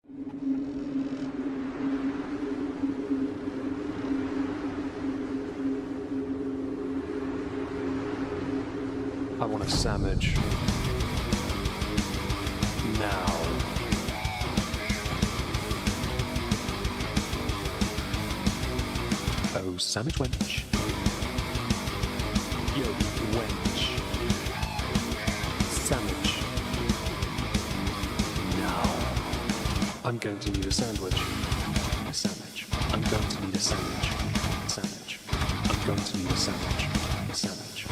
I want a sandwich. Now. Oh, sandwich wench. Yo, wench. Sandwich. Now. I'm going to need a sandwich. A sandwich. I'm going to need a sandwich. A sandwich. I'm going to need a sandwich. A sandwich.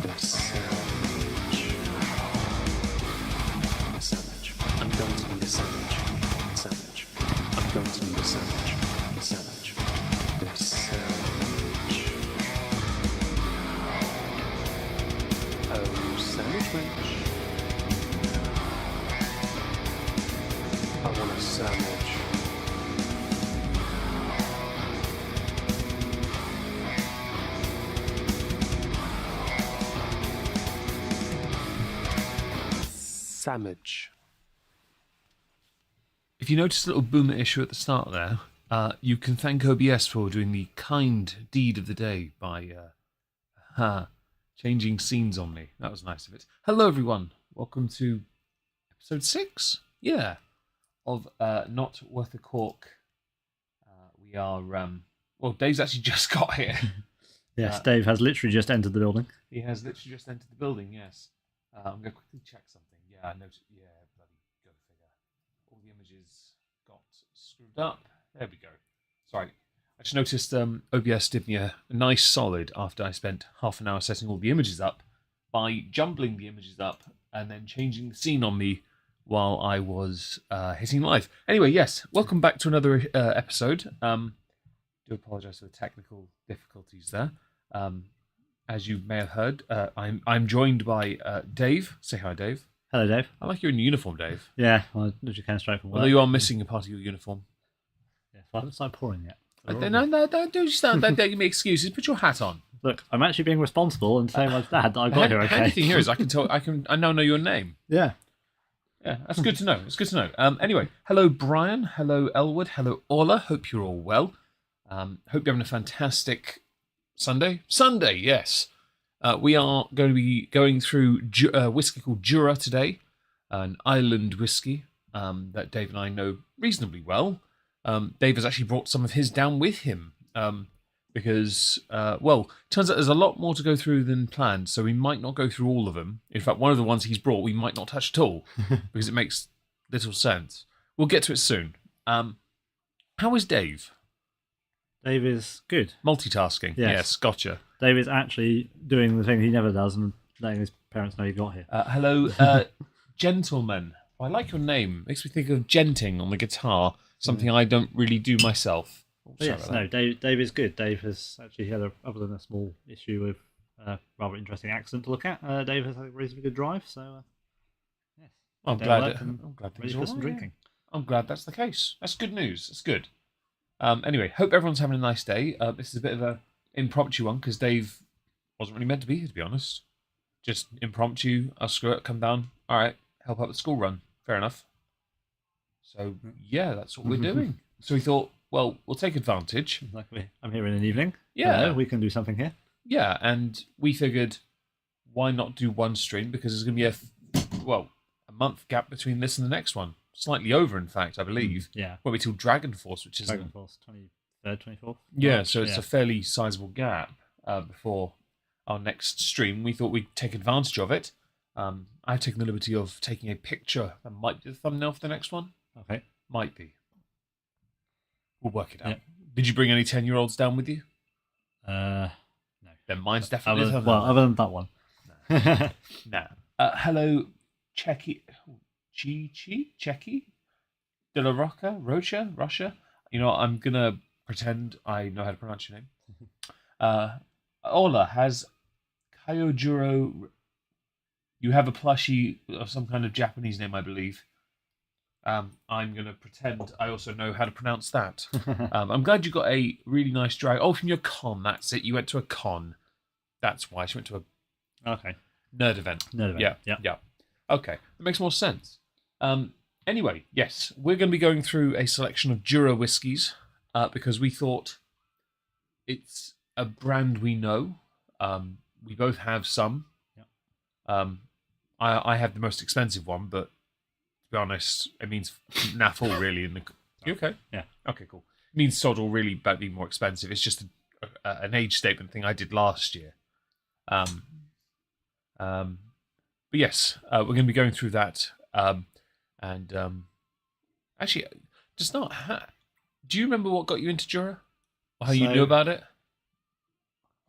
A sandwich. A sandwich. I'm going to need a sandwich. A sandwich. I'm going to need a sandwich. A sandwich. A sandwich. Oh, sandwich wench. I want a sandwich. Sandwich. If you notice a little boomer issue at the start there, you can thank OBS for doing the kind deed of the day by changing scenes on me. That was nice of it. Hello, everyone. Welcome to episode 6, of Not Worth a Cork. We are, well, Dave's actually just got here. Yes, Dave has literally just entered the building. He has literally just entered the building, yes. I'm going to quickly check something. Yeah, I noticed. Yeah, bloody go figure. All the images got screwed up. There we go. Sorry. I just noticed OBS did me a nice solid after I spent half an hour setting all the images up by jumbling the images up and then changing the scene on me while I was hitting live. Anyway, yes, welcome back to another episode. Do apologise for the technical difficulties there. As you may have heard, I'm joined by Dave. Say hi, Dave. Hello, Dave. I like you're in uniform, Dave. Yeah, well, I literally came straight from work. Although you are missing a part of your uniform. Yeah, so I haven't started pouring yet. No, don't don't give me excuses. Put your hat on. Look, I'm actually being responsible and saying my dad that I got here okay. The thing here is I now know your name. Yeah. Yeah, that's good to know. It's good to know. Anyway, hello Brian, hello Elwood, hello Orla. Hope you're all well. Hope you're having a fantastic Sunday. Sunday, yes. We are going to be going through a whiskey called Jura today, an island whiskey that Dave and I know reasonably well. Dave has actually brought some of his down with him because, well, turns out there's a lot more to go through than planned, so we might not go through all of them. In fact, one of the ones he's brought we might not touch at all because it makes little sense. We'll get to it soon. How is Dave? Dave is good. Multitasking. Yes, gotcha. Dave is actually doing the thing he never does and letting his parents know he got here. Hello, gentlemen. I like your name. Makes me think of genting on the guitar, something I don't really do myself. Yes, no, Dave is good. Dave has actually had, other than a small issue with a rather interesting accident to look at, Dave has had a reasonably good drive, so yes. I'm glad that he's for some drinking. I'm glad that's the case. That's good news. That's good. Anyway, hope everyone's having a nice day. This is a bit of a impromptu one because Dave wasn't really meant to be here, to be honest. Just impromptu. I'll screw it, come down. All right, help out with the school run. Fair enough. So, yeah, that's what we're doing. So we thought, well, we'll take advantage. Exactly. I'm here in an evening. Yeah. We can do something here. Yeah, and we figured, why not do one stream? Because there's going to be a month gap between this and the next one. Slightly over, in fact, I believe. Yeah. Won't be till Dragon Force, which is... Dragon Force, 23rd, 24th. Yeah, so it's a fairly sizable gap before our next stream. We thought we'd take advantage of it. I've taken the liberty of taking a picture that might be the thumbnail for the next one. Okay. Might be. We'll work it out. Yeah. Did you bring any 10-year-olds down with you? No. Then mine's definitely... other than that one. No. No. Hello, Checky... Checky? De la Rocha? You know, I'm going to pretend I know how to pronounce your name. Ola, has Kyojuro... You have a plushie of some kind of Japanese name, I believe. I'm going to pretend I also know how to pronounce that. I'm glad you got a really nice drag. Oh, from your con, that's it. You went to a con. That's why. She went to a nerd event. Yeah. Okay. That makes more sense. Anyway, yes, we're going to be going through a selection of Jura whiskies because we thought it's a brand we know. We both have some. Yep. I have the most expensive one, but to be honest, it means naff all really. You okay? Yeah. Okay, cool. It means sod all really about being more expensive. It's just an age statement thing I did last year. But yes, we're going to be going through that. Actually, just not. Do you remember what got you into Jura? Or how you knew about it?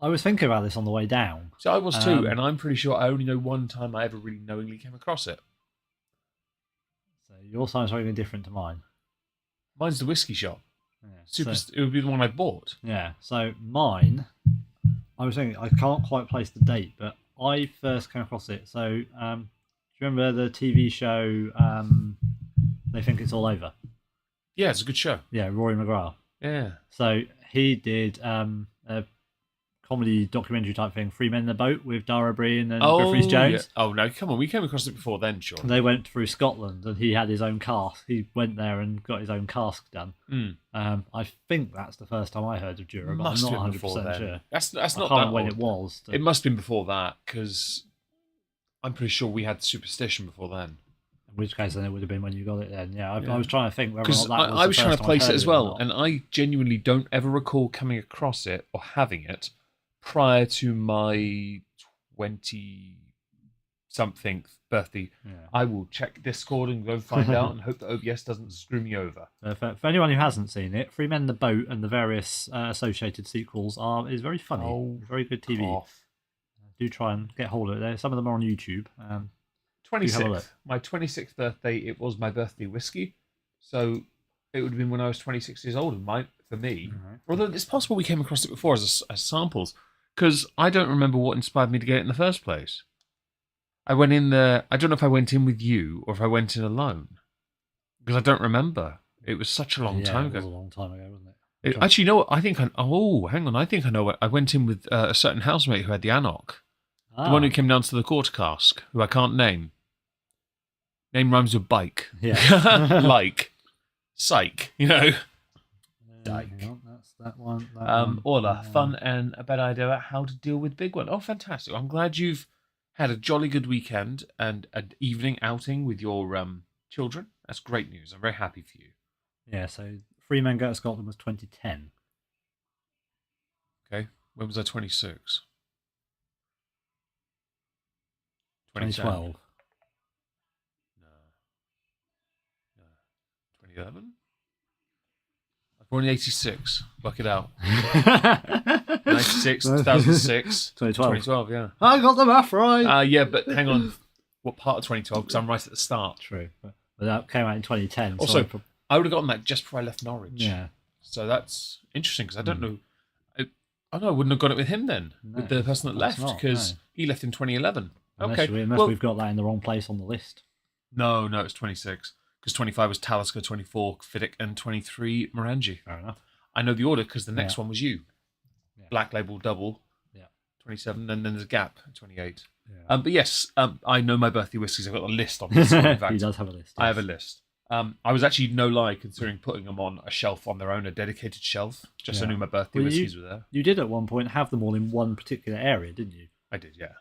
I was thinking about this on the way down. So I was too, and I'm pretty sure I only know one time I ever really knowingly came across it. So your sign's very different to mine. Mine's the whiskey shop. Yeah, It would be the one I bought. Yeah. So mine, I was thinking I can't quite place the date, but I first came across it. So do you remember the TV show? They Think It's All Over. Yeah, it's a good show. Yeah, Rory McGrath. Yeah. So he did a comedy documentary type thing, Three Men in a Boat with Dara Breen and Griffiths Jones. Yeah. Oh no, come on, we came across it before then, sure. They went through Scotland and he had his own cask. He went there and got his own cask done. I think that's the first time I heard of Jura, but I'm not 100% sure. That's I not can't that remember when old. it was. It must have been before that, because I'm pretty sure we had Superstition before then. In which case, then it would have been when you got it then. Yeah, I was trying to think whether or Because not that was I was trying to place it as well, and and I genuinely don't ever recall coming across it or having it prior to my 20-something birthday. Yeah. I will check Discord and go find out and hope that OBS doesn't screw me over. For anyone who hasn't seen it, Three Men in the Boat and the various associated sequels is very funny. Very good TV. Do try and get hold of it. Some of them are on YouTube. 26th. My 26th birthday, it was my birthday whiskey. So it would have been when I was 26 years old for me. Mm-hmm. Although it's possible we came across it before as samples, because I don't remember what inspired me to get it in the first place. I went in there, I don't know if I went in with you or if I went in alone, because I don't remember. It was such a long time ago. It was a long time ago, wasn't it? Actually, you know what? I think hang on. I think I know. I went in with a certain housemate who had the Anok. The one who came down to the quarter cask, who I can't name. Name rhymes with bike. Yeah. Like. Psych, you know. Dyke. That's that one. Orla, fun and a better idea about how to deal with big one. Oh, fantastic. I'm glad you've had a jolly good weekend and an evening outing with your children. That's great news. I'm very happy for you. Yeah, so Three Men Go to Scotland was 2010. Okay. When was I 26? 2012. No. 2011? I was born in 86. Work it out. 96, 2006. 2012, yeah. I got the math right. Yeah, but hang on. What part of 2012? Because I'm right at the start. True. But that came out in 2010. Also, I would have gotten that just before I left Norwich. Yeah. So that's interesting because I don't know. I wouldn't have got it with him then, with the person that left, because he left in 2011. Unless we've got that in the wrong place on the list. No, it's 26. Because 25 was Talisker, 24 Fiddick, and 23 Morangi. Fair enough. I know the order because the next one was you. Yeah. Black Label Double, 27, and then there's a gap, 28. Yeah. But yes, I know my birthday whiskies. I've got a list on this one, in fact. He does have a list. Yes. I have a list. I was actually, no lie, considering putting them on a shelf on their own, a dedicated shelf, just so I knew my birthday whiskies were there. You did at one point have them all in one particular area, didn't you? I did, yeah.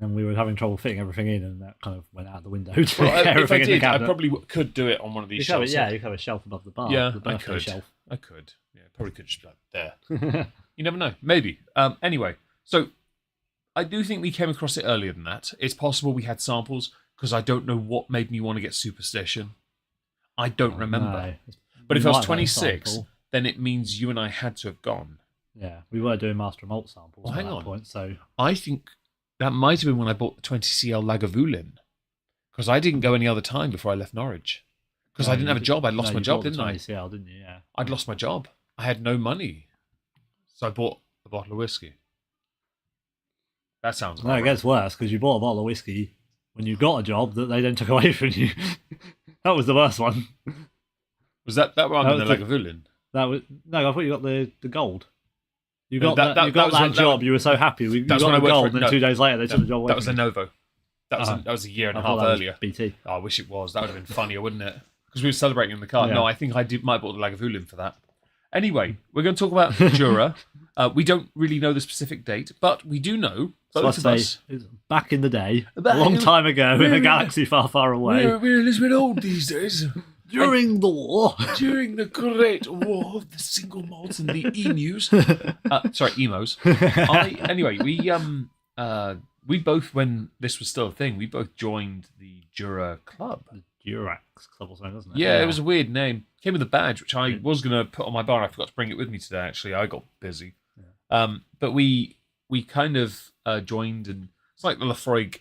And we were having trouble fitting everything in, and that kind of went out the window. Well, if I did, I probably could do it on one of these shelves. You could have a shelf above the bar. Yeah, the birthday shelf. I could. Yeah, probably could just be like there. You never know. Maybe. Anyway, so I do think we came across it earlier than that. It's possible we had samples, because I don't know what made me want to get Superstition. I don't remember. No. But if I was 26, then it means you and I had to have gone. Yeah, we were doing Master Malt samples at that point. So I think that might have been when I bought the 20cl Lagavulin, because I didn't go any other time before I left Norwich. Because I didn't have a job. I'd lost my job, didn't I? 20cl, didn't you? Yeah. I'd lost my job. I had no money. So I bought a bottle of whiskey. That sounds No, it gets worse, because you bought a bottle of whiskey when you got a job that they then took away from you. That was the worst one. Was that one in the Lagavulin? I thought you got the gold. You got that that job. You were so happy. You got the gold, and then 2 days later they took the job away. That was a Novo. That was a year and a I thought half that was earlier. BT. Oh, I wish it was. That would have been funnier, wouldn't it? Because we were celebrating in the car. Yeah. No, I think might have bought the Lagavulin for that. Anyway, we're going to talk about Jura. We don't really know the specific date, but we do know, both of us. It's back in the day, a long time ago, in a galaxy far, far away. We're a little bit old these days. During the war. During the Great War of the Single Malts and the Emus. Sorry, Emos. Anyway, we both, when this was still a thing, we both joined the Jura Club. The Durax Club or something, wasn't it? Yeah, it was a weird name. Came with a badge, which I was going to put on my bar. I forgot to bring it with me today, actually. I got busy. Yeah. But we kind of joined, and it's like the Lafroig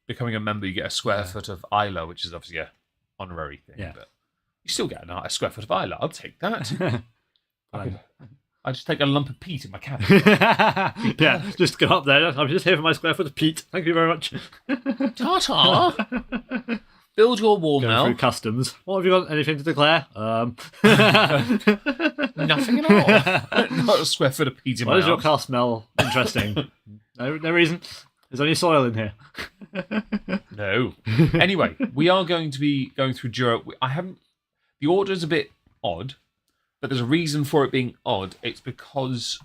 becoming a member. You get a square foot of Isla, which is obviously a honorary thing. Yeah. But you still get a square foot of Isla. I'll take that. I just take a lump of peat in my cabin. Yeah, just go up there. I'm just here for my square foot of peat. Thank you very much. Ta-ta. Build your wall Going now. through customs. What have you got? Anything to declare? Nothing at all. Not a square foot of peat in my Why does your house. car smell interesting? No reason. There's only soil in here. No. Anyway, we are going to be going through Jura. The order's a bit odd, but there's a reason for it being odd. It's because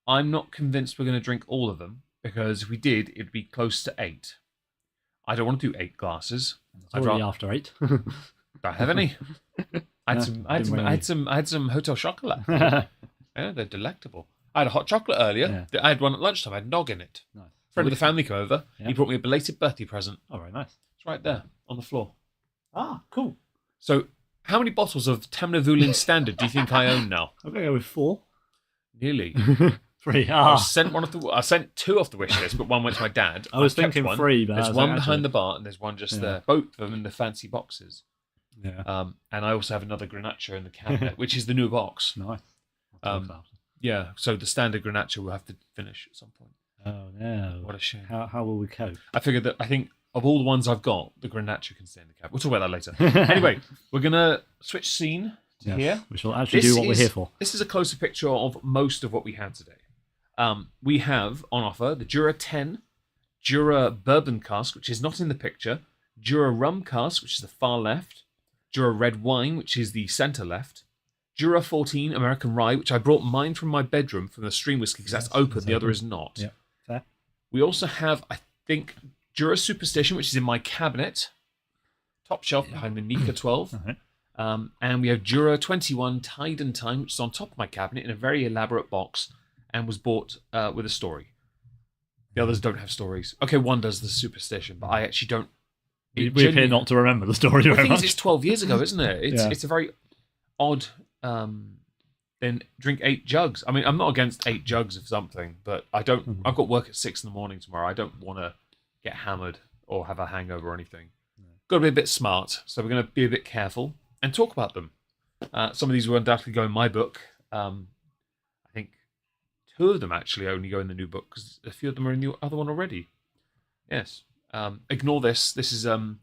I'm not convinced we're going to drink all of them, because if we did, it'd be close to 8. I don't want to do 8 glasses. It's already after 8. Don't have any. I had some Hotel Chocolat. Yeah, they're delectable. I had a hot chocolate earlier. Yeah. I had one at lunchtime. I had nog in it. Nice. Friend of the family came over. Yeah. He brought me a belated birthday present. Oh, very nice. It's right there on the floor. Ah, cool. So, how many bottles of Temnavulin Standard do you think I own now? I'm going to go with 4. Nearly. 3. I sent 2 off the wish list, but one went to my dad. I was thinking 3, but there's one behind the bar and there's one just there. Both of them in the fancy boxes. Yeah. And I also have another Grenache in the cabinet, which is the new box. Nice. Yeah. So the standard Grenache we'll have to finish at some point. Oh no! What a shame. How will we cope? I figured that I think of all the ones I've got, the Grenache can stay in the cabinet. We'll talk about that later. Anyway, we're gonna switch scene to here. We shall actually do what we're here for. This is a closer picture of most of what we have today. We have on offer the Jura 10, Jura Bourbon Cask, which is not in the picture, Jura Rum Cask, which is the far left, Jura Red Wine, which is the centre left, Jura 14 American Rye, which I brought mine from my bedroom from the stream whiskey because that's open, the other is not. Yeah, fair. We also have, I think, Jura Superstition, which is in my cabinet, top shelf behind the Nika 12. Uh-huh. And we have Jura 21 Tide and Time, which is on top of my cabinet in a very elaborate box and was bought with a story. The others don't have stories. Okay, one does the Superstition, but I actually don't. We appear not to remember the story very much. It's 12 years ago, isn't it? It's a very odd. Then drink 8 jugs. I mean, I'm not against 8 jugs of something, but I don't. Mm-hmm. I've got work at 6 in the morning tomorrow. I don't want to get hammered or have a hangover or anything. Got to be a bit smart, so we're going to be a bit careful and talk about them. Some of these will undoubtedly go in my book. I think 2 of them actually only go in the new book because a few of them are in the other one already. Yes. Ignore this. This is on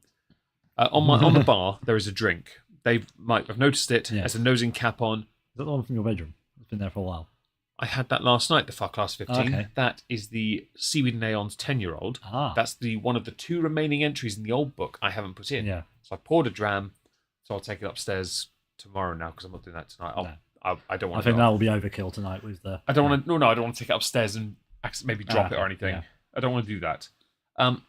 the bar. There is a drink. They might have noticed it. Has a nosing cap on. Is that the one from your bedroom? It's been there for a while. I had that last night, the Far Class 15. Okay. That is the Seaweed and Aeon's 10-year-old. Ah. That's one of the 2 remaining entries in the old book I haven't put in. Yeah. So I poured a dram, so I'll take it upstairs tomorrow now because I'm not doing that tonight. I don't want to. I think that will be overkill tonight with the. I don't want to. No, I don't want to take it upstairs and maybe drop it or anything. Yeah. I don't want to do that.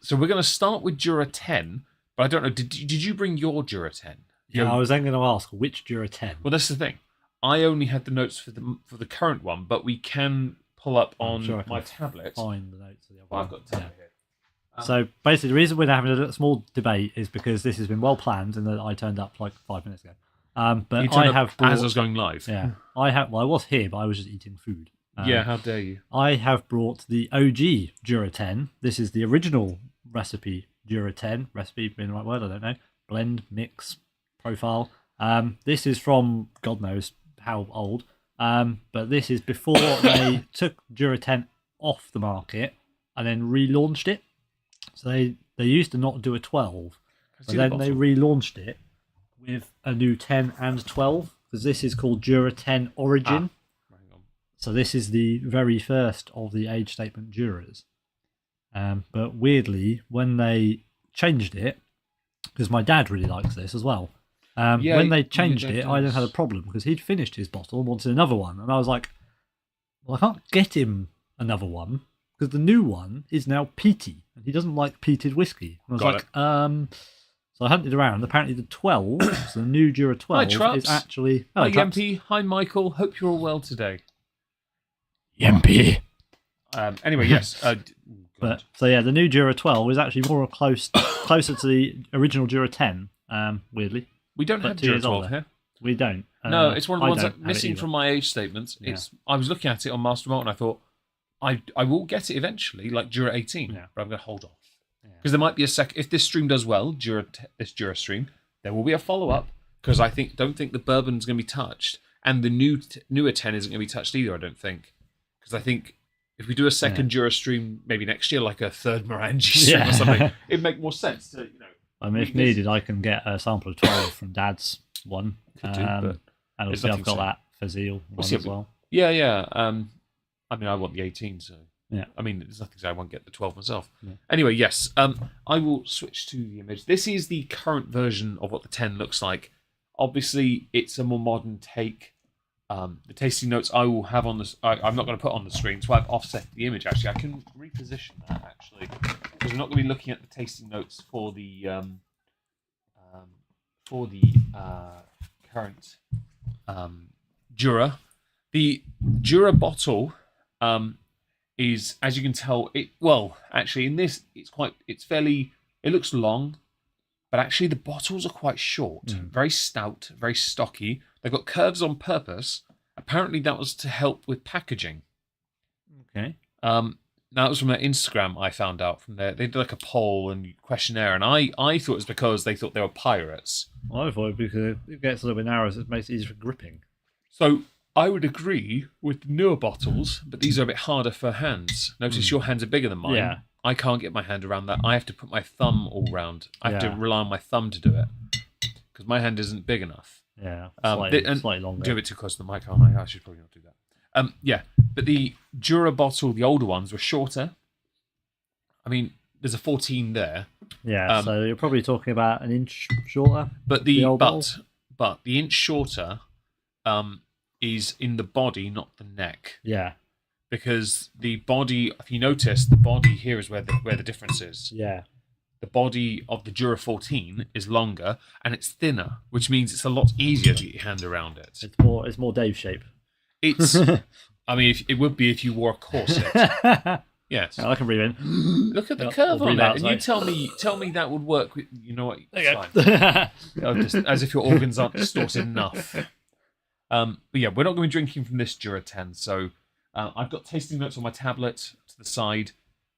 So we're going to start with Jura 10, but I don't know. Did you bring your Jura 10? Yeah, I was then going to ask which Jura 10. Well, that's the thing. I only had the notes for the current one, but we can pull up on my tablet. Find the notes of the other one. I've got the tablet here. So basically, the reason we're having a small debate is because this has been well planned, and that I turned up like 5 minutes ago. But I have brought, as I was going live. Yeah, I was here, but I was just eating food. Yeah, how dare you? I have brought the OG Jura 10. This is the original recipe Jura 10. Recipe being the right word, I don't know. Blend, mix, profile. This is from God knows how old. But this is before they took Jura 10 off the market and then relaunched it. So they used to not do a 12, but then they relaunched it with a new 10 and 12 because this is called Jura 10 Origin. So this is the very first of the age statement Juras. But weirdly, when they changed it, because my dad really likes this as well. When they changed it, I then had a problem because he'd finished his bottle and wanted another one. And I was like, well, I can't get him another one because the new one is now peaty and he doesn't like peated whiskey. And I was so I hunted around. Apparently the 12, so the new Jura 12 is actually... Hi, Yempy. Hi, Michael. Hope you're all well today. Yempy. Anyway, yes. But so yeah, the new Jura 12 is actually closer to the original Jura 10. Weirdly, we don't have Jura 12 here. We don't. No, it's one of the ones that missing from my age statements. I was looking at it on Master Malt and I thought I will get it eventually, like Jura 18, but I'm going to hold off because there might be a second. If this stream does well, this Jura stream, there will be a follow up because don't think the bourbon's going to be touched and the newer 10 isn't going to be touched either. I don't think because I think. If we do a second Jura stream, maybe next year, like a third Morangi stream or something, it'd make more sense to, I mean, if needed, I can get a sample of 12 from Dad's one. And obviously I've got that Fazil one as well. Yeah. I mean, I want the 18, so... Yeah. I mean, there's nothing to say I won't get the 12 myself. Yeah. Anyway, yes. I will switch to the image. This is the current version of what the 10 looks like. Obviously, it's a more modern take. The tasting notes I will have on this. I'm not going to put on the screen, so I've offset the image. Actually, I can reposition that actually because we're not going to be looking at the tasting notes for the current Jura. The Jura bottle is, as you can tell, actually in this it looks long, but actually the bottles are quite short, very stout, very stocky. They've got curves on purpose. Apparently that was to help with packaging. Okay. Now it was from their Instagram I found out from there. They did like a poll and questionnaire, and I thought it was because they thought they were pirates. Well, I thought because it gets a little bit narrow, so it makes it easier for gripping. So I would agree with newer bottles, but these are a bit harder for hands. Notice your hands are bigger than mine. Yeah. I can't get my hand around that. I have to put my thumb all round. I have to rely on my thumb to do it because my hand isn't big enough. Yeah, slightly longer. Do it too close to the mic, aren't I? I should probably not do that. But the Jura bottle, the older ones, were shorter. I mean, there's a 14 there. Yeah, so you're probably talking about an inch shorter. But the inch shorter is in the body, not the neck. Yeah. Because the body, if you notice, the body here is where the difference is. Yeah. The body of the Jura 14 is longer and it's thinner, which means it's a lot easier to get your hand around it. It's more Dave shape. It's, I mean, it would be if you wore a corset. Yes. I can breathe in. Look at the curve on that, and you tell me that would work. You know what? Fine. Just as if your organs aren't distorted enough. But yeah, we're not going to be drinking from this Jura 10. So I've got tasting notes on my tablet to the side.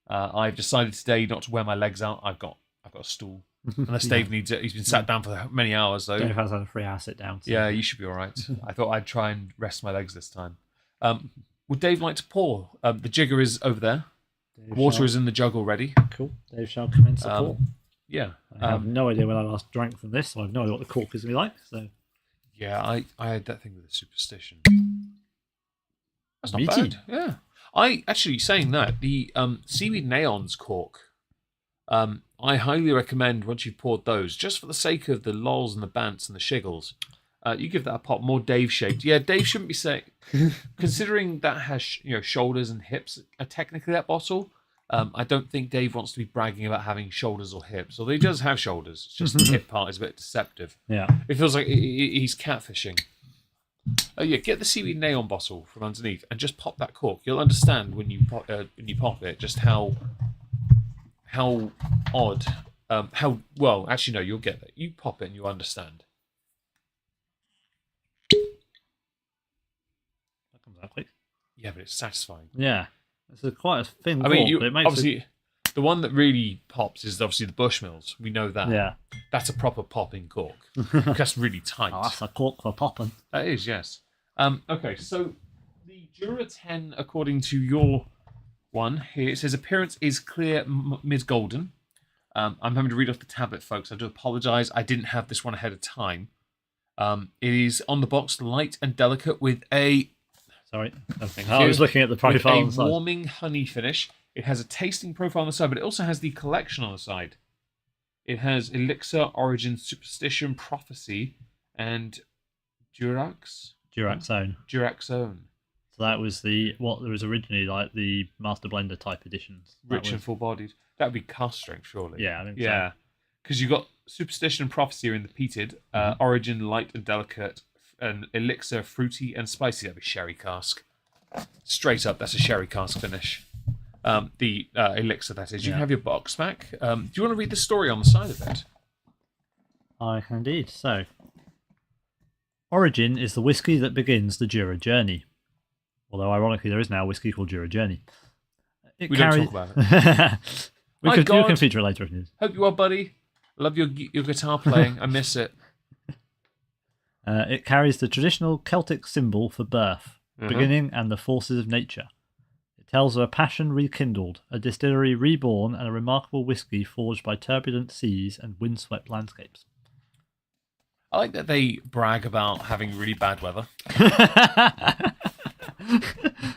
I've decided today not to wear my legs out. I've got a stool. Unless Dave needs it. He's been sat down for many hours, though. Dave has had a free hour sit down. So. Yeah, you should be all right. I thought I'd try and rest my legs this time. Would Dave like to pour? The jigger is over there. Water is in the jug already. Cool. Dave shall commence the pour. Yeah. I have no idea when I last drank from this, so I have no idea what the cork is going to be like. So. Yeah, I had that thing with the Superstition. That's not Meaty. bad. Yeah. I actually, saying that, the Seaweed Neon's cork, I highly recommend once you've poured those, just for the sake of the lols and the bants and the shiggles, you give that a pop, more Dave-shaped. Yeah, Dave shouldn't be saying, considering that has shoulders and hips, technically that bottle, I don't think Dave wants to be bragging about having shoulders or hips, although he does have shoulders. It's just the hip part is a bit deceptive. Yeah. It feels like he's catfishing. Oh yeah, get the Seaweed Neon bottle from underneath and just pop that cork. You'll understand when you pop it just how odd, how well. Actually, no, you'll get it. You pop it and you understand. That comes out quick. Yeah, but it's satisfying. Yeah, it's quite a thin cork. I mean, but it makes obviously the one that really pops is obviously the Bushmills. We know that. Yeah, that's a proper popping cork. That's really tight. Oh, that's a cork for popping. That is, yes. Okay, so the Jura 10, according to your one here, it says appearance is clear mid-golden. I'm having to read off the tablet, folks. I do apologise. I didn't have this one ahead of time. It is on the box, light and delicate with a... Sorry, nothing. I was looking at the profile. A warming honey finish. It has a tasting profile on the side, but it also has the collection on the side. It has Elixir, Origin, Superstition, Prophecy, and Durax Own. Durax Own. So that was what was originally like the Master Blender type editions. Rich and full-bodied. That would be cask strength, surely. Yeah, I think so. Yeah, because you got Superstition and Prophecy are in the peated, Origin light and delicate, and Elixir fruity and spicy. That'd be sherry cask. Straight up, that's a sherry cask finish. The Elixir, that is. You can have your box back. Do you want to read the story on the side of it? I can indeed. So, Origin is the whiskey that begins the Jura journey. Although, ironically, there is now a whiskey called Jura Journey. Don't talk about it. You can feature it later if needed. Hope you are, buddy. Love your guitar playing. I miss it. It carries the traditional Celtic symbol for birth, beginning, and the forces of nature. It tells of a passion rekindled, a distillery reborn, and a remarkable whiskey forged by turbulent seas and windswept landscapes. I like that they brag about having really bad weather.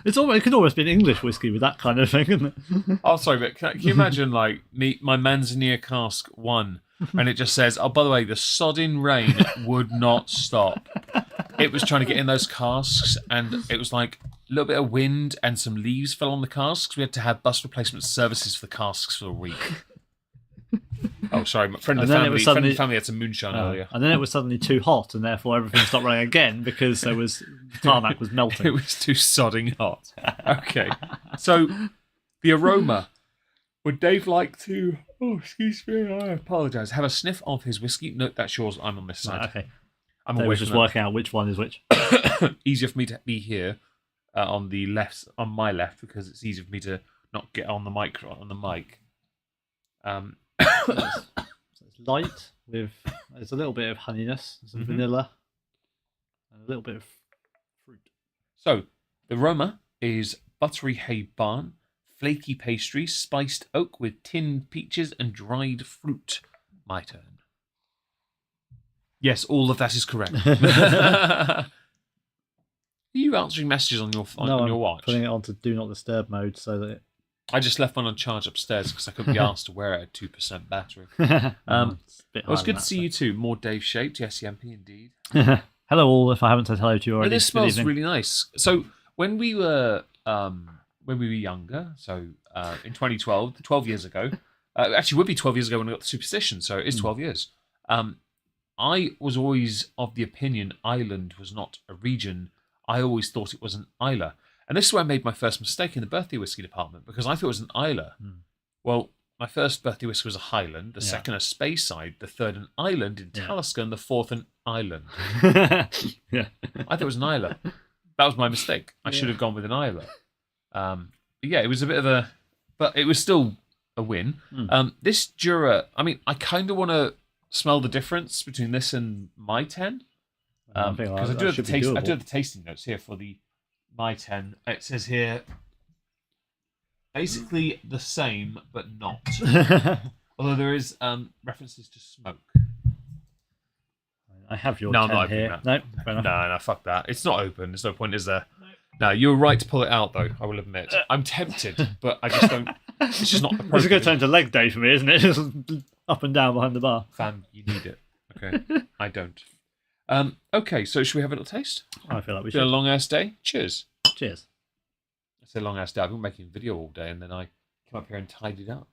It could almost be an English whiskey with that kind of thing, isn't it? Oh, sorry, but can you imagine, like, my Manzanilla cask 1, and it just says, oh, by the way, the sodding rain would not stop. It was trying to get in those casks, and it was like a little bit of wind and some leaves fell on the casks. We had to have bus replacement services for the casks for a week. Oh, sorry, my friend of the family had some moonshine earlier. And then it was suddenly too hot, and therefore everything stopped running again because tarmac was melting. It was too sodding hot. Okay, so the aroma. Would Dave like to? Oh, excuse me, I apologise. Have a sniff of his whiskey. Note that's yours. I'm on this side. Right, okay. I'm always just working out which one is which. Easier for me to be here on the left, on my left, because it's easier for me to not get on the mic. So it's light with there's a little bit of honeyness, some vanilla, and a little bit of fruit. So the aroma is buttery hay barn, flaky pastry, spiced oak with tinned peaches and dried fruit. My turn. Yes, all of that is correct. Are you answering messages on your watch? Putting it onto Do Not Disturb mode so that I just left one on charge upstairs because I couldn't be asked to wear it at 2% battery. It was good to see you too. More Dave shaped. Yes, Yampi, indeed. Hello all, if I haven't said hello to you already. This smells really nice. So when we were younger, so in 2012, 12 years ago, actually would be 12 years ago when I got the Superstition, so it is 12 years. I was always of the opinion Ireland was not a region. I always thought it was an Isla. And this is where I made my first mistake in the birthday whiskey department, because I thought it was an Isla. Well, my first birthday whiskey was a Highland, the second a Speyside, the third an Island in Talisker, and the fourth an Island. I thought it was an Isla. That was my mistake. I should have gone with an Isla. It was a bit of a... But it was still a win. This Jura... I mean, I kind of want to smell the difference between this and my 10. Because I do have the tasting notes here for the My 10. It says here, basically the same, but not. Although there is references to smoke. I have your 10 not here. No, fuck that. It's not open. There's no point, is there? No, you're right to pull it out, though, I will admit. I'm tempted, but I just don't... It's just not appropriate. It's a good time to leg day for me, isn't it? Just up and down behind the bar. Fam, you need it. Okay, I don't. Okay, so should we have a little taste? I feel like we should. It's been a long-ass day. Cheers. Cheers. I say long-ass day. I've been making a video all day, and then I come up here and tidied up.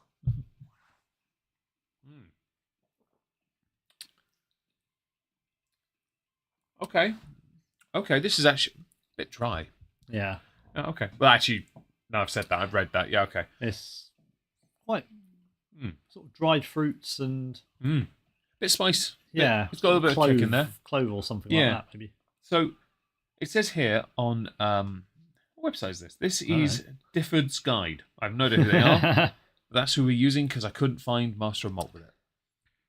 Okay, this is actually a bit dry. Yeah. Oh, okay. Well, actually, no, I've said that. I've read that. Yeah, okay. It's quite sort of dried fruits and... Bit spice. Yeah. It's got a little bit of kick in there. Clove or something like that, maybe. So, it says here on... what website is this? This is Difford's Guide. I have no idea who they are. That's who we're using because I couldn't find Master of Malt with it.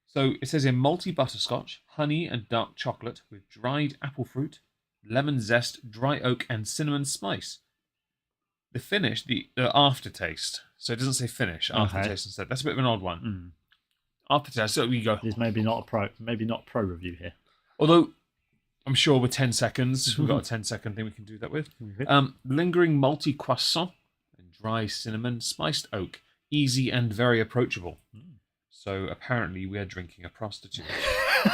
So, it says here malty butterscotch, honey and dark chocolate with dried apple fruit, lemon zest, dry oak and cinnamon spice. The finish, the aftertaste. So it doesn't say finish, aftertaste instead. That's a bit of an odd one. Aftertaste, so we go. It's maybe not pro review here. Although I'm sure with 10 seconds, we've got a 10-second thing we can do that with. Lingering malty croissant and dry cinnamon, spiced oak, easy and very approachable. So apparently we are drinking a prostitute. As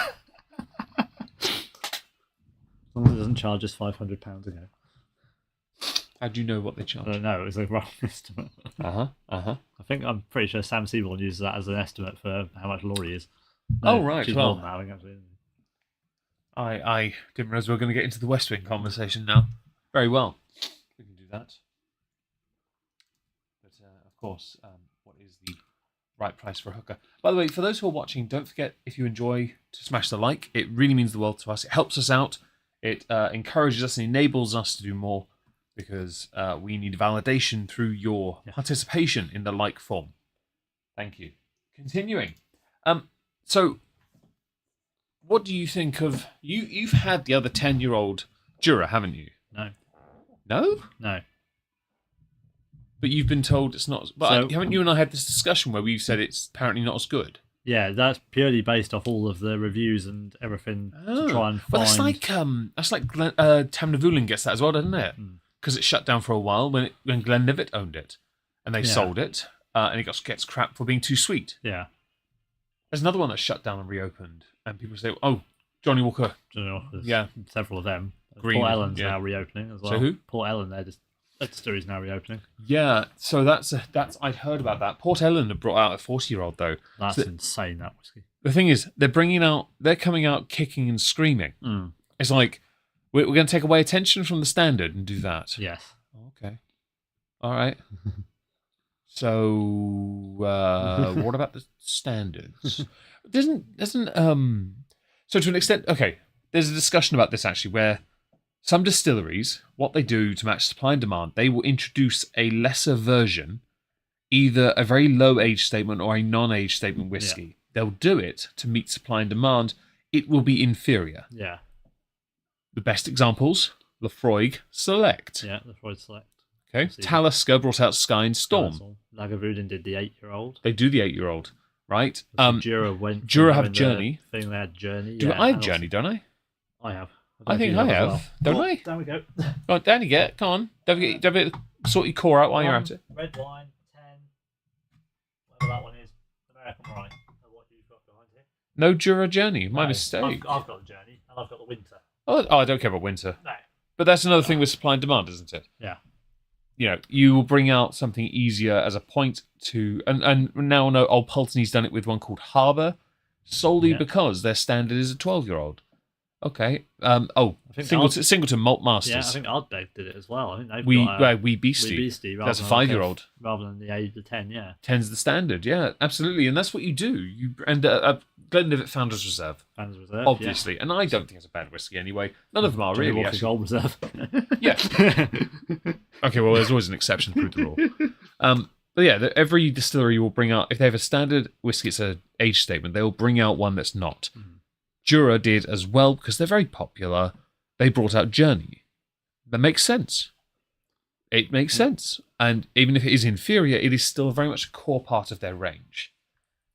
long as it doesn't charge us £500 a go. How do you know what they I charge? don't know, it was a rough estimate. I'm pretty sure Sam Seaborn uses that as an estimate for how much Laurie is. Oh, right, She's well. more than that, I think, actually. I didn't realise we were going to get into the West Wing conversation now. Very well. We can do that. But, of course, what is the right price for a hooker? By the way, for those who are watching, don't forget, if you enjoy, to smash the like. It really means the world to us. It helps us out. It encourages us and enables us to do more because we need validation through your participation in the like form. Thank you. Continuing. So, what do you think of... You've had the other 10-year-old Jura, haven't you? No. No? No. But you've been told it's not... But haven't you and I had this discussion where we've said it's apparently not as good? Yeah, that's purely based off all of the reviews and everything to try and find... Well, that's like Tamnavulin gets that as well, doesn't it? Because it shut down for a while when Glenlivet owned it. And they sold it, and it gets crap for being too sweet. Yeah. There's another one that shut down and reopened, and people say, "Oh, Johnny Walker." Several of them. Green, Port Ellen's now reopening as well. So who? Port Ellen, their distillery is now reopening. Yeah, so that's I'd heard about that. Port Ellen have brought out a 40-year-old though. That's insane. That whiskey. The thing is, they're coming out kicking and screaming. It's like we're going to take away attention from the standard and do that. Yes. Okay. All right. So, what about the standards? So to an extent, okay, there's a discussion about this actually, where some distilleries, what they do to match supply and demand, they will introduce a lesser version, either a very low age statement or a non-age statement whiskey. Yeah. They'll do it to meet supply and demand. It will be inferior. Yeah. The best examples, Lafroig Select. Yeah, Lafroig Select. Okay. Talisker brought out Sky and Storm. Lagavulin did the 8-year-old. They do the 8-year-old, right? Jura have Journey. They had Journey. I have Journey, don't I? I have. I think I have. Well. Don't I? There we go. Go on, down you get. Come on. Don't sort your core out while you're at it. Red wine, 10. Whatever that one is. American rye. What you've got behind here. No Jura Journey. My mistake. I've got the Journey and I've got the Winter. Oh, I don't care about Winter. No. But that's another thing with supply and demand, isn't it? Yeah. You will bring out something easier as a point to... And now Old Pulteney's done it with one called Harbour, solely because their standard is a 12-year-old. Okay. Singleton Malt Masters. Yeah, I think Ardbeg did it as well. I think they've got Wee Beastie. That's a 5-year-old. Rather than the age of 10, yeah. 10's the standard, yeah, absolutely. And that's what you do. Glenlivet Founders Reserve. Obviously. Yeah. And I don't think it's a bad whiskey anyway. None of them are really. Walker Gold Reserve. Yeah. Okay, well, there's always an exception to prove the rule. But yeah, every distillery will bring out, if they have a standard whiskey, it's an age statement, they will bring out one that's not. Jura did as well, because they're very popular. They brought out Journey. That makes sense. It makes sense. And even if it is inferior, it is still very much a core part of their range.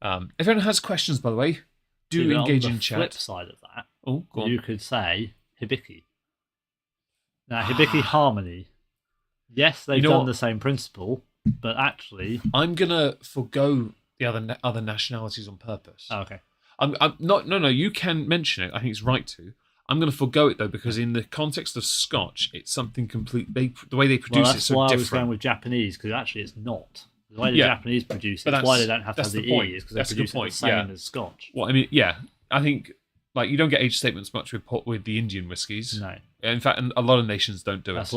If anyone has questions, by the way, do engage in chat. On the flip side of that, go on. You could say Hibiki. Now, Hibiki Harmony. Yes, they've done the same principle, but actually... I'm going to forgo the other nationalities on purpose. Oh, okay. I'm not. No, you can mention it. I think it's right to. I'm going to forgo it, though, because in the context of Scotch, it's something complete... the way they produce it's so different. That's why I was going with Japanese, because actually it's not. The way the Japanese produce it, it's why they don't have to have the E, is because they produce it the same as Scotch. Well, I mean, yeah. I think you don't get age statements much with the Indian whiskies. No. In fact, a lot of nations don't do it. That's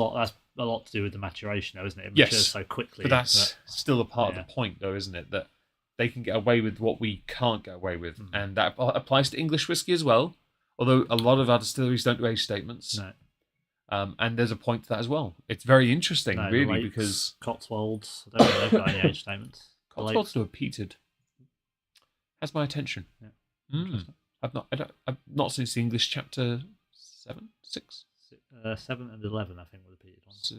a lot to do with the maturation, though, isn't it? It matures so quickly. But that's still a part of the point, though, isn't it? That they can get away with what we can't get away with. And that applies to English whiskey as well, although a lot of our distilleries don't do age statements. No. And there's a point to that as well. It's very interesting, really, Lakes, because... Cotswolds, I don't think they've got any age statements. Cotswolds do a peated. Has my attention. Yeah. I've not since the English chapter 6? 7 and 11, I think, were the peated ones.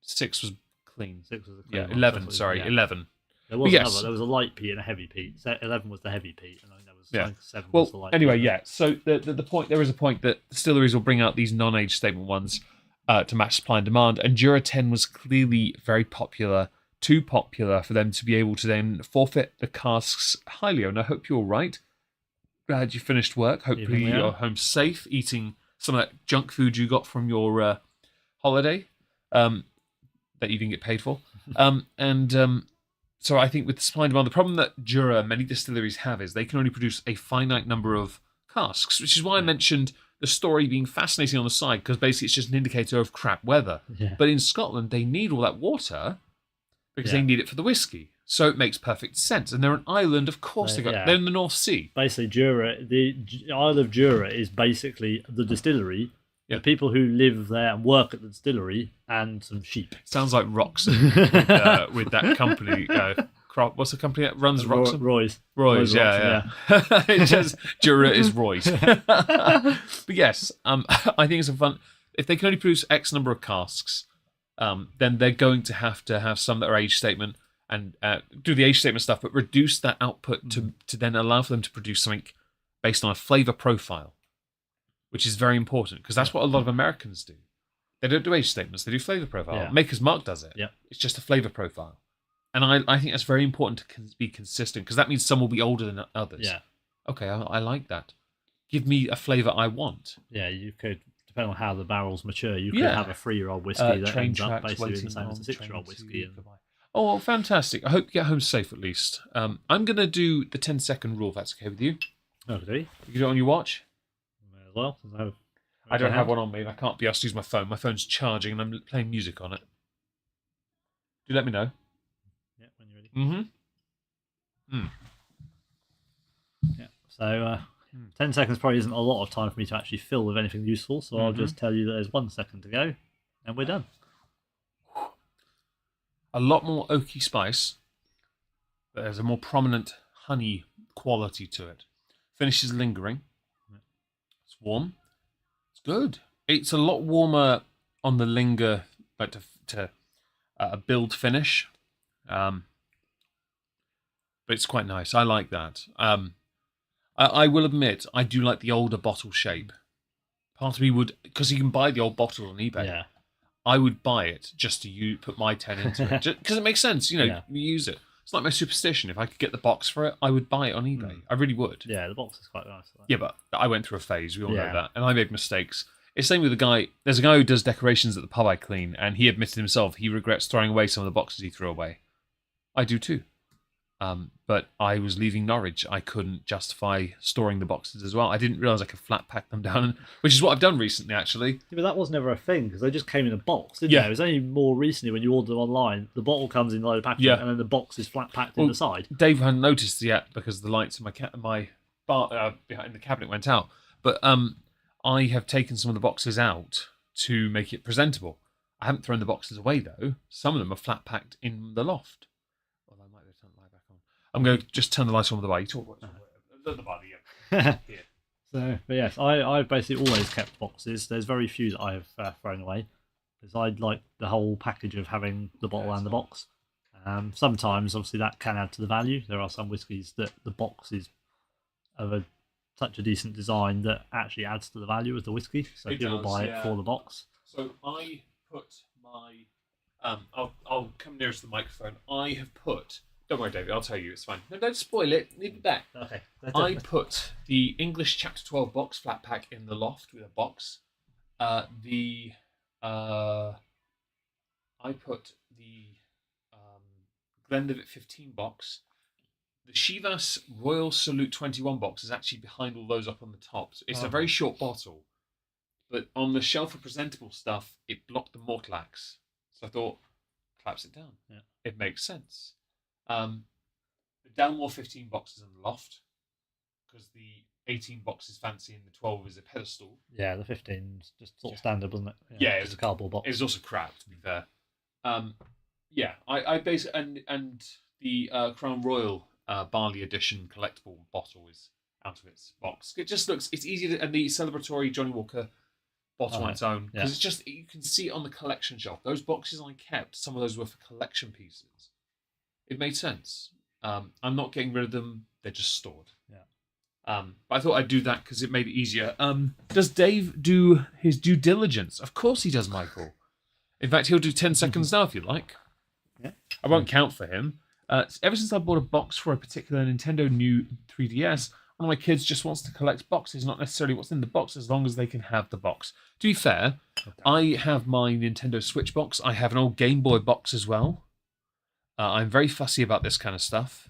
6 was clean. 6 was the clean one. 11, sorry, 11. There was another. There was a light peat and a heavy peat. 11 was the heavy peat, and I think there was 7 was the light anyway, peat. So the point, there is a point that distilleries will bring out these non-age statement ones to match supply and demand, and Jura 10 was clearly very popular too popular for them to be able to then forfeit the casks highly. And I hope you're right. Glad you finished work. Hopefully you're home safe, eating some of that junk food you got from your holiday that you didn't get paid for. So I think with the supply and demand, the problem that Jura, many distilleries have is they can only produce a finite number of casks, which is why I mentioned the story being fascinating on the side, because basically it's just an indicator of crap weather. Yeah. But in Scotland, they need all that water because they need it for the whiskey. So it makes perfect sense. And they're an island, of course. They're in the North Sea. Basically, Jura, the Isle of Jura is basically the distillery, the people who live there and work at the distillery, and some sheep. Sounds like Roxon with that company. What's the company that runs Roxon? Roy's, yeah. It's just Jura is Roy's. But yes, I think it's a fun. If they can only produce X number of casks, then they're going to have some that are age statement and do the age statement stuff, but reduce that output to then allow for them to produce something based on a flavour profile, which is very important because that's what a lot of Americans do. They don't do age statements; they do flavour profile. Yeah. Maker's Mark does it. Yeah. It's just a flavour profile. And I think that's very important to be consistent because that means some will be older than others. Yeah. Okay, I like that. Give me a flavour I want. Yeah, you could, depending on how the barrels mature, you could have a 3-year-old whiskey that ends up basically the same as a 6-year-old whiskey. Oh, well, fantastic. I hope you get home safe at least. I'm going to do the 10-second rule, if that's okay with you. Okay. You can do it on your watch? May as well. I don't have one on me and I can't be asked to use my phone. My phone's charging and I'm playing music on it. Do let me know. Yeah, when you're ready. Mm-hmm. Yeah. So 10 seconds probably isn't a lot of time for me to actually fill with anything useful, so I'll just tell you that there's 1 second to go, and we're done. A lot more oaky spice, but there's a more prominent honey quality to it. Finish is lingering. It's warm. It's good. It's a lot warmer on the linger, like to build finish. But it's quite nice. I like that. I will admit, I do like the older bottle shape. Part of me would, because you can buy the old bottles on eBay. Yeah. I would buy it just to put my 10 into it. Because it makes sense, you use it. It's like my Superstition. If I could get the box for it, I would buy it on eBay. I really would. Yeah, the box is quite nice. Yeah, but I went through a phase. We all know that. And I made mistakes. It's the same with the guy. There's a guy who does decorations at the pub I clean, and he admitted himself he regrets throwing away some of the boxes he threw away. I do too. But I was leaving Norwich. I couldn't justify storing the boxes as well. I didn't realise I could flat pack them down, which is what I've done recently, actually. Yeah, but that was never a thing, because they just came in a box, didn't they? It was only more recently when you order them online, the bottle comes in a load of packaging, and then the box is flat packed in the side. Dave hadn't noticed yet because the lights in my bar behind the cabinet went out. But I have taken some of the boxes out to make it presentable. I haven't thrown the boxes away, though. Some of them are flat packed in the loft. I'm going to just turn the lights on with the bar. You talk about the bar, yeah. So, but yes, I've basically always kept boxes. There's very few that I've thrown away because I like the whole package of having the bottle and the box. Sometimes, obviously, that can add to the value. There are some whiskies that the box is of such a decent design that actually adds to the value of the whiskey. So people buy it for the box. So I put my... I'll come nearest the microphone. I have put... Don't worry, David, I'll tell you, it's fine. No, don't spoil it. Leave it back. Okay. I put the English Chapter 12 box flat pack in the loft with a box. I put the Glenlivet 15 box. The Chivas Royal Salute 21 box is actually behind all those up on the top. So it's a very short bottle. But on the shelf of presentable stuff, it blocked the Mortlax. So I thought, collapse it down. Yeah. It makes sense. The Dalmore 15 box is in the loft because the 18 box is fancy and the 12 is a pedestal. Yeah, the 15's just sort of standard, wasn't it? Yeah, it's a cardboard box. It was also crap, to be fair. I basically and the Crown Royal Barley Edition collectible bottle is out of its box. It just looks, it's easy to, and the celebratory Johnny Walker bottle on its own because it's just, you can see it on the collection shelf. Those boxes I kept, some of those were for collection pieces. It made sense. I'm not getting rid of them. They're just stored. Yeah. But I thought I'd do that because it made it easier. Does Dave do his due diligence? Of course he does, Michael. In fact, he'll do 10 seconds now if you like. Yeah. I won't count for him. Ever since I bought a box for a particular Nintendo new 3DS, one of my kids just wants to collect boxes, not necessarily what's in the box, as long as they can have the box. To be fair, I have my Nintendo Switch box. I have an old Game Boy box as well. I'm very fussy about this kind of stuff.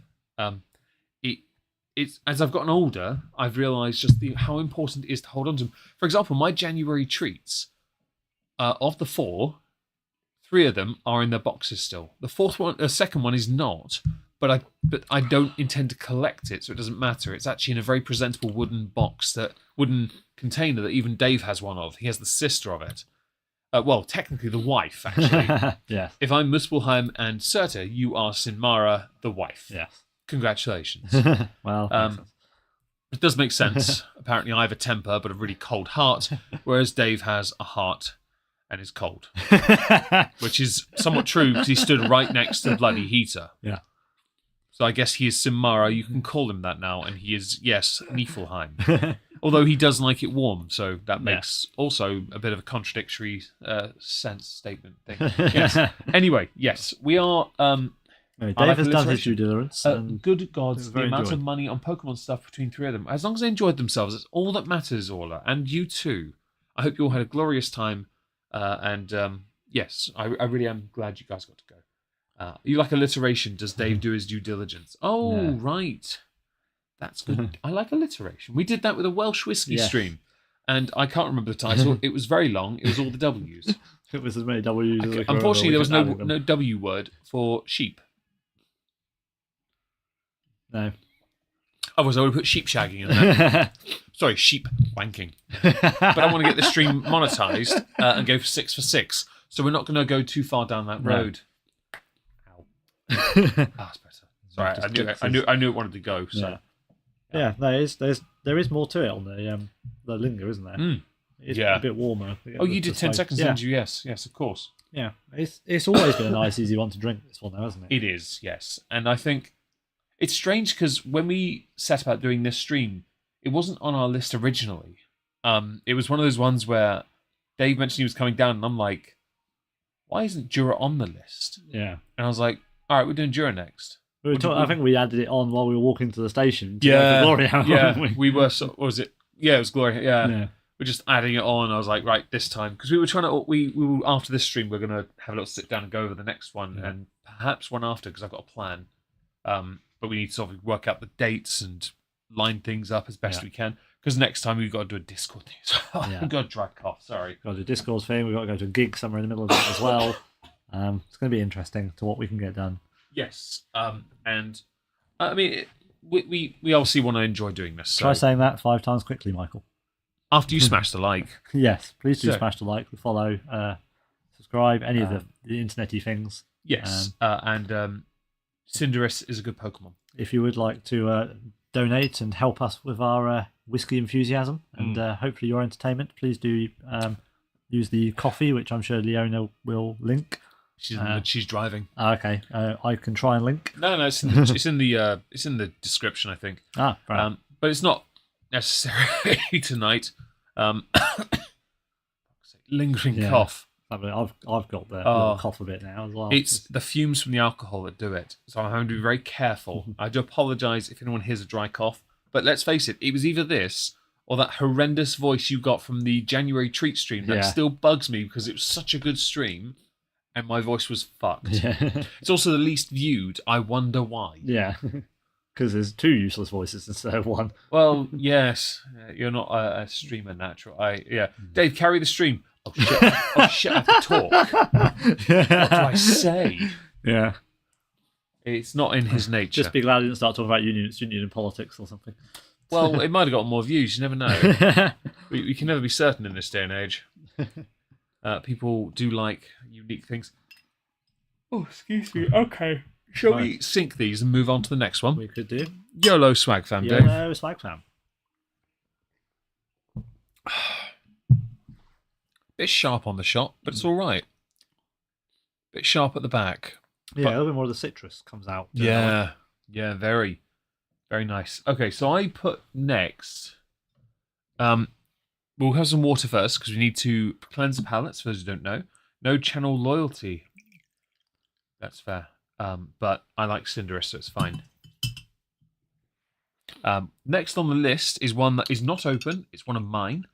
It's as I've gotten older, I've realised just how important it is to hold on to them. For example, my January treats, of the 4, 3 of them are in their boxes still. The second one is not, but I don't intend to collect it, so it doesn't matter. It's actually in a very presentable wooden container that even Dave has one of. He has the sister of it. Well, technically the wife, actually. Yeah. If I'm Muspelheim and Surta, you are Sinmara, the wife. Yes. Congratulations. Well, it does make sense. Apparently I have a temper, but a really cold heart, whereas Dave has a heart and is cold. Which is somewhat true, because he stood right next to the bloody heater. Yeah. So I guess he is Sinmara. You can call him that now, and he is, yes, Niflheim. Although he does like it warm, so that makes also a bit of a contradictory sense statement thing. Yes. Anyway, yes, we are... Dave has done his due diligence. Good gods, the amount of money on Pokemon stuff between 3 of them. As long as they enjoyed themselves, it's all that matters, Orla. And you too. I hope you all had a glorious time. Yes, I really am glad you guys got to go. You like alliteration. Does Dave do his due diligence? Oh, right. That's good. I like alliteration. We did that with a Welsh whiskey stream. And I can't remember the title. It was very long. It was all the W's. It was as many W's as unfortunately, there was no W word for sheep. No. Otherwise, I would put sheep shagging in there. Sorry, sheep wanking. But I want to get the stream monetized and go for 6 for 6. So we're not going to go too far down that road. Ow. That's better. Sorry, I knew it wanted to go. So yeah, there is more to it on the linger, isn't there? It's a bit warmer. Oh, you did 10 seconds, didn't you? Yes, of course. Yeah, it's always been a nice, easy one to drink. This one, though, hasn't it? It is, yes, and I think. It's strange because when we set about doing this stream, it wasn't on our list originally. It was one of those ones where Dave mentioned he was coming down, and I'm like, why isn't Jura on the list? Yeah. And I was like, all right, we're doing Jura next. I think we added it on while we were walking to the station. We were. What was it? Yeah, it was Gloria. Yeah. We're just adding it on. I was like, right, this time. Because we were trying to, we were, after this stream, we're going to have a little sit down and go over the next one, and perhaps one after, because I've got a plan. But we need to sort of work out the dates and line things up as best we can. Because next time we've got to do a Discord thing. So I've got a dry cough, sorry. Got to do a Discord thing. We've got to go to a gig somewhere in the middle of that as well. It's going to be interesting to what we can get done. Yes. And I mean, we obviously want to enjoy doing this. So. Try saying that 5 times quickly, Michael. After you smash the like. Yes, please do smash the like, follow, subscribe, any of the internety things. Yes. And Cinderace is a good Pokemon. If you would like to donate and help us with our whiskey enthusiasm and hopefully your entertainment, please do use the coffee, which I'm sure Leona will link. She's driving. Okay, I can try and link. No, it's in the description, I think. Right. But it's not necessary tonight. Lingering cough. I've got the little cough a bit now as well. It's the fumes from the alcohol that do it. So I'm having to be very careful. I do apologise if anyone hears a dry cough. But let's face it, it was either this or that horrendous voice you got from the January treat stream that still bugs me because it was such a good stream and my voice was fucked. Yeah. It's also the least viewed. I wonder why. Yeah. Because there's 2 useless voices instead of 1. Well, yes. You're not a streamer natural. Dave, carry the stream. Oh shit, I have to talk. What do I say? Yeah. It's not in his nature. Just be glad I didn't start talking about union politics or something. Well, it might have got more views, you never know. we can never be certain in this day and age. People do like unique things. Oh, excuse me. Okay. Shall we sync these and move on to the next one? We could do. YOLO Swag Fam, Dave. YOLO Swag Fam. Bit sharp on the shot, but it's all right. Bit sharp at the back. Yeah, a little bit more of the citrus comes out. Yeah, very, very nice. Okay, so I put next. We'll have some water first because we need to cleanse the palates. For those who don't know, no channel loyalty. That's fair. But I like Cinderis, so it's fine. Next on the list is one that is not open. It's one of mine.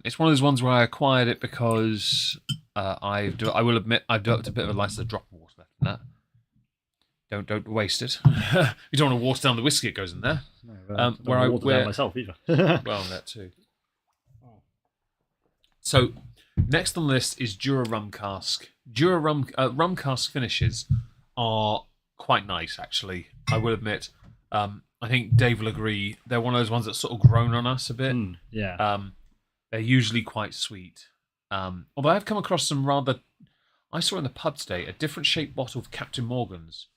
It's one of those ones where I acquired it because I will admit I've developed a bit of a license of drop of water left in that. Don't waste it. You don't want to water down the whiskey that goes in there. No, where I water down myself either. Well, that too. So next on the list is Jura Rum Cask. Jura Rum Cask finishes are quite nice, actually. I will admit. I think Dave will agree. They're one of those ones that sort of grown on us a bit. Yeah. They're usually quite sweet. Although I've come across some rather... I saw in the pub today a different shaped bottle of Captain Morgan's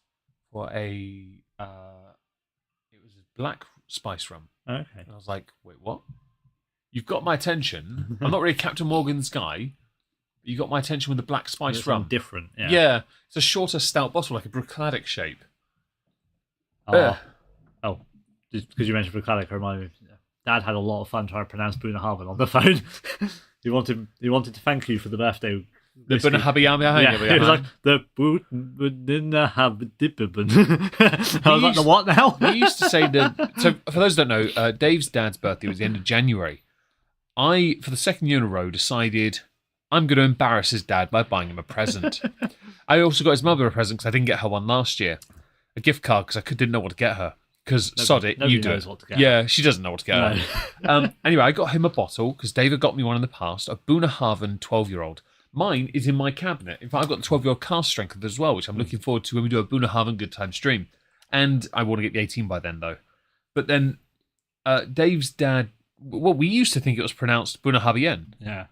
for a... it was a black spice rum. Okay. And I was like, wait, what? You've got my attention. I'm not really a Captain Morgan's guy. But you got my attention with the black spice rum. Different, yeah. Yeah. It's a shorter, stout bottle, like a Bruichladdich shape. Oh, just because you mentioned Bruichladdich, reminded me. Dad had a lot of fun trying to pronounce Bunnahabhain on the phone. he wanted to thank you for the birthday. The Bunnahabhain. Yeah, it was like the Bunnahabhain. I was like, the what now? We used to say so for those who don't know, Dave's dad's birthday was the end of January. I, for the second year in a row, decided I'm going to embarrass his dad by buying him a present. I also got his mother a present because I didn't get her one last year. A gift card because I didn't know what to get her. Because, sod it, you do knows it. what to get. Yeah, she doesn't know what to get her. Anyway, I got him a bottle because David got me one in the past, a Bunnahabhain 12-year-old. Mine is in my cabinet. In fact, I've got the 12-year-old cask strength as well, which I'm looking forward to when we do a Bunnahabhain Good Time stream. And I want to get the 18 by then, though. But then Dave's dad... Well, we used to think it was pronounced Bunnahabhain. Yeah.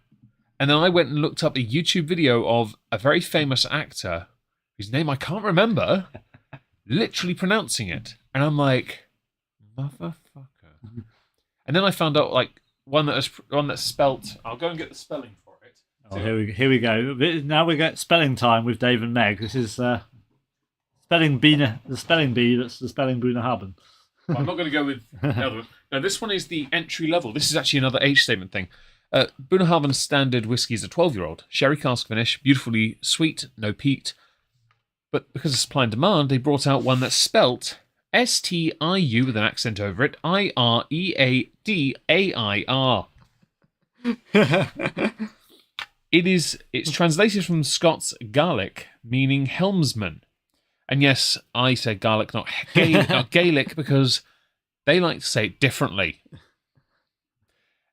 And then I went and looked up a YouTube video of a very famous actor, whose name I can't remember, literally pronouncing it. And I'm like, motherfucker. And then I found out, like, one that's spelt... I'll go and get the spelling for it. Oh, here we go. Now we get spelling time with Dave and Meg. This is spelling bee, the spelling bee that's the spelling Bunnahabhain. Well, I'm not going to go with the other one. No, this one is the entry level. This is actually another age statement thing. Bunnahabhain standard whiskey is a 12-year-old. Sherry cask finish, beautifully sweet, no peat. But because of supply and demand, they brought out one that's spelt S-T-I-U with an accent over it, I-R-E-A-D-A-I-R. It's translated from Scots Gaelic, meaning helmsman. And yes, I said Gaelic, not Gaelic, because they like to say it differently.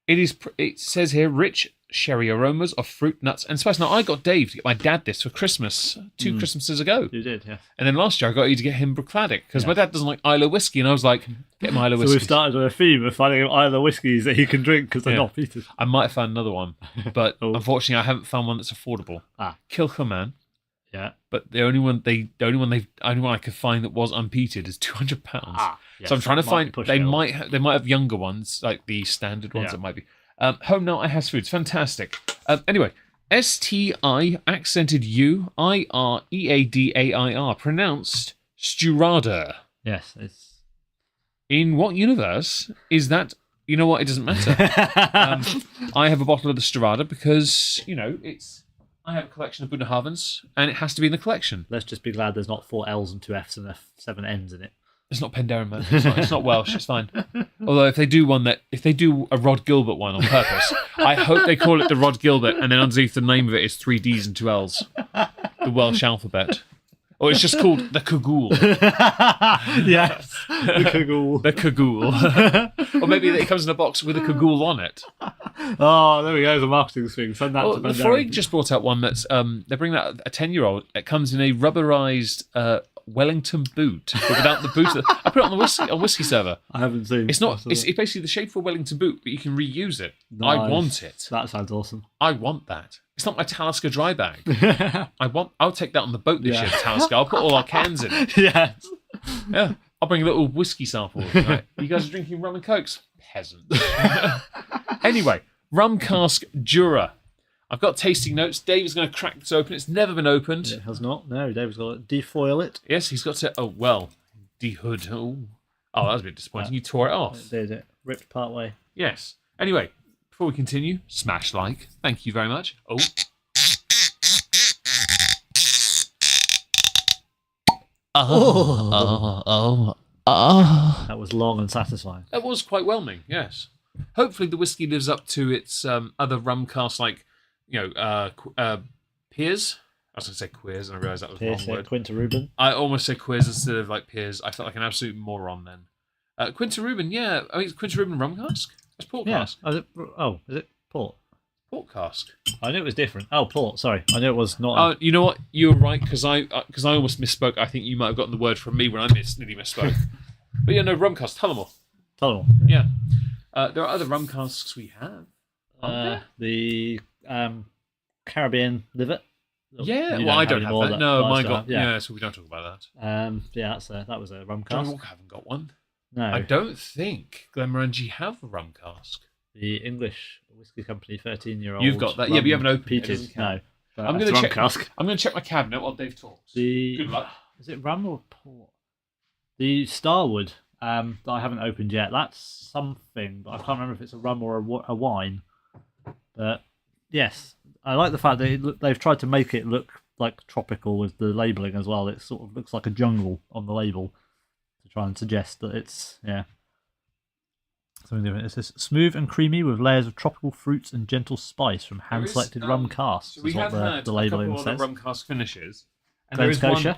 It says here, rich sherry aromas of fruit, nuts, and spice. Now, I got Dave to get my dad this for Christmas 2 Christmases ago. You did, yeah. And then last year I got you to get him Bruichladdich, because my dad doesn't like Isla whiskey, and I was like, get him Isla whiskey. So we've started on a theme of finding him Isla whiskies that he can drink because they're not peated. I might have found another one, but unfortunately I haven't found one that's affordable. Kilchoman. Yeah. But the only one I could find that was unpeated is £200. So I'm trying to find. They might have younger ones, like the standard ones. That might be. Home Now I Has Foods, fantastic. Anyway, S-T-I accented U I-R-E-A-D-A-I-R, pronounced Sturada. Yes, it's. In what universe is that? You know what? It doesn't matter. I have a bottle of the Sturada because it's. I have a collection of Bunnahabhains, and it has to be in the collection. Let's just be glad there's not 4 L's and 2 F's and 7 N's in it. It's not Penderyn, it's not Welsh. It's fine. Although if they do a Rod Gilbert one on purpose, I hope they call it the Rod Gilbert, and then underneath the name of it is 3 D's and 2 L's, the Welsh alphabet. Or it's just called the Cagoule. Yes, the Cagoule. The Cagoule. Or maybe it comes in a box with a Cagoule on it. Oh, there we go, the marketing thing. Send that to Penderyn. Freud just brought out one that's, they're bringing out a 10-year-old. It comes in a rubberized Wellington boot, but without the boot. I put it on the whiskey server. I haven't seen. It's not. It's basically the shape of a Wellington boot, but you can reuse it. Nice. I want it. That sounds awesome. I want that. It's not my Talisker dry bag. I'll take that on the boat this year, Talisker. I'll put all our cans in it. Yes. Yeah. I'll bring a little whiskey sample. Right. You guys are drinking rum and cokes? Peasants. Anyway, rum cask Jura. I've got tasting notes. Dave is going to crack this open. It's never been opened. It has not. No, Dave's got to defoil it. Yes, he's got to. Oh, well. De-hood. Oh, that was a bit disappointing. You tore it off. It did. It ripped part way. Yes. Anyway, before we continue, smash like. Thank you very much. Oh. That was long and satisfying. That was quite whelming, yes. Hopefully the whiskey lives up to its other rum casks, like, Piers. I was going to say queers, and I realised that was the wrong word. Quinta Rubin. I almost said queers instead of like Piers. I felt like an absolute moron then. Quinta Rubin, yeah. I mean, it's Quinta Rubin rum cask? That's port cask. Is it port? Port cask. I knew it was different. Oh, port. Sorry, I knew it was not. You know what? You were right, because I almost misspoke. I think you might have gotten the word from me when I nearly misspoke. But yeah, no, rum cask. Tullamore. Yeah. There are other rum casks we have. The Caribbean livet. Yeah, well, I don't have that. No, mine got. Yeah, so we don't talk about that. Yeah, that was a rum John cask. Walker haven't got one. No, I don't think Glenmorangie have a rum cask. The English whiskey company 13-year-old. You've got that, yeah, but you haven't opened peaches. it. No, I'm going to check. Cask. I'm going to check my cabinet while Dave talks. Good luck. Is it rum or port? The Starwood that I haven't opened yet. That's something, but I can't remember if it's a rum or a wine. But yes, I like the fact that they've tried to make it look like tropical with the labelling as well. It sort of looks like a jungle on the label to try and suggest that it's something different. It says smooth and creamy with layers of tropical fruits and gentle spice from hand-selected rum casks. So we have had the labeling says. Rum cask finishes. And Glen Scotia.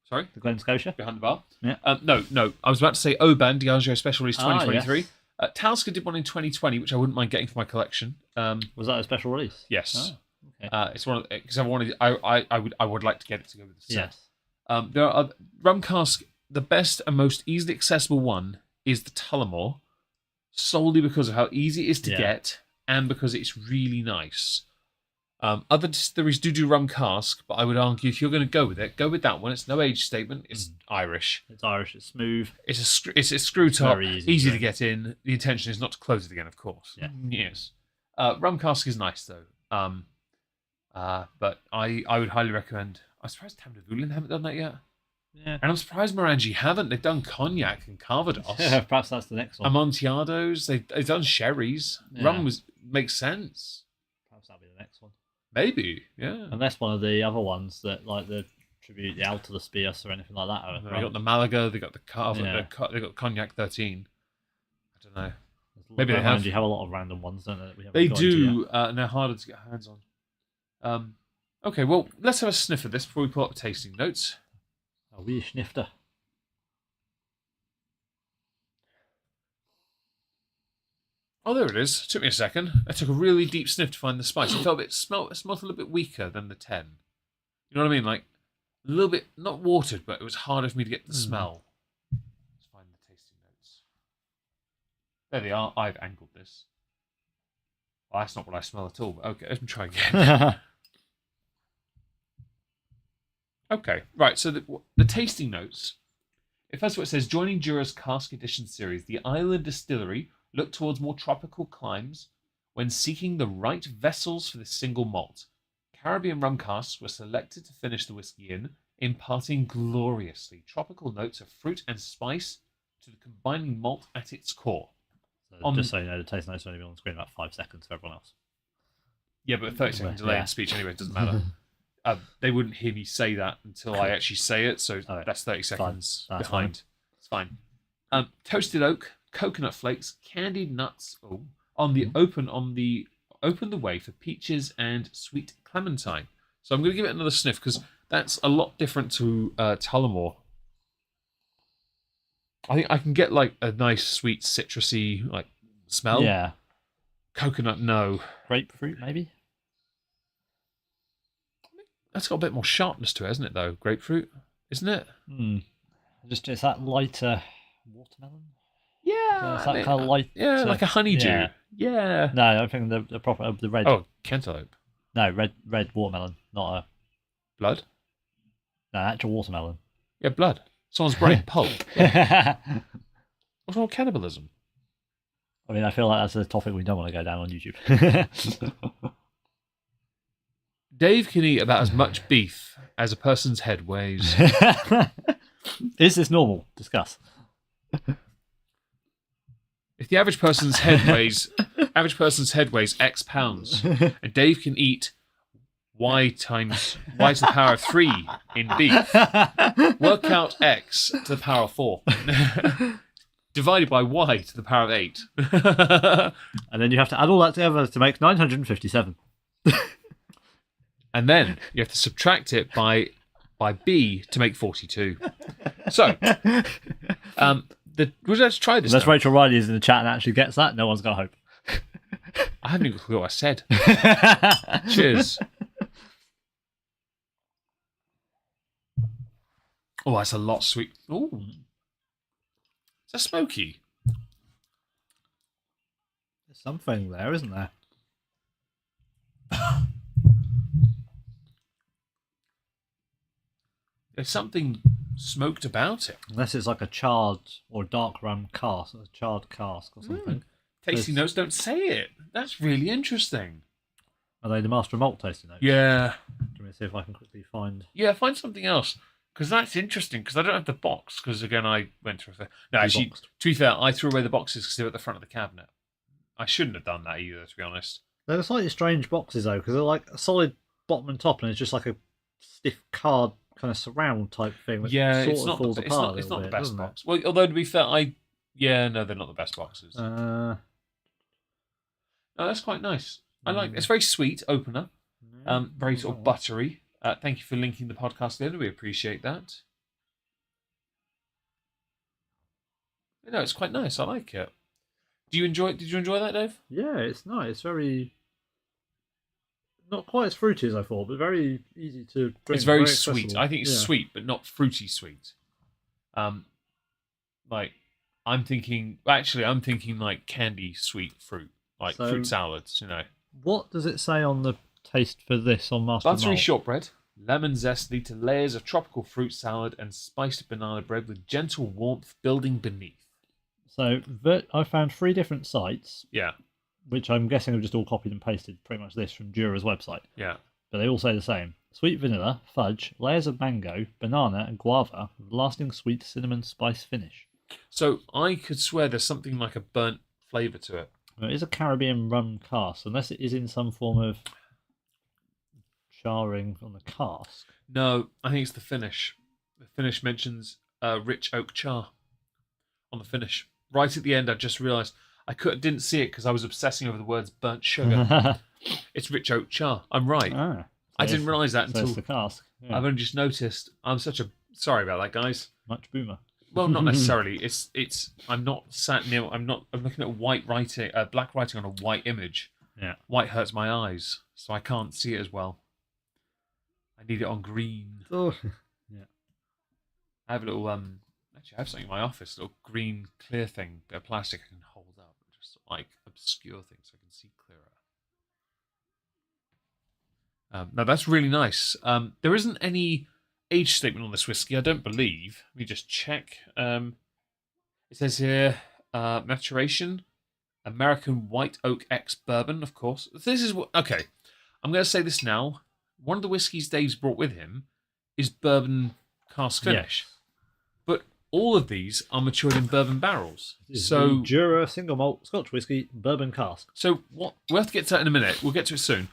Sorry? The Glen Scotia? Behind the bar? Yeah. No. I was about to say Oban, Diageo Special Release 2023. Yes. Talska did one in 2020, which I wouldn't mind getting for my collection. Was that a special release? Yes. Oh, okay. It's one of because I would like to get it to go with the set. Yes. There are rum cask. The best and most easily accessible one is the Tullamore, solely because of how easy it is to get and because it's really nice. Other distilleries do rum cask, but I would argue if you're going to go with that one. It's no age statement. It's Irish. It's Irish. It's smooth. It's a screw top. Very easy to get in. The intention is not to close it again, of course. Yeah. Yes. Rum cask is nice though. But I would highly recommend. I'm surprised Tam de Voulin haven't done that yet. Yeah. And I'm surprised Morangi haven't. They've done cognac and Calvados. Perhaps that's the next one. Amontillado. They've done sherries. Yeah. Rum makes sense. Perhaps that'll be the next one. Maybe, yeah. Unless one of the other ones that like the tribute the Alta de Spios or anything like that. They got the Malaga. They got the they got Cognac 13. I don't know. Maybe they have. You have a lot of random ones, don't they? They do, and they're harder to get hands on. Okay, well, let's have a sniff of this before we pull up the tasting notes. A wee snifter. Oh, there it is. It took me a second. I took a really deep sniff to find the spice. It smelled a little bit weaker than the 10. You know what I mean? Like a little bit, not watered, but it was harder for me to get the smell. Let's find the tasting notes. There they are. I've angled this. Well, that's not what I smell at all. But okay, let me try again. Okay, right. So the tasting notes. First of all, it says joining Jura's Cask Edition series, the Island Distillery look towards more tropical climes when seeking the right vessels for this single malt. Caribbean rum casks were selected to finish the whiskey in, imparting gloriously tropical notes of fruit and spice to the combining malt at its core. So just so you know, the taste notes are only on the screen about 5 seconds for everyone else. Yeah, but a 30-second delay in speech anyway, it doesn't matter. They wouldn't hear me say that until I actually say it, so that's 30 seconds behind. It's fine. Toasted oak, coconut flakes, candied nuts on the way for peaches and sweet clementine. So I'm going to give it another sniff because that's a lot different to Tullamore. I think I can get like a nice sweet citrusy like smell. Yeah. Coconut, no. Grapefruit, maybe. That's got a bit more sharpness to it, hasn't it? Though grapefruit, isn't it? It's that lighter watermelon. Yeah, it's that kind of light. Yeah, like a honeydew. Yeah. No, I think the proper the red. Oh, cantaloupe. No, red watermelon, not a blood. No, actual watermelon. Yeah, blood. Someone's brain pulp. What's wrong with cannibalism? I mean, I feel like that's a topic we don't want to go down on YouTube. Dave can eat about as much beef as a person's head weighs. Is this normal? Discuss. If the average person's head weighs X pounds, and Dave can eat y to the power of 3 in beef. Work out x to the power of 4. Divided by y to the power of 8. And then you have to add all that together to make 957. And then you have to subtract it by b to make 42. So, let's try this. Unless now. Rachel Riley is in the chat and actually gets that, no one's got hope. I haven't even clue what I said. Cheers. Oh, that's a lot sweet. Oh, is that smoky? There's something there, isn't there? There's something smoked about it. Unless it's like a charred or dark rum cask, a charred cask or something. Tasting notes don't say it. That's really interesting. Are they the Master of Malt tasting notes? Yeah. Let me see if I can quickly find. Yeah, find something else. Because that's interesting. Because I don't have the box. Because again, I went through. No, actually, Deboxed. to be fair, I threw away the boxes because they were at the front of the cabinet. I shouldn't have done that either, to be honest. They're slightly strange boxes though, because they're like a solid bottom and top, and it's just like a stiff card kind of surround type thing. Which It's sort not of falls apart. it's not the bit, best doesn't it? box. Well, although to be fair, no, they're not the best boxes. No, that's quite nice. I like. It's very sweet opener. Very sort of buttery. Thank you for linking the podcast in. We appreciate that. No, it's quite nice. I like it. Do you enjoy? Did you enjoy that, Dave? Yeah, it's nice. It's very not quite as fruity as I thought, but very easy to drink. It's very accessible. sweet. I think it's sweet, but not fruity sweet. Like I'm thinking like candy sweet fruit, like fruit salads. What does it say on the taste for this on Master Buttery Malt? shortbread, lemon zest lead to layers of tropical fruit salad and spiced banana bread with gentle warmth building beneath. So I found 3 different sites, Yeah, which I'm guessing have just all copied and pasted pretty much this from Jura's website. yeah. But they all say the same. Sweet vanilla, fudge, layers of mango, banana and guava with lasting sweet cinnamon spice finish. So I could swear there's something like a burnt flavour to it. It is a Caribbean rum cask, unless it is in some form of charring on the cask. No, I think it's the finish. The finish mentions rich oak char on the finish. Right at the end, I just realised didn't see it because I was obsessing over the words burnt sugar. It's rich oak char. I'm right. I didn't realise that until it's the cask. Yeah. I've only just noticed. Sorry about that, guys. Much boomer. Well, not necessarily. I'm not sat near. I'm looking at white writing, black writing on a white image. Yeah. White hurts my eyes, so I can't see it as well. I need it on green. Oh. Yeah. I have a little Actually, I have something in my office, a little green clear thing, bit of plastic I can hold up, just like obscure things so I can see clearer. Now that's really nice. There isn't any age statement on this whiskey, I don't believe. Let me just check. It says here maturation, American White Oak X Bourbon, of course. This is what. Okay, I'm going to say this now. One of the whiskies Dave's brought with him is bourbon cask finish, but all of these are matured in bourbon barrels. So Jura Single Malt Scotch Whisky Bourbon Cask. So what? We'll have to get to that in a minute. We'll get to it soon.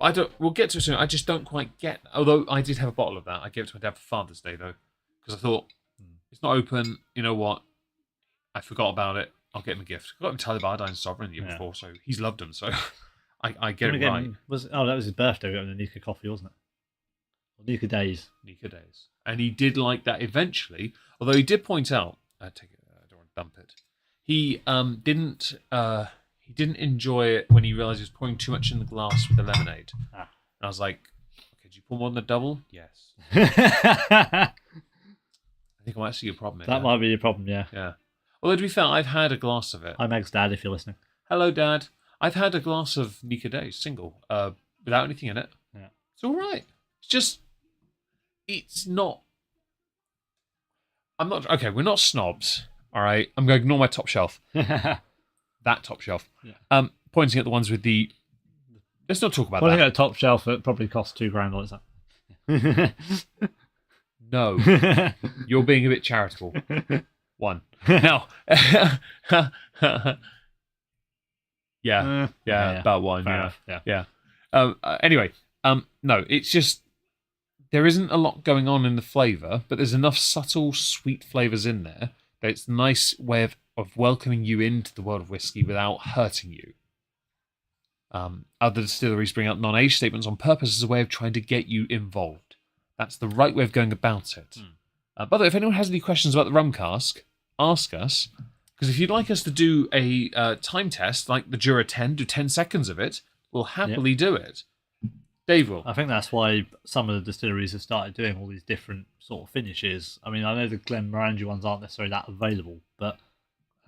We'll get to it soon. I just don't quite get. Although I did have a bottle of that. I gave it to my dad for Father's Day though, because I thought it's not open. You know what? I forgot about it. I'll get him a gift. I got him Tyler Bardine Sovereign the year before, so he's loved them. So I get it right. That was his birthday. We got him the Nika coffee, wasn't it? Or Nika Days. Nika Days, and he did like that eventually. Although he did point out, I don't want to dump it. He didn't enjoy it when he realised he was pouring too much in the glass with the lemonade. And I was like, okay, did you pour more than a double? Yes. I think I might see your problem. That might be your problem, yeah. Yeah. Although to be fair, I've had a glass of it. Hi, Meg's dad, if you're listening. Hello, Dad. I've had a glass of Nika Days single, without anything in it. Yeah. It's all right. It's not. I'm not. Okay, we're not snobs. All right. I'm going to ignore my top shelf. That top shelf. Yeah. Pointing at the ones with the. Let's not talk about Pointing that. at a top shelf that probably costs $2,000. What is that? No, you're being a bit charitable. One. Now, yeah, about one. Fair Yeah, enough, yeah. Anyway, No, it's just there isn't a lot going on in the flavour, but there's enough subtle, sweet flavours in there that it's a nice way of welcoming you into the world of whiskey without hurting you. Other distilleries bring out non-age statements on purpose as a way of trying to get you involved. That's the right way of going about it. By the way, if anyone has any questions about the rum cask, ask us. Because if you'd like us to do a time test, like the Jura 10, do 10 seconds of it, we'll happily do it. Dave will. I think that's why some of the distilleries have started doing all these different sort of finishes. I mean, I know the Glenmorangie ones aren't necessarily that available, but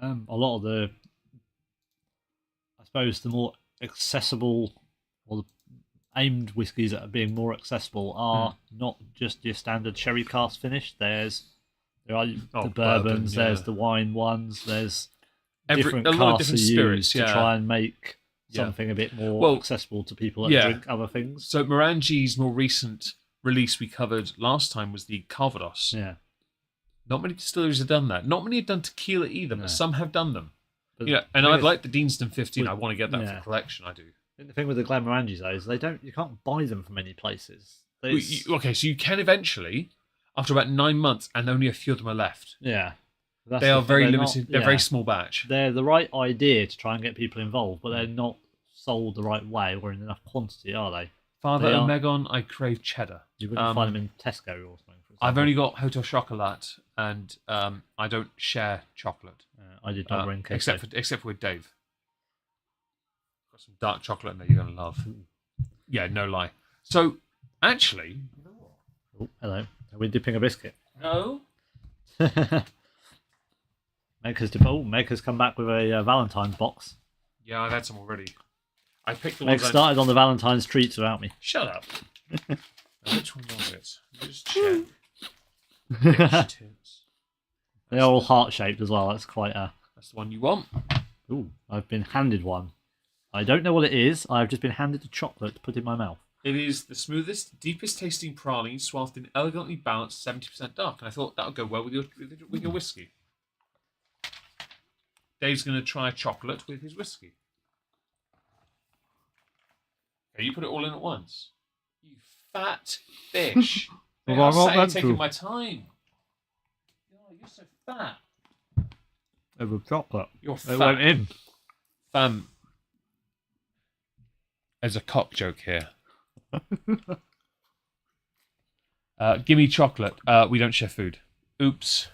a lot of the, I suppose, the more accessible or the aimed whiskies that are being more accessible are not just your standard sherry cask finish. There are the bourbons, there's the wine ones, there's different casks spirits to try and make something a bit more accessible to people that drink other things. So Morangie's more recent release we covered last time was the Calvados. Yeah. Not many distilleries have done that. Not many have done tequila either, but some have done them. But and I'd like the Deanston 15. I want to get that for collection. I do. The thing with the Glenmorangies though is you can't buy them from many places. Okay, so you can eventually, after about 9 months, and only a few of them are left. Yeah. They are very limited. They're very small batch. They're the right idea to try and get people involved, but they're not sold the right way or in enough quantity, are they? Father Omegon, I crave cheddar. You wouldn't find them in Tesco or something. For example. I've only got Hotel Chocolat, and I don't share chocolate. I did not bring except for with Dave. Got some dark chocolate in there you're gonna love. Yeah, no lie. So actually, oh, hello. Are we dipping a biscuit? No. Meg has come back with a Valentine's box. Yeah, I've had some already. I picked the Meg ones. started on the Valentine's treats without me. Shut up. Now, which one was it? Just check. They're all heart shaped as well. That's quite a. That's the one you want. Ooh, I've been handed one. I don't know what it is. I've just been handed a chocolate to put in my mouth. It is the smoothest, deepest tasting praline, swathed in elegantly balanced 70% dark, and I thought that would go well with your whiskey. Dave's going to try chocolate with his whiskey. Okay, you put it all in at once. You fat fish. I'm not taking my time. Oh, you're so fat. It was chocolate. You're fat. It went in. There's a cock joke here. Give me chocolate. We don't share food. Oops.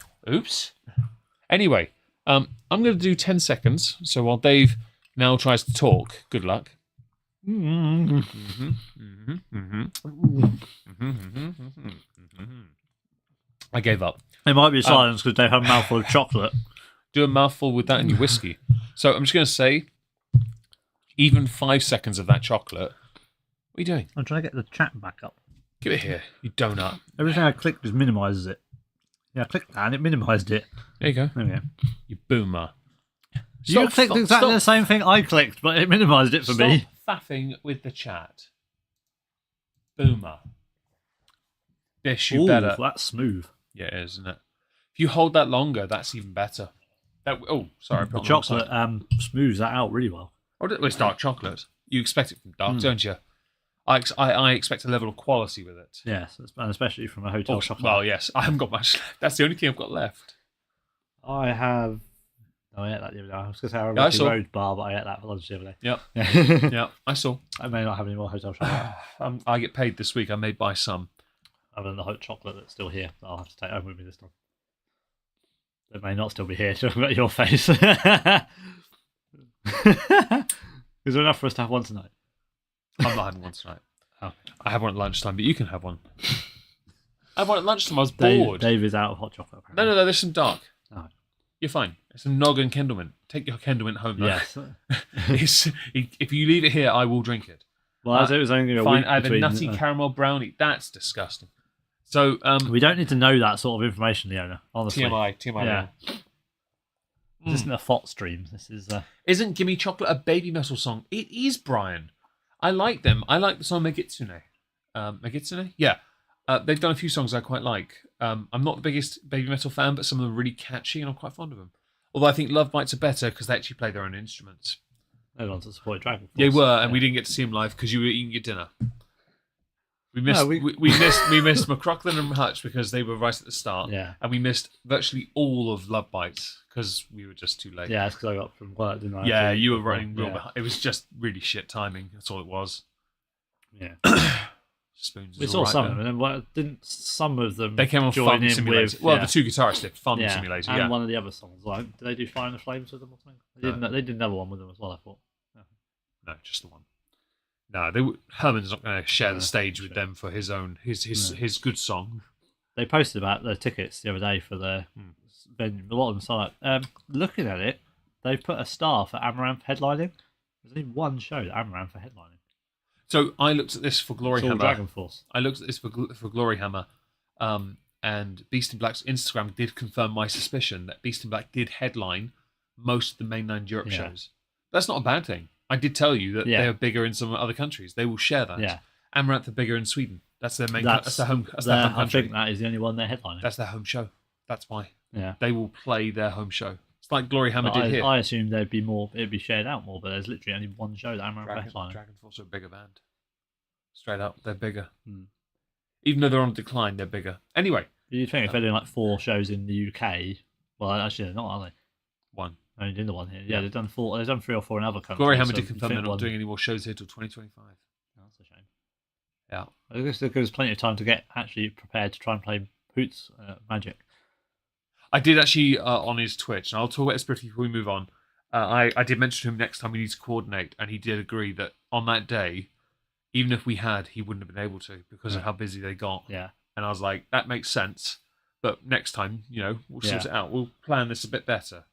Anyway, I'm going to do 10 seconds. So while Dave now tries to talk, good luck. I gave up. It might be silence because Dave had a mouthful of chocolate. Do a mouthful with that in your whiskey. So I'm just going to say, even 5 seconds of that chocolate. What are you doing? I'm trying to get the chat back up. Give it here, you donut. Everything I click just minimises it. Yeah, I clicked that and it minimised it. There you go. There we go. You boomer. You clicked exactly the same thing I clicked, but it minimised it for me. Stop faffing with the chat. Boomer. Bish, you better. That's smooth. Yeah, it is, isn't it? If you hold that longer, that's even better. Sorry. The chocolate smooths that out really well. It's dark chocolate. You expect it from dark, don't you? I expect a level of quality with it. Yes, and especially from a hotel chocolate. Well, yes, I haven't got much. That's the only thing I've got left. I have. Oh, I ate that the other day. I was going to say I Rocky Road bar, but I ate that for lunch the other day. Yep. Yeah, I saw. I may not have any more hotel chocolate. I get paid this week. I may buy some. Other than the hot chocolate that's still here, that I'll have to take home with me this time. It may not still be here. Talking about your face. Is there enough for us to have one tonight? I'm not having one tonight. Oh. I have one at lunchtime, but you can have one. I had one at lunchtime. I was bored. Dave is out of hot chocolate. Apparently. No. There's some dark. Oh. You're fine. It's some Noggin Kindleman. Take your Kindleman home. Yes. If you leave it here, I will drink it. Well, as it was only a fine. week I have a nutty caramel brownie. That's disgusting. So we don't need to know that sort of information, Leona. Honestly. TMI. Yeah. This isn't a FOT stream. This is. Isn't "Gimme Chocolate" a baby metal song? It is, Brian. I like them. I like the song Megitsune. Megitsune? Yeah. They've done a few songs I quite like. I'm not the biggest baby metal fan, but some of them are really catchy and I'm quite fond of them. Although I think Love Bites are better because they actually play their own instruments. They were on to support Dragon Force. They were, and we didn't get to see them live because you were eating your dinner. We missed No, we missed McCrockland and Hutch because they were right at the start. Yeah. And we missed virtually all of Love Bites because we were just too late. Yeah, it's because I got from work, didn't I? Yeah, you were running real Yeah. behind. It was just really shit timing. That's all it was. Yeah. Spoons. We was saw all right, some though. of them, and didn't some of them They came on join Fun in Simulator. with? Well, yeah. the two guitarists did Fun Yeah, Simulator. and Yeah. one of the other songs. Like, did they do Fire and the Flames with them or something? They did another one with them as well. I thought. No, just the one. No, Herman's not going to share the stage with them for his good song. They posted about their tickets the other day for the venue. A lot of them signed up. Looking at it, they put a star for Amaranth headlining. There's only one show that Amaranth are headlining. So I looked at this for Glory It's all Hammer. Dragon Force. I looked at this for Glory Hammer, and Beast in Black's Instagram did confirm my suspicion that Beast in Black did headline most of the mainland Europe shows. That's not a bad thing. I did tell you that they are bigger in some other countries. They will share that. Yeah. Amaranth are bigger in Sweden. That's their main. That's their home. That's their home I country. think that is the only one they're headlining. That's their home show. That's why. Yeah. They will play their home show. It's like Glory Hammer But did here. I assumed there'd be more. It'd be shared out more, but there's literally only one show that Amaranth are headlining. Dragon Force are a bigger band. Straight up, they're bigger. Hmm. Even though they're on decline, they're bigger. Anyway. You'd think if they're doing like 4 shows in the UK, well, actually they're not, are they? One. Only doing the one here. Yeah, they've done 4. They've done 3 or 4 in other countries. Glory Hammer so did confirm they're not one- doing any more shows here till 2025. Oh, that's a shame. Yeah. I guess there's plenty of time to get actually prepared to try and play Hoots Magic. I did actually on his Twitch, and I'll talk about this briefly before we move on. I did mention to him next time we need to coordinate, and he did agree that on that day, even if we had, he wouldn't have been able to because of how busy they got. Yeah. And I was like, that makes sense. But next time, we'll sort it out. We'll plan this a bit better.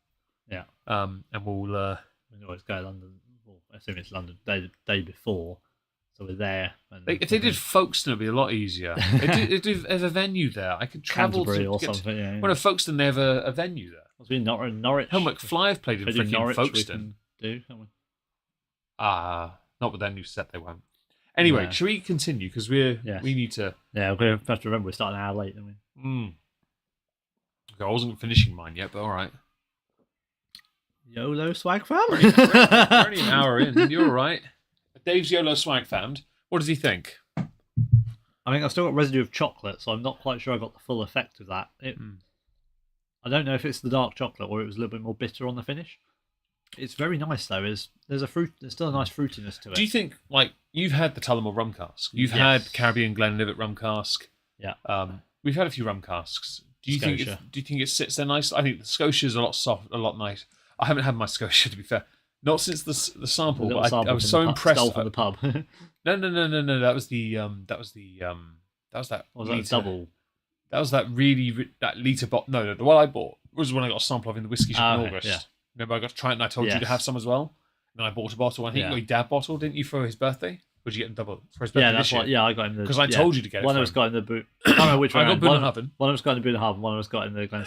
Yeah. And we'll. We always go to London. Well, I assume it's London day before, so we're there. And If they did Folkestone, it'd be a lot easier. They have a venue there. I could travel Canterbury to or get something. Yeah. Well, at Folkestone, they have a venue there. Must be Norwich. Helmut Fly have played in If they do freaking Norwich, Folkestone. we can do, can't we? Not with their new set, they won't. Anyway, No. shall we continue? Because we need to. Yeah, we're going to have to remember we're starting an hour late, don't we? Okay, I wasn't finishing mine yet, but all right. YOLO swag fam. We're only an hour in. You're all right. Dave's YOLO swag found. What does he think? I think I've still got residue of chocolate, so I'm not quite sure I got the full effect of that. I don't know if it's the dark chocolate or it was a little bit more bitter on the finish. It's very nice though. There's still a nice fruitiness to it. Do you think, like, you've had the Tullamore rum cask? You've had Caribbean Glenlivet rum cask. Yeah. We've had a few rum casks. Do you think it sits there nice? I think the Scotia's a lot soft, a lot nice. I haven't had my Scotia, to be fair. Not since the sample, but I was so impressed. Stole from the pub. No. That was that. Or was that double? That was that that litre bottle. No, the one I bought was when I got a sample of in the whiskey shop in August. Yeah. Remember, I got to try it and I told you to have some as well. And then I bought a bottle. I think you got your dad bottle, didn't you, for his birthday? Or did you get a double for his birthday? Yeah, that's what. Yeah, I got him the. Because I told you to get it. One of us got in the boot. I don't know which one. I got Boonhaven. One of us got in the Boonhaven. One of us got in the Glen.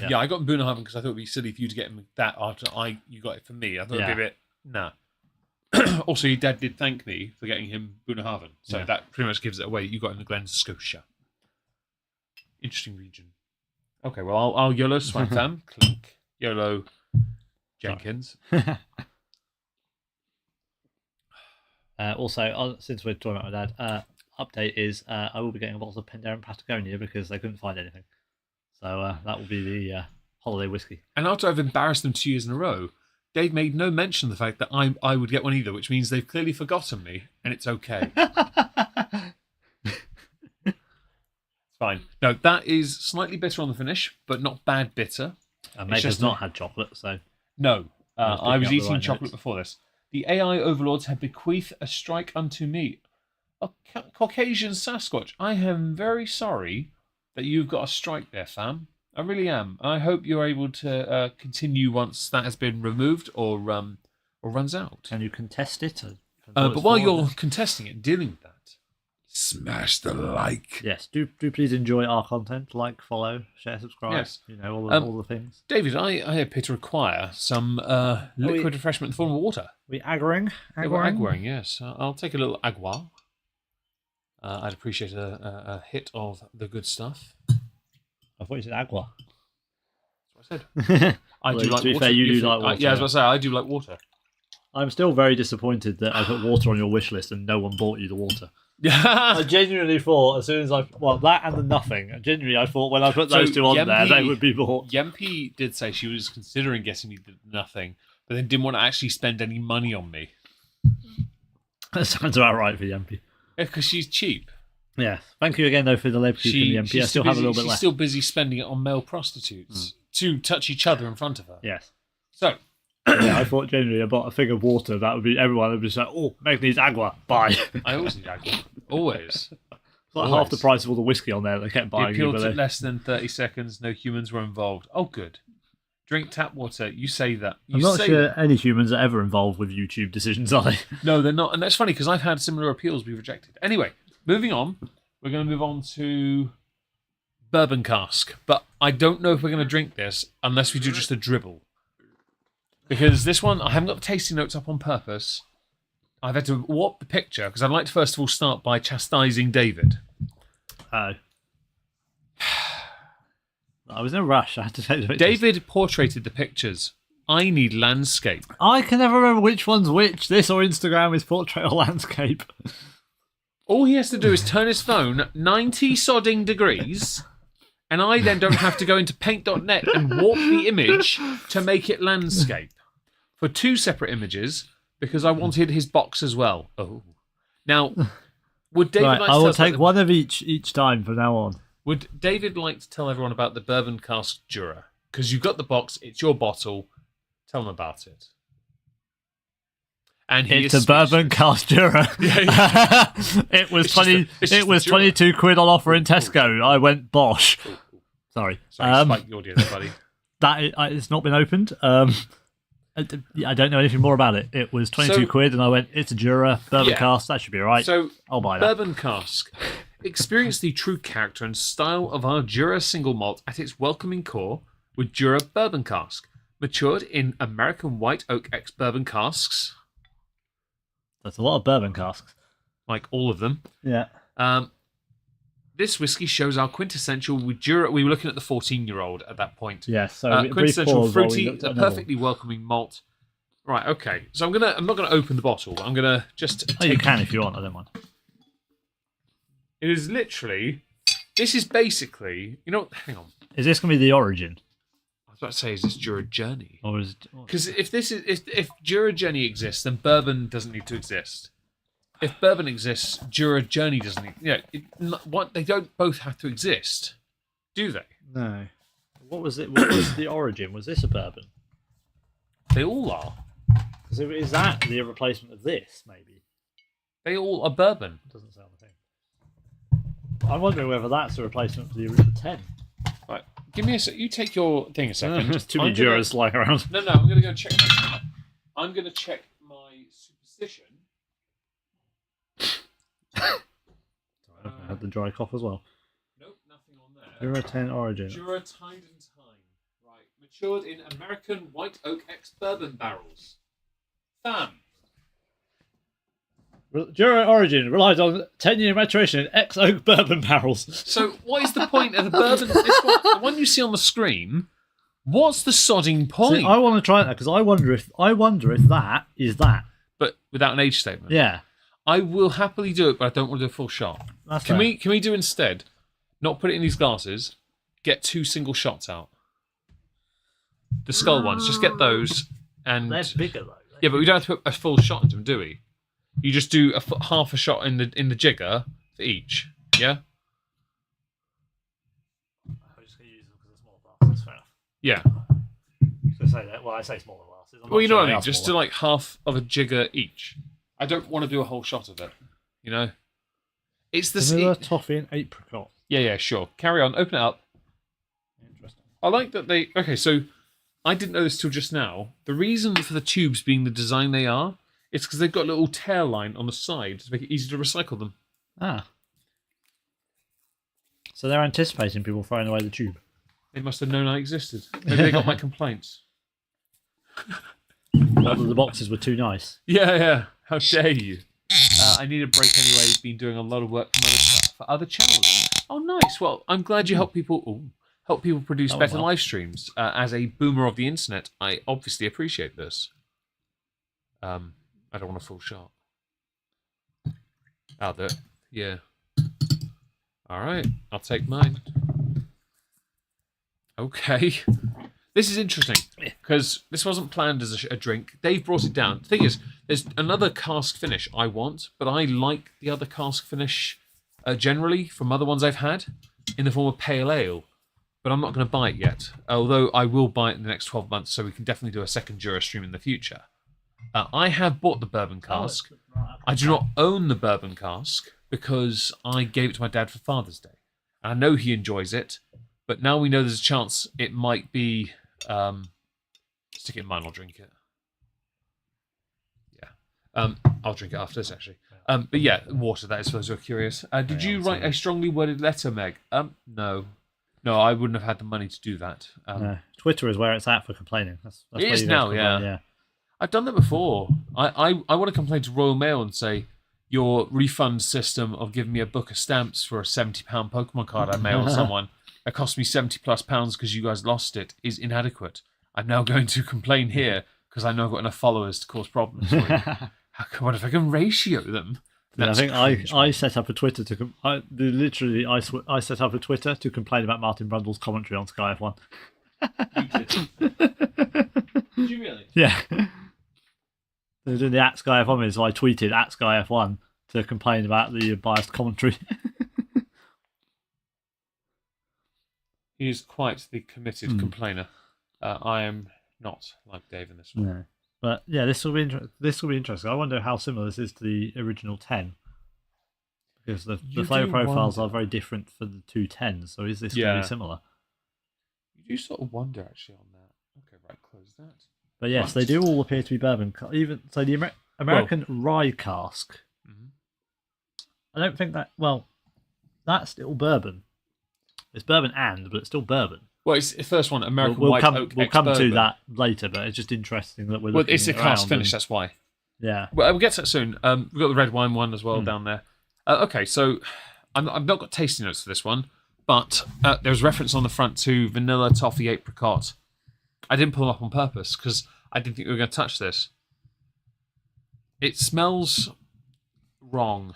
Yeah, I got Boonhaven because I thought it'd be silly for you to get him that after you got it for me. I thought it'd be a bit nah. Also, your dad did thank me for getting him Boonhaven, so that pretty much gives it away. You got in the Glen Scotia. Interesting region. Okay, well, I'll YOLO Swag Fam. Clink. YOLO Jenkins. Also, since we're talking about my dad, update is I will be getting a bottle of Penderyn Patagonia because they couldn't find anything. So that will be the holiday whiskey. And after I've embarrassed them 2 years in a row, Dave made no mention of the fact that I would get one either, which means they've clearly forgotten me, and it's okay. It's fine. No, that is slightly bitter on the finish, but not bad bitter. Meg has not had chocolate, so... No, I was eating right chocolate notes. before this. The AI overlords have bequeathed a strike unto me. A Caucasian Sasquatch. I am very sorry that you've got a strike there, fam. I really am. I hope you're able to continue once that has been removed or runs out. Can you contest it? But while you're contesting it, dealing with that, smash the like. Yes, do please enjoy our content. Like, follow, share, subscribe. Yes. All the things. David, I appear to require some liquid refreshment in the form of water. We agwaring? Agwaring, yes. I'll take a little agua. I'd appreciate a hit of the good stuff. I thought you said agua. That's what I said. I do like water. Fair, you do like water. Yeah, I was about to say, I do like water. I'm still very disappointed that I put water on your wish list and no one bought you the water. I genuinely thought as soon as that and the nothing. Genuinely, I thought when I put those two on there, they would be bought. Yempi did say she was considering getting me the nothing, but then didn't want to actually spend any money on me. That sounds about right for Yempi. Yeah, because she's cheap. Yeah. Thank you again, though, for the lead keeping Yempi. I still have a little bit left. She's still busy spending it on male prostitutes to touch each other in front of her. Yes. So. Yeah, I thought genuinely about a thing of water. That would be everyone would be like, "Oh, Meg needs agua. Buy." I always need agua. Always. It's like half the price of all the whiskey on there. They kept buying. The appeal took less than 30 seconds. No humans were involved. Oh, good. Drink tap water. You say that. I'm not sure any humans are ever involved with YouTube decisions, are they? No, they're not. And that's funny because I've had similar appeals be rejected. Anyway, moving on. We're going to move on to Bourbon Cask. But I don't know if we're going to drink this unless we do just a dribble. Because this one, I haven't got the tasting notes up on purpose. I've had to warp the picture because I'd like to first of all start by chastising David. Oh. I was in a rush. I had to take the pictures. David portraited the pictures. I need landscape. I can never remember which one's which. This or Instagram is portrait or landscape. All he has to do is turn his phone 90 sodding degrees, and I then don't have to go into paint.net and warp the image to make it landscape. For 2 separate images, because I wanted his box as well. Oh. Now, would David like to I will tell us take one of each time from now on. Would David like to tell everyone about the Bourbon Cask Jura? Because you've got the box, it's your bottle. Tell them about it. And it's a Bourbon Cask Jura. It was 22 quid on offer in Tesco. I went bosh. Sorry, spike the audience, buddy. It's not been opened. I don't know anything more about it. It was 22 quid, and I went, it's a Jura Bourbon Cask. That should be all right. So I'll buy that. Bourbon Cask. Experience the true character and style of our Jura single malt at its welcoming core with Jura Bourbon Cask. Matured in American white oak ex-bourbon casks. That's a lot of bourbon casks. Like all of them. Yeah. This whiskey shows our quintessential with Jura. We were looking at the 14-year-old at that point. Yes, so quintessential fruity, a perfectly welcoming malt. Right, okay. So I'm not gonna open the bottle. I'm gonna just. You can if you want. I don't mind. It is literally. This is basically. You know. Hang on. Is this gonna be the origin? I was about to say, is this Jura Journey? Or is it? Because if Jura Journey exists, then bourbon doesn't need to exist. If bourbon exists, Jura Journey doesn't need. They don't both have to exist, do they? No. What was it? What was the origin? Was this a bourbon? They all are. Because is that the replacement of this? Maybe. They all are bourbon. Doesn't sound the thing. I'm wondering whether that's a replacement for the original 10. Right, give me a sec. You take your thing a second. Just too many Juras lying around. No, I'm going to go check. I'm going to check my superstition. I had the dry cough as well. Nope, nothing on there. Jura 10 origin. Jura Tide and Time. Right, matured in American white oak ex-bourbon barrels. Fam. Jura origin relies on 10-year maturation in ex-oak bourbon barrels. So what is the point of the bourbon? The one you see on the screen. What's the sodding point? See, I want to try that because I wonder if that is that. But without an age statement. Yeah. I will happily do it, but I don't want to do a full shot. Can we do instead? Not put it in these glasses. Get 2 single shots out. The skull ones. Just get those. And they're bigger though. Yeah, but we don't have to put a full shot into them, do we? You just do half a shot in the jigger for each. Yeah. I'm just going to use them because they're small glasses. Fair enough. Yeah. So say that. Well, I say smaller glasses. Well, you know what I mean. Just do like half of a jigger each. I don't want to do a whole shot of it. You know. It's the vanilla, toffee, and apricot. Yeah, sure. Carry on. Open it up. Interesting. I like that they. Okay, so I didn't know this till just now. The reason for the tubes being the design they are, it's because they've got a little tail line on the side to make it easy to recycle them. Ah. So they're anticipating people throwing away the tube. They must have known I existed. Maybe they got my complaints. The boxes were too nice. Yeah. How dare you? I need a break anyway. Been doing a lot of work for other channels. Oh, nice. Well, I'm glad you help people produce better live streams. As a boomer of the internet, I obviously appreciate this. I don't want a full shot. Yeah. All right, I'll take mine. Okay. This is interesting because this wasn't planned as a drink. Dave brought it down. The thing is, there's another cask finish I want, but I like the other cask finish generally from other ones I've had in the form of pale ale. But I'm not going to buy it yet, although I will buy it in the next 12 months, so we can definitely do a second Jura stream in the future. I have bought the bourbon cask. I do not own the bourbon cask because I gave it to my dad for Father's Day. I know he enjoys it, but now we know there's a chance it might be... stick it in mine, I'll drink it. Yeah. I'll drink it after this, actually. But yeah, water, that is for those who are curious. Did you write a strongly worded letter, Meg? No. No, I wouldn't have had the money to do that. No. Twitter is where it's at for complaining. That's it is now, yeah. I've done that before. I want to complain to Royal Mail and say, your refund system of giving me a book of stamps for a £70 Pokemon card I mailed someone that cost me £70+ because you guys lost it is inadequate. I'm now going to complain here because I know I've got enough followers to cause problems for you. What if I can ratio them? Yeah, I think I set up a Twitter to I set up a Twitter to complain about Martin Brundle's commentary on Sky F1. You did. Did you really? Yeah. They were doing the @Sky F1, so I tweeted @Sky F1 to complain about the biased commentary. He is quite the committed complainer. I am not like Dave in this one. No. But yeah, this will be interesting. I wonder how similar this is to the original 10, because the flavour profiles are very different for the two 10s. So is this going to be similar? You do sort of wonder actually on that. Okay, right, close that. But yes, they do all appear to be bourbon. Even so, the American rye cask. Mm-hmm. I don't think that. Well, that's still bourbon. It's bourbon but it's still bourbon. Well, it's the first one, American we'll White Oak. We'll come to that later, but it's just interesting that we're. Well, it's a cask finish. That's why. Yeah. Well, we'll get to that soon. We've got the red wine one as well down there. Okay, so I've not got tasting notes for this one, but there's reference on the front to vanilla, toffee, apricot. I didn't pull them up on purpose because I didn't think we were going to touch this. It smells wrong.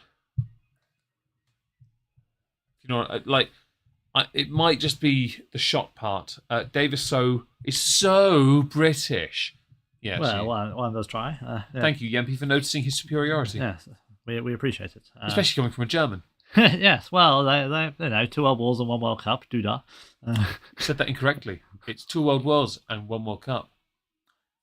You know, like. It might just be the shot part. Dave is so British. Yeah. Well, one does try. Yeah. Thank you, Yempi, for noticing his superiority. Yes, we appreciate it. Especially coming from a German. Yes. Well, they 2 World Wars and 1 World Cup. Do that. You said that incorrectly. It's 2 World Wars and 1 World Cup.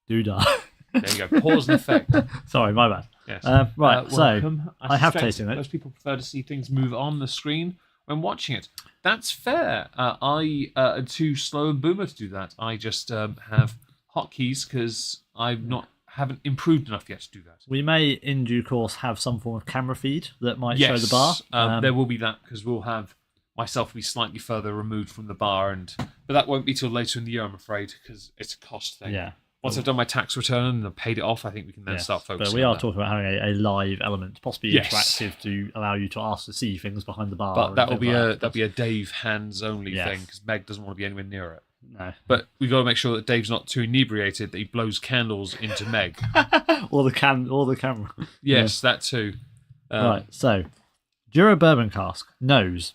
Do that. There you go. Pause and effect. Sorry, my bad. Yes. Right. Welcome. So I have tasted it. Most people prefer to see things move on the screen when watching it. That's fair. I am too slow and boomer to do that. I just have hotkeys because haven't improved enough yet to do that. We may, in due course, have some form of camera feed that might show the bar. There will be that because we'll have myself be slightly further removed from the bar, but that won't be till later in the year, I'm afraid, because it's a cost thing. Yeah. Once I've done my tax return and I've paid it off, I think we can then start focusing. But we are talking about having a live element, possibly interactive, to allow you to ask to see things behind the bar. But that'll be a Dave hands only thing because Meg doesn't want to be anywhere near it. No. But we got to make sure that Dave's not too inebriated that he blows candles into Meg or the camera. Yes, that too. Right. So, Jura bourbon cask nose.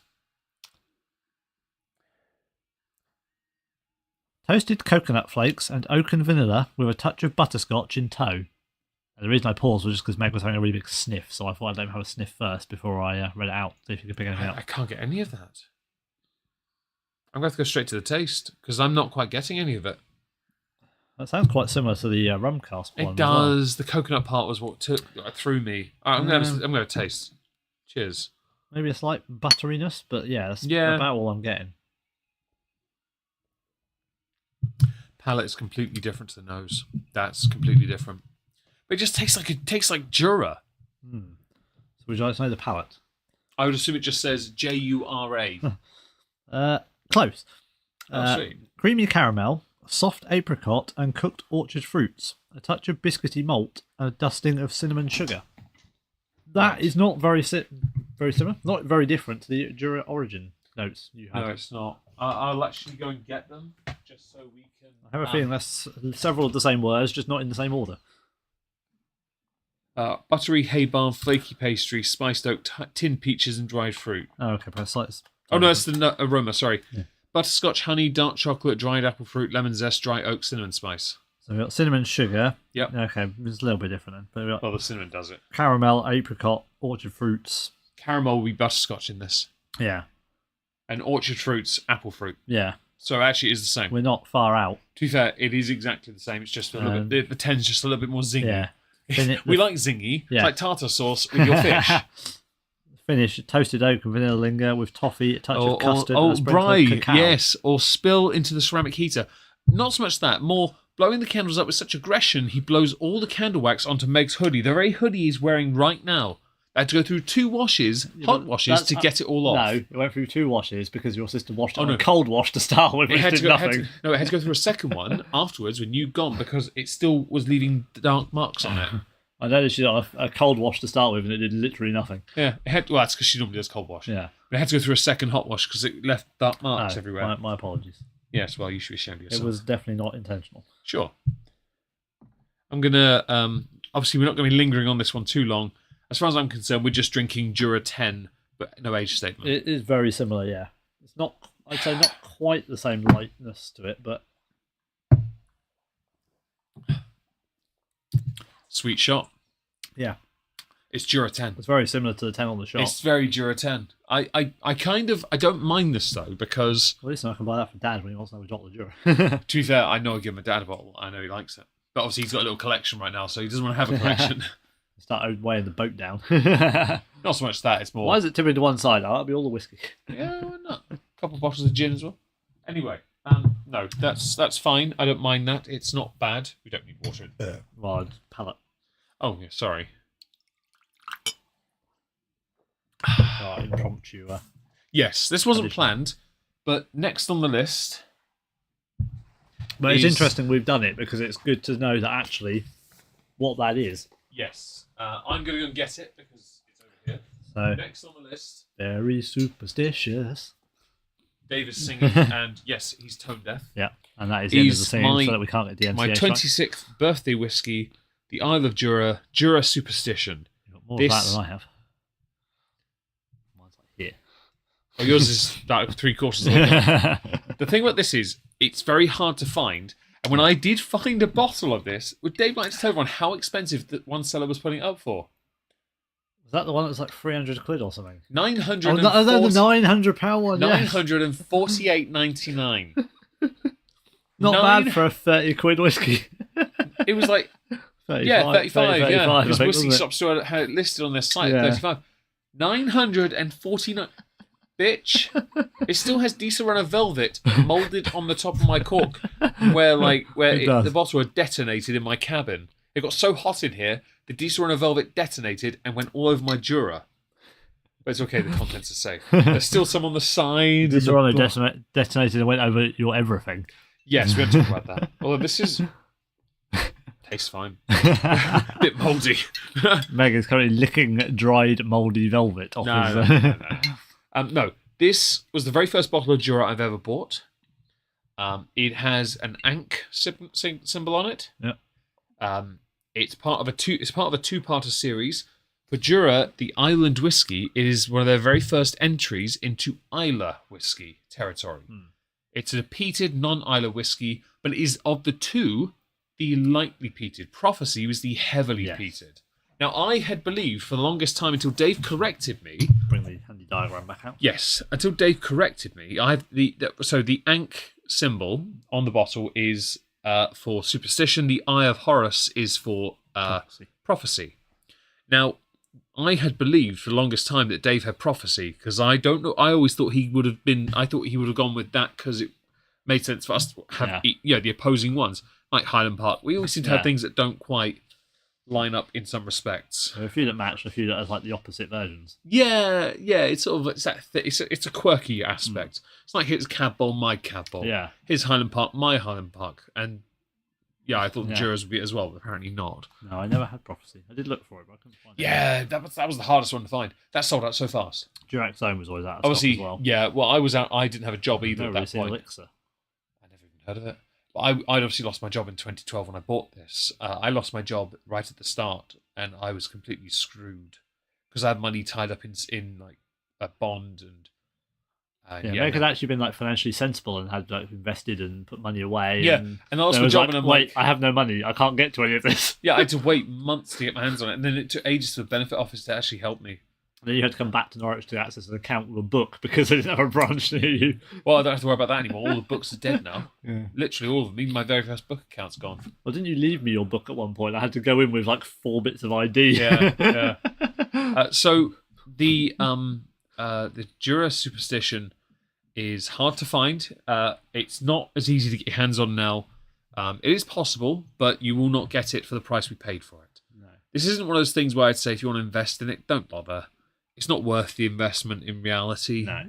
Toasted coconut flakes and oaken vanilla with a touch of butterscotch in tow. And the reason I paused was just because Meg was having a really big sniff, so I thought I'd let him have a sniff first before I read it out, see if you could pick anything up. I can't get any of that. I'm going to have to go straight to the taste, because I'm not quite getting any of it. That sounds quite similar to the rum cask one. It does. The coconut part was what threw me. Right, I'm going to taste. Cheers. Maybe a slight butteriness, but that's about all I'm getting. Palate is completely different to the nose. That's completely different. But it just tastes like Jura. So would you like to know the palate? I would assume it just says Jura. Close. Sweet. Creamy caramel, soft apricot, and cooked orchard fruits. A touch of biscuity malt and a dusting of cinnamon sugar. That is not very similar. Not very different to the Jura origin notes you had. No, it's not. I'll actually go and get them just so we can. I have a feeling that's several of the same words, just not in the same order. Buttery hay barn, flaky pastry, spiced oak, tinned peaches, and dried fruit. Oh, okay, but slice. Oh no, that's the nut aroma. Sorry. Yeah. Butterscotch, honey, dark chocolate, dried apple fruit, lemon zest, dry oak, cinnamon spice. So we've got cinnamon, sugar. Yep. Okay, it's a little bit different then. But we've got Well, the cinnamon does it. caramel, apricot, orchard fruits. Caramel will be butterscotch in this, Yeah, and orchard fruits, apple fruit. yeah. So actually, it is the same. We're not far out. To be fair, it is exactly the same. It's just a little bit. The 10's just a little bit more zingy. Yeah. We like zingy. Yeah. It's like tartar sauce with your fish. Finish toasted oak and vanilla linger with toffee, a touch of custard, and a sprinkle bride, of cacao. yes, or spill into the ceramic heater. Not so much that, more blowing the candles up with such aggression, he blows all the candle wax onto Meg's hoodie, the very hoodie he's wearing right now. I had to go through 2 washes, hot washes, to get it all off. No, it went through 2 washes because your sister washed it Oh, on no. a cold wash to start with, which did nothing. It had to go through a second one afterwards when you'd gone because it still was leaving dark marks on it. I noticed she got a cold wash to start with and it did literally nothing. Yeah, well, that's because she normally does cold wash. Yeah. But it had to go through a second hot wash because it left dark marks everywhere. My apologies. Yes, well, you should be ashamed of yourself. It was definitely not intentional. Sure. I'm going to... obviously, we're not going to be lingering on this one too long. As far as I'm concerned, we're just drinking Jura 10, but no age statement. It is very similar, yeah. It's not, I'd say not quite the same lightness to it, but... Sweet shot. Yeah. It's Jura 10. It's very similar to the 10 on the shot. It's very Jura 10. I don't mind this, though, because... Well, listen, I can buy that for Dad when he wants to have a bottle of Jura. To be fair, I know I give my dad a bottle. I know he likes it. But obviously he's got a little collection right now, so he doesn't want to have a collection. Start weighing the boat down. Not so much that, it's more... Why is it tipping to one side? Oh, that'll be all the whiskey. Yeah, why not? A couple of bottles of gin as well. Anyway, no, that's fine. I don't mind that. It's not bad. We don't need water. Well, it's palate. Oh, yeah, sorry. Oh, impromptu. Yes, this wasn't Addition. planned, but next on the list... But it's is- interesting we've done it because it's good to know that actually what that is. Yes. I'm going to go and get it because it's over here. So, Next on the list, very superstitious. Dave is singing, and yes, he's tone deaf. Yeah, and that is the end of the He's singing so that we can't get the My NCA strike. 26th birthday whiskey, the Isle of Jura, Jura Superstition. You've got more this- of that than I have. Mine's like here. Oh, yours is about 3/4 of the way down. The thing about this is, it's very hard to find. And when I did find a bottle of this, would Dave like to tell everyone how expensive that one seller was putting it up for? Was that the one that was like 300 quid or something? £940. Oh, the £900 one, yes. £948.99. Not Nine- bad for a 30 quid whiskey. It was like 35, yeah, 35. Yeah, 35, because I think, whiskey wasn't it? shops still had it listed on their site. Yeah. 35. 949. Bitch, it still has decent run of velvet molded on the top of my cork, where It does. the bottle had detonated in my cabin. It got so hot in here, the diesel run of velvet detonated and went all over my Jura. But it's okay, the contents are safe. There's still some on the side. This and the one bo- detonated and went over your everything. Yes, we have to talk about that. Although this is tastes fine. Bit mouldy. Meg is currently licking dried mouldy velvet off No, his... no. No, this was the very first bottle of Jura I've ever bought. It has an Ankh symbol on it. Yeah. It's part of a two-parter series. For Jura, the Island whiskey, it is one of their very first entries into Isla whiskey territory. It's a peated non-Isla whiskey, but it is of the two the lightly peated. Prophecy was the heavily peated. Now, I had believed for the longest time until Dave corrected me. Bring the handy diagram back out. Yes, until Dave corrected me. I have the Ankh symbol on the bottle is for superstition. The Eye of Horus is for prophecy. Now, I had believed for the longest time that Dave had prophecy because I don't know. I always thought he would have been. I thought he would have gone with that because it made sense for us to have the opposing ones like Highland Park. We always seem to have things that don't quite line up in some respects. There are a few that match, a few that are like the opposite versions. Yeah. It's sort of it's a quirky aspect. It's like his Cab Bowl, my Cab Bowl. Yeah. His Highland Park, my Highland Park, and yeah, I thought the Yeah. Jurors would be it as well, but apparently not. No, I never had prophecy. I did look for it, but I couldn't find it. Yeah, that was the hardest one to find. That sold out so fast. Durac Zone was always out of Obviously, stock as well. yeah. Well, I was out. I didn't have a job either Never at really that seen point. Elixir. I never even heard of it. But I'd obviously lost my job in 2012 when I bought this. I lost my job right at the start, and I was completely screwed because I had money tied up in like a bond and. Meg had actually been like financially sensible and had like invested and put money away. Yeah, and I lost my job, like, and I'm wait, like, I have no money. I can't get to any of this. Yeah, I had to wait months to get my hands on it, and then it took ages for the benefit office to actually help me. And then you had to come back to Norwich to access an account with a book because they didn't have a branch near you. Well, I don't have to worry about that anymore. All the books are dead now. Yeah. Literally all of them. Even my very first book account's gone. Well, didn't you leave me your book at one point? I had to go in with like 4 bits of ID. Yeah. So the Jura Superstition is hard to find. It's not as easy to get your hands on now. It is possible, but you will not get it for the price we paid for it. No. This isn't one of those things where I'd say if you want to invest in it, don't bother. It's not worth the investment in reality. No.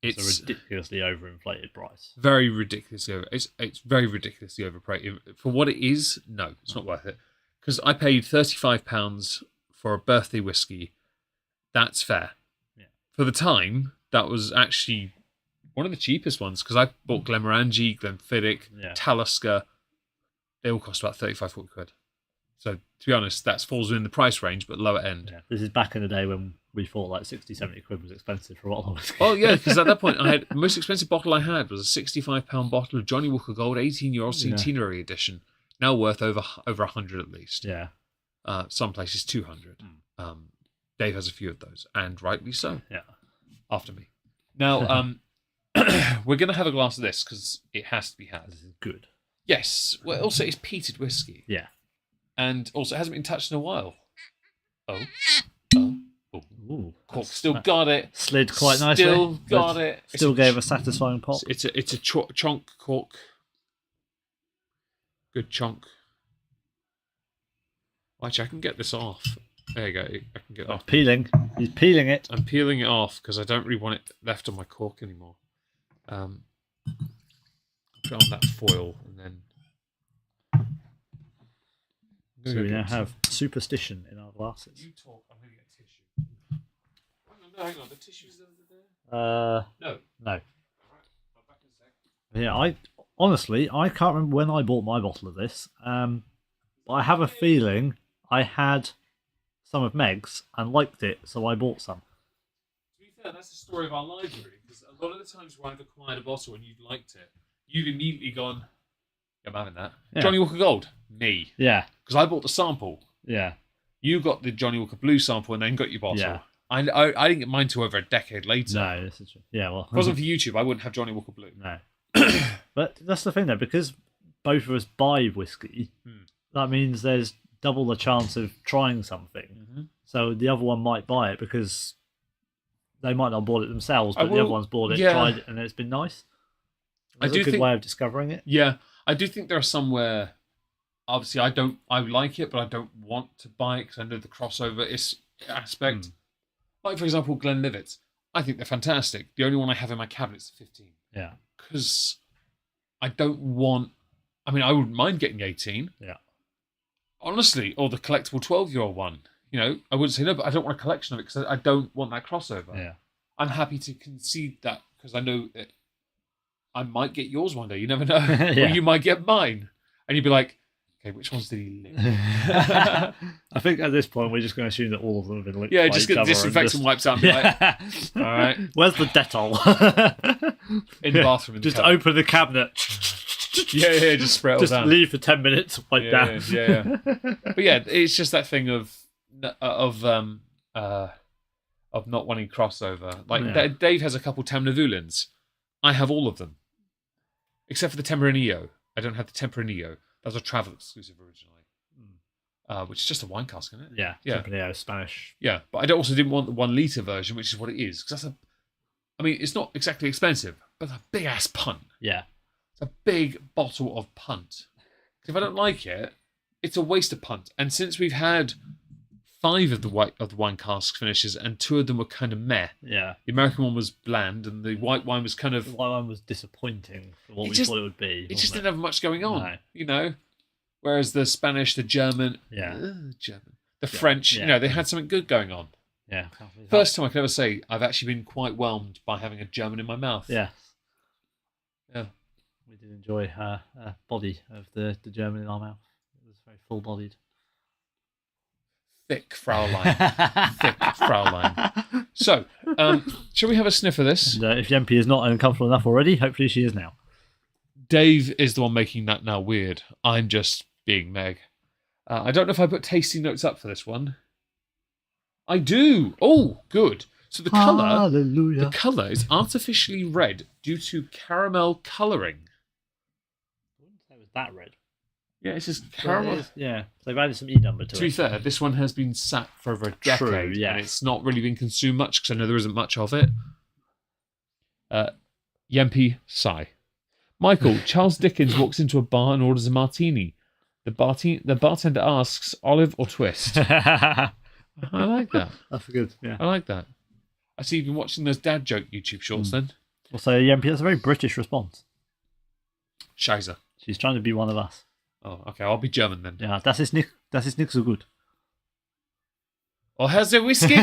It's a ridiculously overinflated price. Very ridiculously it's very ridiculously overpriced. For what it is, no, it's not worth it. Because I paid £35 for a birthday whiskey. That's fair. Yeah. For the time, that was actually one of the cheapest ones because I bought Glenmorangie, Glenfiddich, Talisker. They all cost about 35, 40 quid. So, to be honest, that falls within the price range, but lower end. Yeah. This is back in the day when we thought like 60, 70 quid was expensive for a bottle of whiskey. Oh, yeah, because at that point, the most expensive bottle I had was a £65 bottle of Johnny Walker Gold 18-year-old Centenary edition, now worth over 100 at least. Yeah. Some places 200. Dave has a few of those, and rightly so. Yeah. After me. Now, we're going to have a glass of this because it has to be had. This is good. Yes. Well, also, it's peated whiskey. Yeah. And also, it hasn't been touched in a while. Oh. Ooh, Cork still got it. Slid quite nicely. Still got it. Still gave a satisfying pop. It's a chonk cork. Good chonk. Actually, I can get this off. There you go. I can get it off. Peeling. He's peeling it. I'm peeling it off because I don't really want it left on my cork anymore. Put on that foil and then. So we now have Superstition in our glasses. You talk. I'm going to get a tissue. Hang on. The tissue's over there. No. Yeah, I can't remember when I bought my bottle of this. But I have a feeling I had some of Meg's and liked it, so I bought some. To be fair, that's the story of our lives, really, because a lot of the times where I've acquired a bottle and you've liked it, you've immediately gone, yeah, I'm having that. Yeah. Johnny Walker Gold? Me. Yeah. Because I bought the sample. Yeah. You got the Johnny Walker Blue sample and then got your bottle. Yeah. I didn't get mine till over a decade later. No, this is true. Yeah, well. If it wasn't for YouTube, I wouldn't have Johnny Walker Blue. No. But that's the thing, though, because both of us buy whiskey, that means there's double the chance of trying something. Mm-hmm. So the other one might buy it because they might not have bought it themselves, but the other one's bought it, tried it, and it's been nice. It's a good way of discovering it. Yeah, I do think there are some where, obviously, I like it, but I don't want to buy it because I know the crossover aspect. Like, for example, Glenlivet's. I think they're fantastic. The only one I have in my cabinet is 15. Yeah. Because I don't want... I mean, I wouldn't mind getting 18. Yeah. Honestly, or the collectible 12-year-old one. You know, I wouldn't say no, but I don't want a collection of it because I don't want that crossover. Yeah. I'm happy to concede that because I know that I might get yours one day. You never know. Yeah. Or you might get mine. And you'd be like, okay, which ones did he lick? I think at this point we're just going to assume that all of them have been licked. Yeah, just get the disinfectant wipes out and be like, all right. Where's the Dettol? In the bathroom. Just open the cabinet. Yeah, just spray it all down. Just leave for 10 minutes, wipe down. Yeah. But yeah, it's just that thing of not wanting crossover. Like Dave has a couple Tamnavulins. I have all of them. Except for the Tempranillo. I don't have the Tempranillo. That was a travel exclusive originally. Which is just a wine cask, isn't it? Yeah. Tempranillo, Spanish. Yeah, but I also didn't want the 1 litre version, which is what it is. Because it's not exactly expensive, but it's a big ass punt. Yeah. It's a big bottle of punt. If I don't like it, it's a waste of punt. And since we've had 5 of the wine cask finishes and 2 of them were kind of meh. Yeah. The American one was bland and the white wine was kind of... The white wine was disappointing for what we thought it would be. It just didn't have much going on, you know? Whereas the Spanish, the German... the French, they had something good going on. Yeah. First time I can ever say I've actually been quite whelmed by having a German in my mouth. Yeah. Yeah. We did enjoy her body of the German in our mouth. It was very full-bodied. Thick Fraulein. Thick Fraulein. So, shall we have a sniff of this? And, if Yempi is not uncomfortable enough already, hopefully she is now. Dave is the one making that now weird. I'm just being Meg. I don't know if I put tasting notes up for this one. I do. Oh, good. So the colour is artificially red due to caramel colouring. I wouldn't say it was that red. Yeah, it's just caramel. Yeah, they've added some E number to it. To be fair, this one has been sat for over a decade, True, yeah. and it's not really been consumed much because I know there isn't much of it. Yempi sigh. Michael, Charles Dickens walks into a bar and orders a martini. The bartender asks, olive or twist? I like that. That's good, yeah. I like that. I see you've been watching those dad joke YouTube shorts then. Also, Yempi, that's a very British response. Scheiße. She's trying to be one of us. Oh, okay, I'll be German then. Yeah, das ist nicht so gut. Oh, how's the whiskey?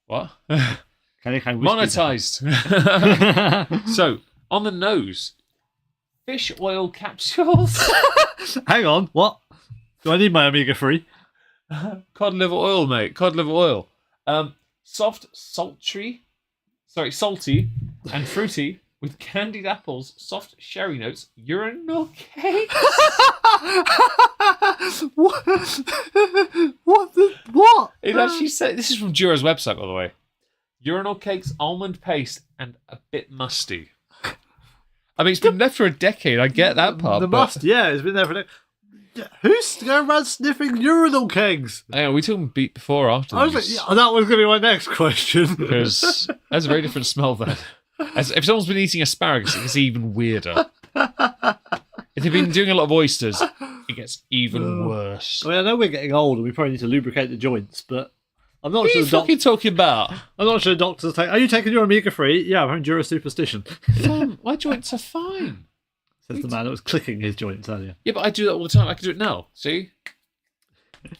What? Monetized. So, on the nose, fish oil capsules. Hang on, what? Do I need my omega-3? Cod liver oil, mate. Cod liver oil. Salty and fruity with candied apples, soft sherry notes, urinal cakes. What? It actually said, this is from Jura's website, by the way. Urinal cakes, almond paste, and a bit musty. I mean, it's been there for a decade. I get that part. Yeah, it's been there for a decade. Who's going around sniffing urinal kegs? Hang on, we talking beat before or after? I was like, yeah, that was going to be my next question. Because there's a very different smell then. If someone's been eating asparagus, it's even weirder. If they've been doing a lot of oysters, it gets even worse. I mean, I know we're getting old and we probably need to lubricate the joints, but I'm not What sure. are you fucking talking about? I'm not sure doctors take. Are you taking your omega-3? Yeah, I'm having Jura Superstition. My joints are fine. Says the man that was clicking his joints earlier. Yeah, but I do that all the time. I can do it now. See?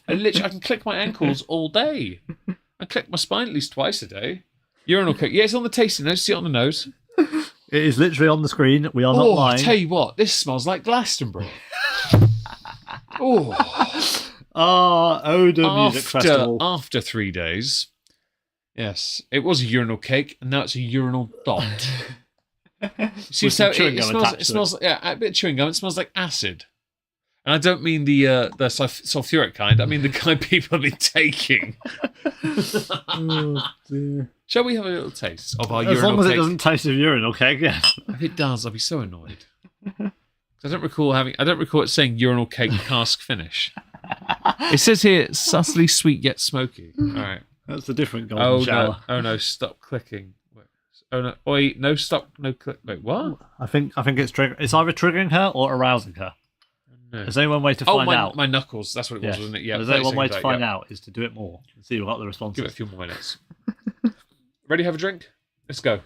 I can click my ankles all day. I click my spine at least twice a day. Urinal cake. Yeah, it's on the tasting notes. See it on the nose. It is literally on the screen. We are not lying. I tell you what, this smells like Glastonbury. Oda Music Festival. After 3 days. Yes, it was a urinal cake, and now it's a urinal dot. See, so it smells like, yeah, a bit of chewing gum. It smells like acid. And I don't mean the sulfuric kind. I mean the kind people have been taking. Oh, dear. Shall we have a little taste of our urinal cake? As long as it doesn't taste of urinal cake, yeah. If it does, I'll be so annoyed. I don't recall it saying urinal cake cask finish. It says here, subtly sweet yet smoky. All right. That's a different golden shower. No. Oh no, stop clicking. Wait. Oh no, wait, no, stop, no click. Wait, what? I think it's it's either triggering her or arousing her. No. There's only one way to find out. My knuckles, that's what it was, wasn't it? Yeah. There's only one way to find out is to do it more and see what the response Give is. it a few more minutes. Ready to have a drink? Let's go.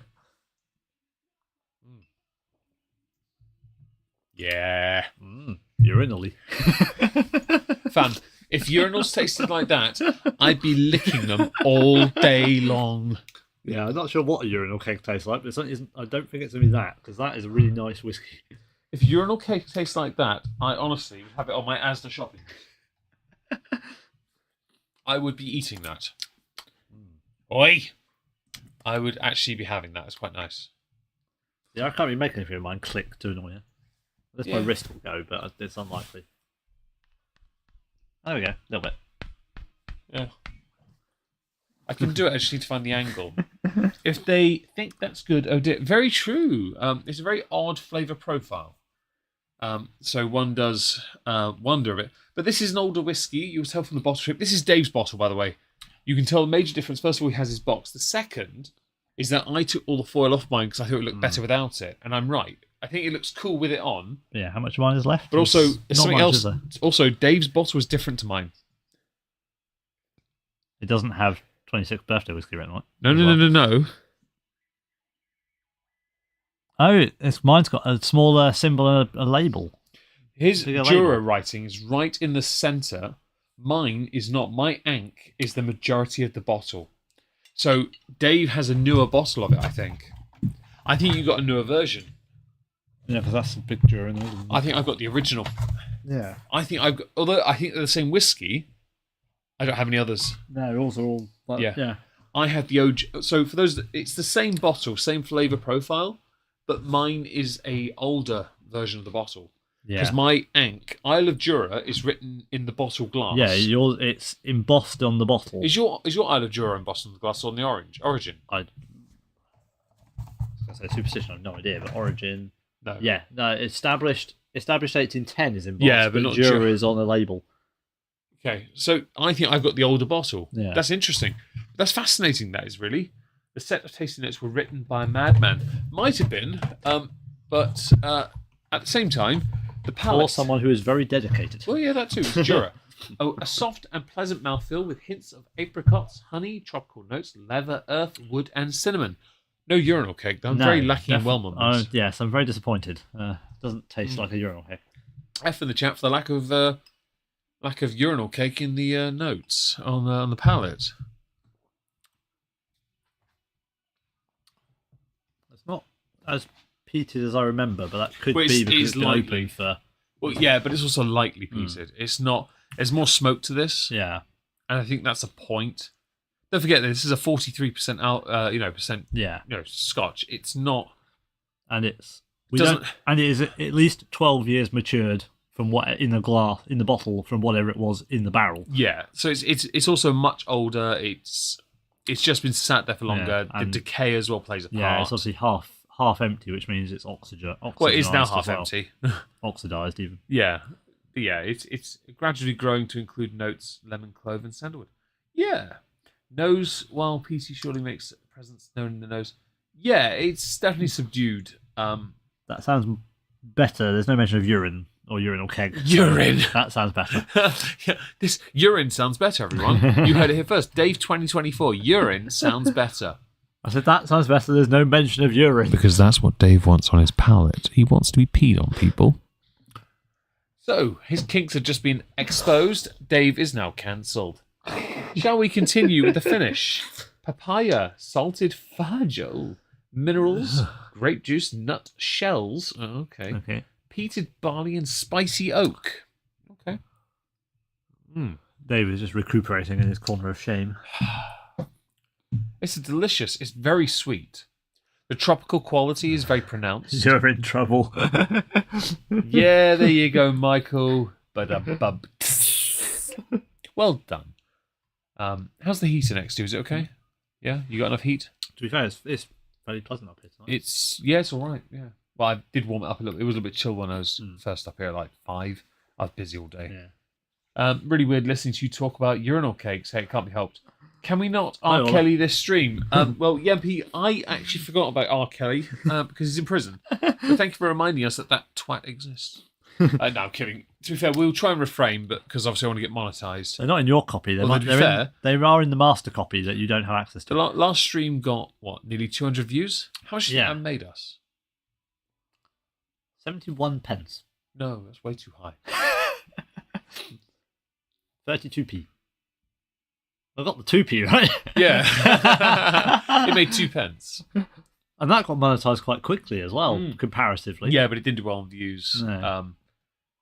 Yeah. Urinally. Fun. If urinals tasted like that, I'd be licking them all day long. Yeah, I'm not sure what a urinal cake tastes like, but I don't think it's going to be that, because that is a really nice whiskey. If urinal cake tastes like that, I honestly would have it on my Asda shopping list. I would be eating that. Oi! I would actually be having that. It's quite nice. Yeah, I can't really make anything of mine click to annoy you. My wrist will go, but it's unlikely. There we go, a little bit. Yeah. I can do it, I just need to find the angle. If they think that's good, oh dear. Very true. It's a very odd flavour profile. So one does wonder a bit. But this is an older whiskey. You'll tell from the bottle strip. This is Dave's bottle, by the way. You can tell the major difference. First of all, he has his box. The second is that I took all the foil off mine because I thought it looked better without it. And I'm right. I think it looks cool with it on. Yeah, how much of mine is left? But also, It's something not much, else. is there? Also, Dave's bottle is different to mine. It doesn't have 26th birthday whiskey written on it. No. Oh, mine's got a smaller symbol and a label. His Bigger Jura label. writing is right in the centre. Mine is not. My Ankh is the majority of the bottle. So Dave has a newer bottle of it, I think. I think you got a newer version. Yeah, because that's a big Jura. I think I've got the original. Yeah. I think I've got, although I think they're the same whiskey, I don't have any others. No, yours are all. Like, yeah. I have the OG. So for those, it's the same bottle, same flavour profile, but mine is a older version of the bottle. Because my Ankh, Isle of Jura, is written in the bottle glass. Yeah, it's embossed on the bottle. Is your Isle of Jura embossed on the glass on the origin? I was going to say Superstition, I have no idea, but Origin... No. Yeah, no, established 1810 is embossed, Yeah, but not Jura Jura. is on the label. Okay, so I think I've got the older bottle. Yeah. That's interesting. That's fascinating, that is really. The set of tasting notes were written by a madman. Might have been, but at the same time, the palate... Or someone who is very dedicated. Well, yeah, that too. It's Jura. A soft and pleasant mouthfeel with hints of apricots, honey, tropical notes, leather, earth, wood, and cinnamon. No urinal cake, though. I'm very lacking in Wellman. Yes, I'm very disappointed. Doesn't taste like a urinal cake. F in the chat for the lack of urinal cake in the notes on the palate. It's not as peated as I remember, but that could Well, be because it's it's been lightly. open for... Well, yeah, but it's also lightly peated. It's not. There's more smoke to this, Yeah. and I think that's a point. Don't forget this is a 43% Scotch. It's not, And it is at least 12 years matured from what in the bottle from whatever it was in the barrel. Yeah, so it's also much older. It's just been sat there for longer. Yeah, the decay as well plays a part. Yeah, it's obviously half empty, which means it's oxidized. Well, it is now as half well. empty. Oxidized even. Yeah, it's gradually growing to include notes lemon, clove, and sandalwood. Yeah, nose while peaty surely makes a presence known in the nose. Yeah, it's definitely subdued. That sounds better. There's no mention of urine or urinal keg. Urine. That sounds better. Yeah, this urine sounds better, everyone. You heard it here first. Dave 2024. Urine sounds better. I said that sounds better. There's no mention of urine. Because that's what Dave wants on his palate. He wants to be peed on, people. So, his kinks have just been exposed. Dave is now cancelled. Shall we continue with the finish? Papaya, salted fudge, minerals, grape juice, nut shells. Oh, okay. Peated barley and spicy oak. Okay. Dave is just recuperating in his corner of shame. It's delicious. It's very sweet. The tropical quality is very pronounced. You're in trouble. Yeah, there you go, Michael. Ba-da-bub. Well done. How's the heater next to you? Is it okay? Yeah, you got enough heat? To be fair, it's fairly pleasant up here tonight. It's all right. Yeah. Well, I did warm it up a little. It was a little bit chill when I was first up here, like 5. I was busy all day. Yeah. Really weird listening to you talk about urinal cakes. Hey, it can't be helped. Can we not R. Hi, Kelly this stream? Well, Yempy, I actually forgot about R. Kelly because he's in prison. But thank you for reminding us that twat exists. No, I'm kidding. To be fair, we'll try and refrain, but because obviously I want to get monetized. They're not in your copy. To be fair, they are in the master copy that you don't have access to. the last stream got, nearly 200 views? How much did that made us? 71 pence. No, that's way too high. 32p. I got the 2p, right? Yeah. It made 2 pence. And that got monetized quite quickly as well, comparatively. Yeah, but it didn't do well on views, No.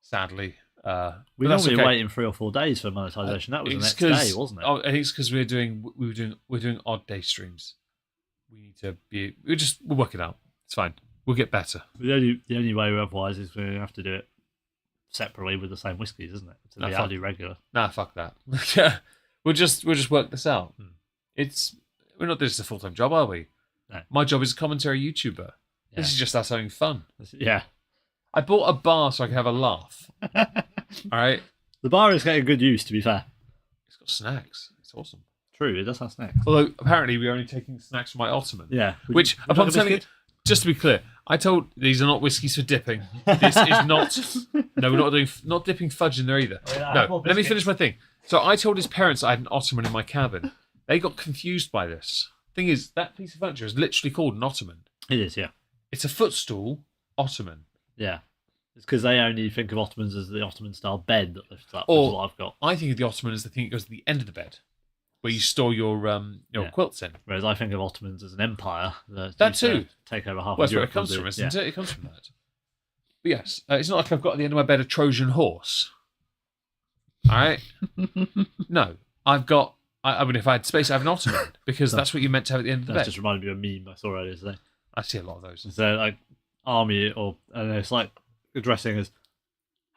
sadly. We normally waiting 3 or 4 days for monetization. That was the next day, wasn't it? I think it's because we're doing odd day streams. We need to be. We'll work it out. It's fine. We'll get better. The only way otherwise is we have to do it separately with the same whiskies, isn't it? To be highly regular. Nah, fuck that. We'll just work this out. We're not doing this as a full-time job, are we? No. My job is a commentary YouTuber. Yeah. This is just us having fun. Yeah. I bought a bar so I can have a laugh. All right. The bar is getting good use, to be fair. It's got snacks. It's awesome. True, it does have snacks. Although apparently we're only taking snacks from my Ottoman. Yeah. Which, upon telling it, just to be clear, I told these are not whiskies for dipping. This is not. No, we're not dipping fudge in there either. No, let me finish my thing. So I told his parents I had an Ottoman in my cabin. They got confused by this. Thing is, that piece of furniture is literally called an Ottoman. It is, yeah. It's a footstool Ottoman. Yeah. It's because they only think of Ottomans as the Ottoman style bed that lifts up, Or is what I've got. I think of the Ottoman as the thing that goes to the end of the bed, where you store your Yeah. quilts in. Whereas I think of Ottomans as an empire that That used to too. take over half Well, of that's where Europe. it comes with from, the- isn't it? It comes from that. But yes, it's not like I've got at the end of my bed a Trojan horse. All right? No, I've got. I mean, if I had space, I have an Ottoman because that's what you're meant to have at the end of the That bed. just reminded me of a meme I saw earlier today. I see a lot of those. So like army or I don't know, it's like addressing as,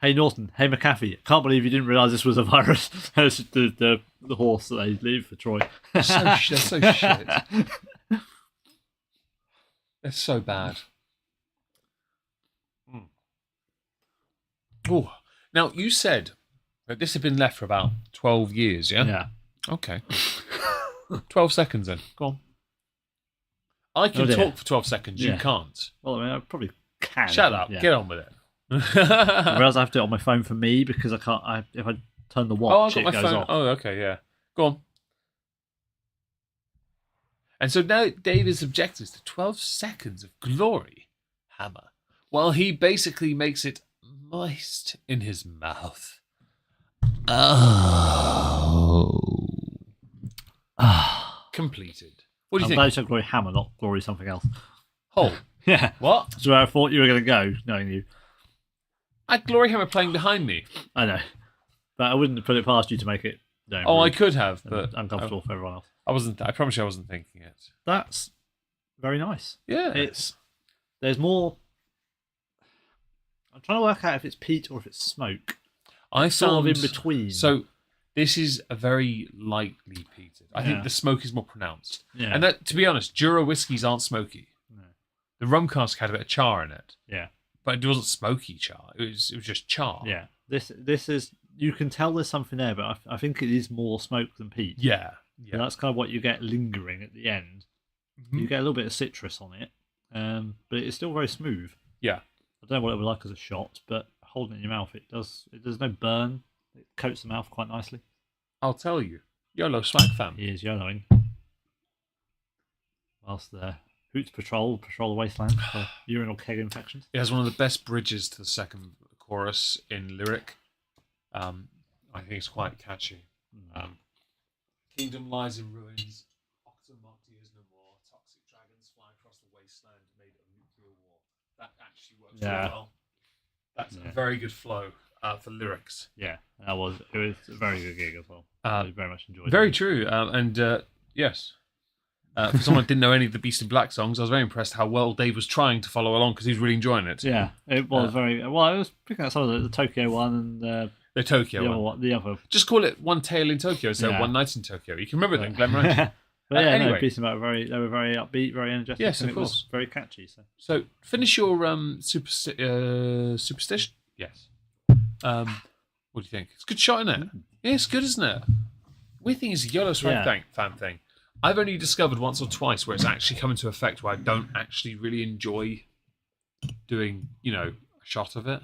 "Hey Norton, hey McAfee, can't believe you didn't realise this was a virus." It's the horse that they leave for Troy. They're so shit. They're so bad. Oh, now you said that this had been left for about 12 years, yeah? Yeah. Okay. 12 seconds then. Go on. I can dear. talk for 12 seconds. You Yeah. can't. Well, I mean, I probably can. Shut up. Yeah. Get on with it. I realise I have to do it on my phone for me because I can't. If I turn the Oh, watch, I've got it my goes phone. off. Oh, okay, yeah. Go on. And so now David's objective is to 12 seconds of glory, hammer, while he basically makes it moist in his mouth. Oh. Completed. What do you I'm think? glad you said glory hammer, not glory something else. Hole. Yeah. What? That's where I thought you were going to go, knowing you. I had Glory Hammer playing behind me. I know. But I wouldn't put it past you to make it Oh, I rude could have, and but uncomfortable for everyone else. I wasn't. I promise you, I wasn't thinking it. That's very nice. Yeah. There's more. I'm trying to work out if it's peat or if it's smoke. I Sort of found in between. So this is a very lightly peated. I think Yeah. the smoke is more pronounced. Yeah. And that, to be honest, Jura whiskies aren't smoky. No. The rum cask had a bit of char in it, Yeah. but it wasn't smoky char. It was just char. Yeah. This is, you can tell there's something there, but I think it is more smoke than peat. Yeah. And Yeah. that's kind of what you get lingering at the end. Mhm. You get a little bit of citrus on it, but it's still very smooth. Yeah. I don't know what it would like as a shot, but holding it in your mouth, it does. There's no burn. It coats the mouth quite nicely. I'll tell you. YOLO swag fam. He is YOLOing. Whilst the Hoots patrol the wasteland for urinal keg infections. It has one of the best bridges to the second chorus in lyric. I think it's quite catchy. Kingdom lies in ruins. Oxymoty is no more. Toxic dragons fly across the wasteland made of nuclear war. That actually works really well. That's a very good flow for lyrics. Yeah, it was a very good gig as well. I very much enjoyed it. Very true. Yes. For someone who didn't know any of the Beast in Black songs, I was very impressed how well Dave was trying to follow along because he's really enjoying it. Yeah, it was very well. I was picking up some of the Tokyo one and The Tokyo one. the other. Just call it One Tale in Tokyo instead of One Night in Tokyo. You can remember them, Glen Rose. But yeah, anyway. no, Beast in Black they were very upbeat, very energetic. Yes, and of it was course. very catchy. So So finish your superstition. Yes. What do you think? It's a good shot, isn't it? Yeah, it's good, isn't it? Weird thing is the YOLO swag fan thing. I've only discovered once or twice where it's actually come into effect where I don't actually really enjoy doing, a shot of it.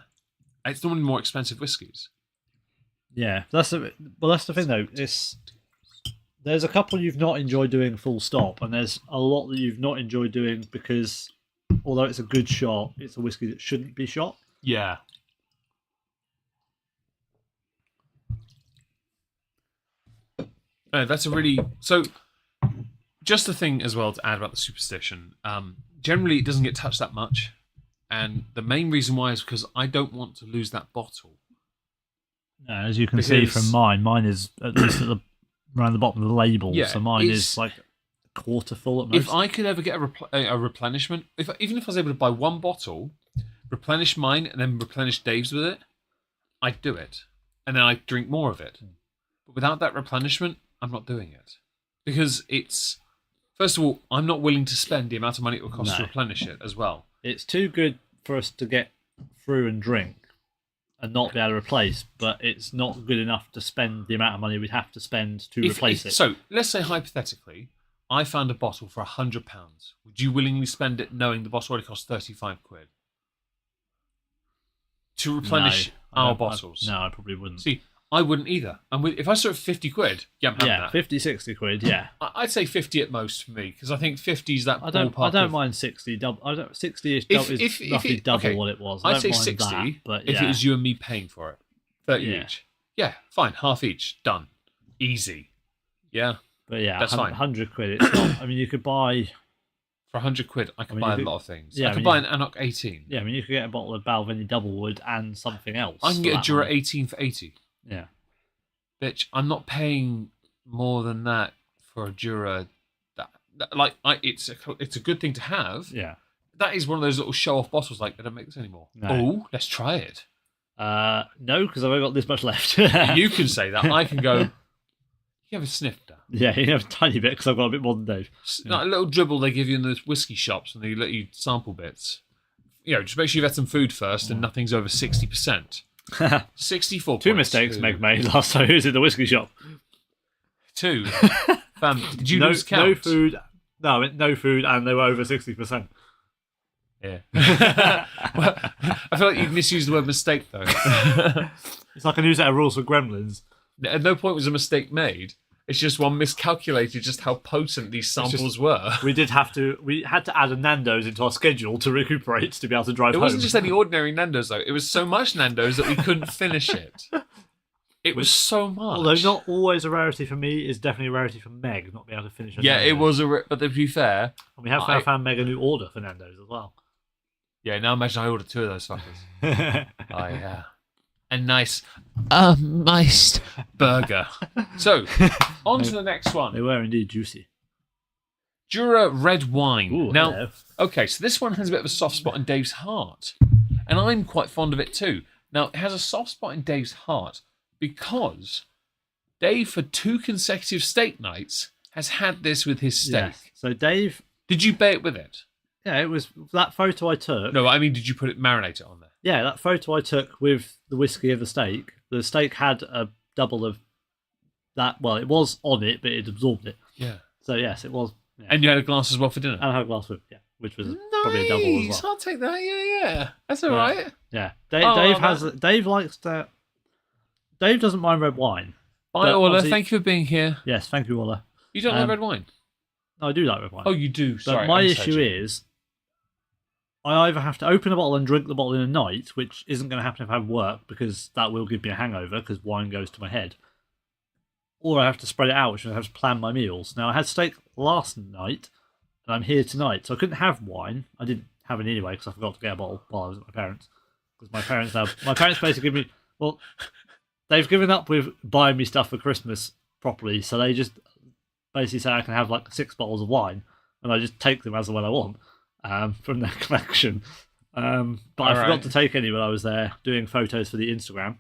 It's normally more expensive whiskies. yeah, that's the thing though. There's a couple you've not enjoyed doing full stop, and there's a lot that you've not enjoyed doing because although it's a good shot, it's a whiskey that shouldn't be shot. Yeah. That's a really... So, just the thing as well to add about the superstition. Generally, it doesn't get touched that much. And the main reason why is because I don't want to lose that bottle. As you can see from mine is at least around the bottom of the label. Yeah, so mine is like a quarter full at most. If I could ever get a replenishment, even if I was able to buy one bottle, replenish mine, and then replenish Dave's with it, I'd do it. And then I'd drink more of it. But without that replenishment, I'm not doing it. Because it's... First of all, I'm not willing to spend the amount of money it would cost to replenish it as well. It's too good for us to get through and drink and not be able to replace, but it's not good enough to spend the amount of money we'd have to spend to replace it. So, let's say hypothetically, I found a bottle for £100. Would you willingly spend it knowing the bottle already costs 35 quid? To replenish our bottles? No, I probably wouldn't. See, I wouldn't either. And if I saw it for 50 quid, I'm having that. 50, 60 quid, yeah. I'd say 50 at most for me, because I think 50 is that I don't ballpark. mind 60. 60 is roughly double what it was. I'd say mind 60 that, but if it was you and me paying for it. 30 Yeah. each. Yeah, fine. Half each. Done. Easy. Yeah. But yeah, That's fine. 100 quid. It's not. I mean, you could buy. For 100 quid, I can buy a lot of things. Yeah, I could buy an Anok 18. Yeah, I mean, you could get a bottle of Balvenie Doublewood and something else. I can get a Jura 18 for 80. Yeah. Bitch, I'm not paying more than that for a Jura. It's a good thing to have. Yeah. That is one of those little show-off bottles. Like, they don't make this anymore. No. Oh, let's try it. No, because I've only got this much left. You can say that. I can go. You have a sniff down. Yeah, you have a tiny bit because I've got a bit more than Dave. Like a little dribble they give you in the whiskey shops and they let you sample bits. Just make sure you've had some food first and nothing's over 60%. 64 Two mistakes Meg made last time he was in the whiskey shop. 2. Fam, did you lose count? No food. No, I meant no food and they were over 60%. Yeah. Well, I feel like you've misused the word mistake though. It's like a new set of rules for gremlins. At no point was a mistake made. It's just one miscalculated just how potent these samples were. We had to add a Nando's into our schedule to recuperate to be able to drive home. It wasn't just any ordinary Nando's though. It was so much Nando's that we couldn't finish it. It was so much. Although not always a rarity for me, it's definitely a rarity for Meg not being able to finish. Yeah, Nando's. it was but to be fair, and we have now found Meg a new order for Nando's as well. Yeah, now imagine I ordered 2 of those fuckers. Oh yeah. A nice moist burger. So, on to the next one. They were indeed juicy. Jura red wine. Ooh, now, hello. Okay, so this one has a bit of a soft spot in Dave's heart. And I'm quite fond of it too. Now, it has a soft spot in Dave's heart because Dave, for 2 consecutive steak nights, has had this with his steak. Yes. So Dave... Did you bait with it? Yeah, it was that photo I took. No, I mean, did you marinate it on there? Yeah, that photo I took with the whiskey of the steak. The steak had a double of that. Well, it was on it, but it absorbed it. Yeah. So yes, it was. Yeah. And you had a glass as well for dinner? And I had a glass with, which was probably a double as well. I'll take that. Yeah. That's all right. Yeah. Dave likes that. Dave doesn't mind red wine. Bye, Ola. Thank you for being here. Yes, thank you, Ola. You don't like red wine? No, I do like red wine. Oh, you do. Sorry. But my issue is, I either have to open a bottle and drink the bottle in a night, which isn't going to happen if I have work because that will give me a hangover because wine goes to my head, or I have to spread it out, which means I have to plan my meals. Now, I had steak last night, and I'm here tonight, so I couldn't have wine. I didn't have any anyway because I forgot to get a bottle while I was at my parents. Because my parents basically give me, well, they've given up with buying me stuff for Christmas properly, so they just basically say I can have like 6 bottles of wine, and I just take them as and when I want. From their collection. But I forgot to take any when I was there doing photos for the Instagram,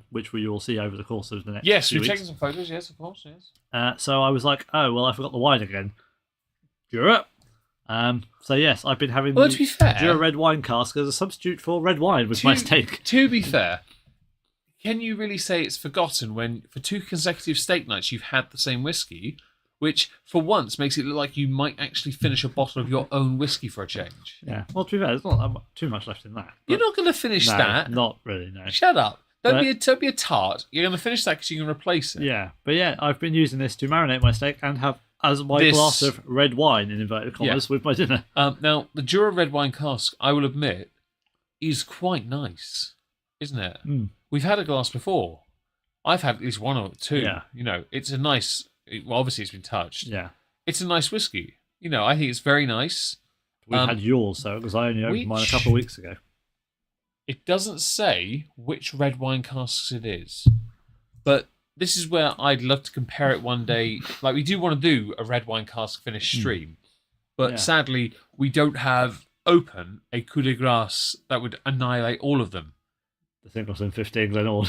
which we will see over the course of the next Yes, few we're weeks. taking some photos, yes, of course, yes. So I was like, oh, well, I forgot the wine again. Jura. So yes, I've been having to be fair, Jura red wine cask as a substitute for red wine with my steak. To be fair, can you really say it's forgotten when for 2 consecutive steak nights you've had the same whiskey, which for once makes it look like you might actually finish a bottle of your own whiskey for a change? Yeah. Well, to be fair, there's not too much left in that. You're not going to finish that. Not really, no. Shut up. Don't be a tart. You're going to finish that because you can replace it. Yeah. But yeah, I've been using this to marinate my steak and have as my glass of red wine, in inverted commas, with my dinner. Now, the Jura red wine cask, I will admit, is quite nice, isn't it? Mm. We've had a glass before. I've had at least 1 or 2. Yeah. It's a nice... Well, obviously, it's been touched. Yeah. It's a nice whiskey. I think it's very nice. We've had yours, so because I only opened mine a couple of weeks ago. It doesn't say which red wine casks it is, but this is where I'd love to compare it one day. Like, we do want to do a red wine cask finish stream, but sadly, we don't have open a coup de grace that would annihilate all of them. The Singleton 15 Glenord.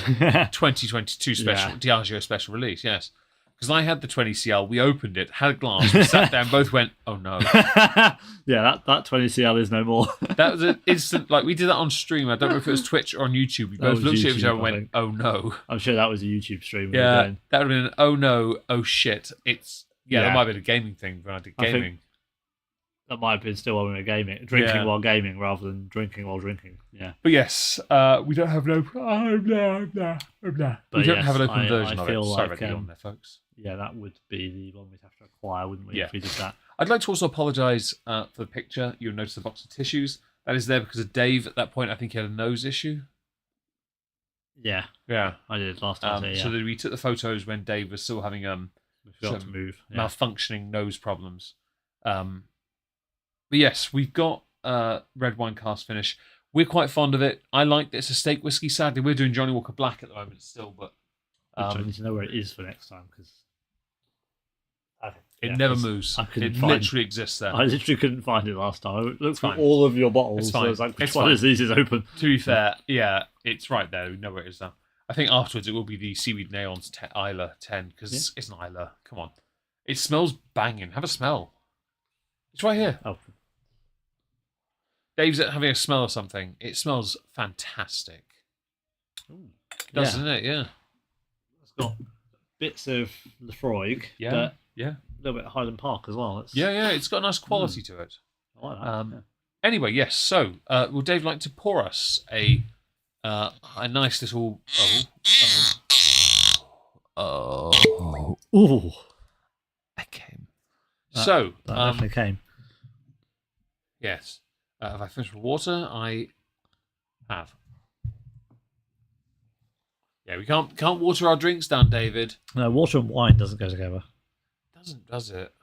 2022 special, Diageo special release, yes. Because I had the 20CL, we opened it, had a glass, we sat down, both went, oh no. Yeah, that 20CL is no more. That was an instant, like, we did that on stream. I don't know if it was Twitch or on YouTube. We both looked at each other and went, oh no. I'm sure that was a YouTube stream. Yeah, that would have been an oh no, oh shit. That might have been a gaming thing when I did gaming. That might have been still when we were gaming, drinking while gaming rather than drinking while drinking. Yeah. But yes, we don't have an open. We don't have an open version of it. Sorry about the on there, folks. Yeah, that would be the one we'd have to acquire, wouldn't we? If we did that. I'd like to also apologise for the picture. You'll notice the box of tissues. That is there because of Dave. At that point, I think he had a nose issue. Yeah. Yeah. I did last time. So we took the photos when Dave was still having We forgot to move. Yeah. Malfunctioning nose problems. But yes, we've got red wine cask finish. We're quite fond of it. I like that it's a steak whiskey. Sadly, we're doing Johnny Walker Black at the moment still, but I need to know where it is for next time because it never moves. It literally exists there. I literally couldn't find it last time. I looked through all of your bottles. So I was like, which one is these is open? To be fair, yeah, it's right there. We know where it is now. I think afterwards it will be the Seaweed Neon's Isla 10 because it's an Isla. Come on. It smells banging. Have a smell. It's right here. Oh. Dave's having a smell of something. It smells fantastic. Ooh. It does, doesn't it? Yeah. It's got bits of Lefroy, but a little bit of Highland Park as well. Yeah, it's got a nice quality to it. I like that. Anyway, yes. So, would Dave like to pour us a nice little ooh, that came. So that definitely came. Yes. Have I finished with water? I have. Yeah, we can't water our drinks down, David. No, water and wine doesn't go together. Doesn't, does it?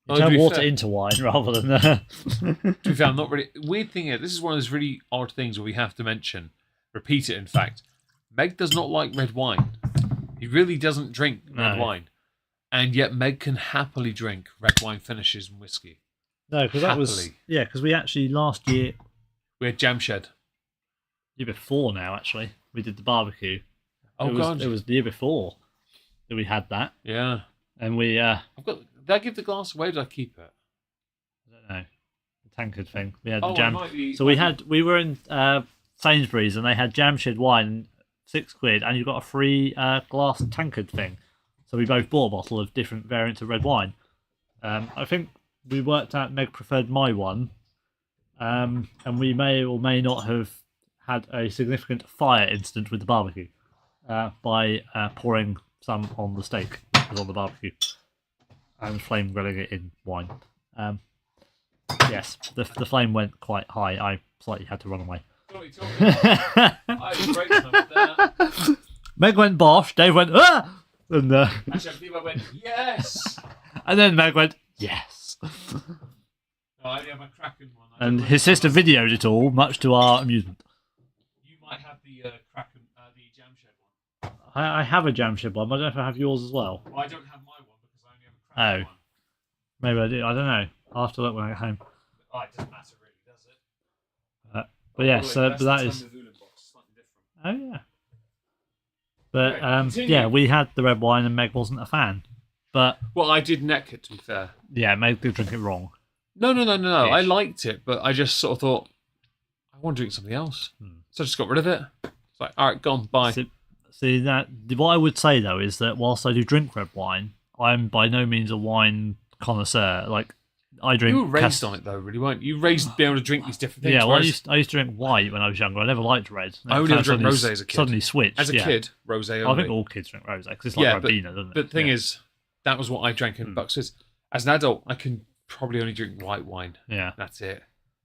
You turn water into wine rather than. To be fair, I'm not really. Weird thing is, this is one of those really odd things where we have to mention, repeat it. In fact, Meg does not like red wine. He really doesn't drink red wine, and yet Meg can happily drink red wine finishes and whiskey. No, because that was because we actually last year we had Jam Shed. Year before now, actually, we did the barbecue. God! It was the year before that we had that. Yeah, and we. Did I give the glass away? Or did I keep it? I don't know. The tankard thing. We had the jam. We were in Sainsbury's and they had Jam Shed wine, £6, and you got a free glass tankard thing. So we both bought a bottle of different variants of red wine. I think we worked out Meg preferred my one, and we may or may not have had a significant fire incident with the barbecue by pouring some on the steak that was on the barbecue and flame grilling it in wine. Yes, the flame went quite high. I slightly had to run away. Meg went bosh, Dave went ah! And, actually, I believe I went yes! And then Meg went yes! No, I only have a Kraken one. And his sister videoed it all, much to our amusement. You might have the Kraken, the Jam Shed one. I have a Jam Shed one, but I don't know if I have yours as well. Well, I don't have my one because I only have a Kraken one. Maybe I do. I don't know. I'll have to look when I get home. Oh, it doesn't matter really, does it? But yes, but that is. Oh yeah. But yeah, we had the red wine and Meg wasn't a fan. But well, I did neck it, to be fair. Yeah, Meg did drink it wrong. No. I liked it, but I just sort of thought I want to drink something else, so I just got rid of it. It's like, all right, gone, bye. See that? What I would say though is that whilst I do drink red wine, I'm by no means a wine connoisseur. Like I drink. You were raised on it though, really, weren't you? Raised to be able to drink these different things. Yeah, well, I used to drink white when I was younger. I never liked red. I only ever drank rosé as a kid. Suddenly switched. As a kid, rosé. I think all kids drink rosé because it's like Ribena, doesn't it? But the thing is, that was what I drank in Bucks. As an adult, I can probably only drink white wine. Yeah, that's it.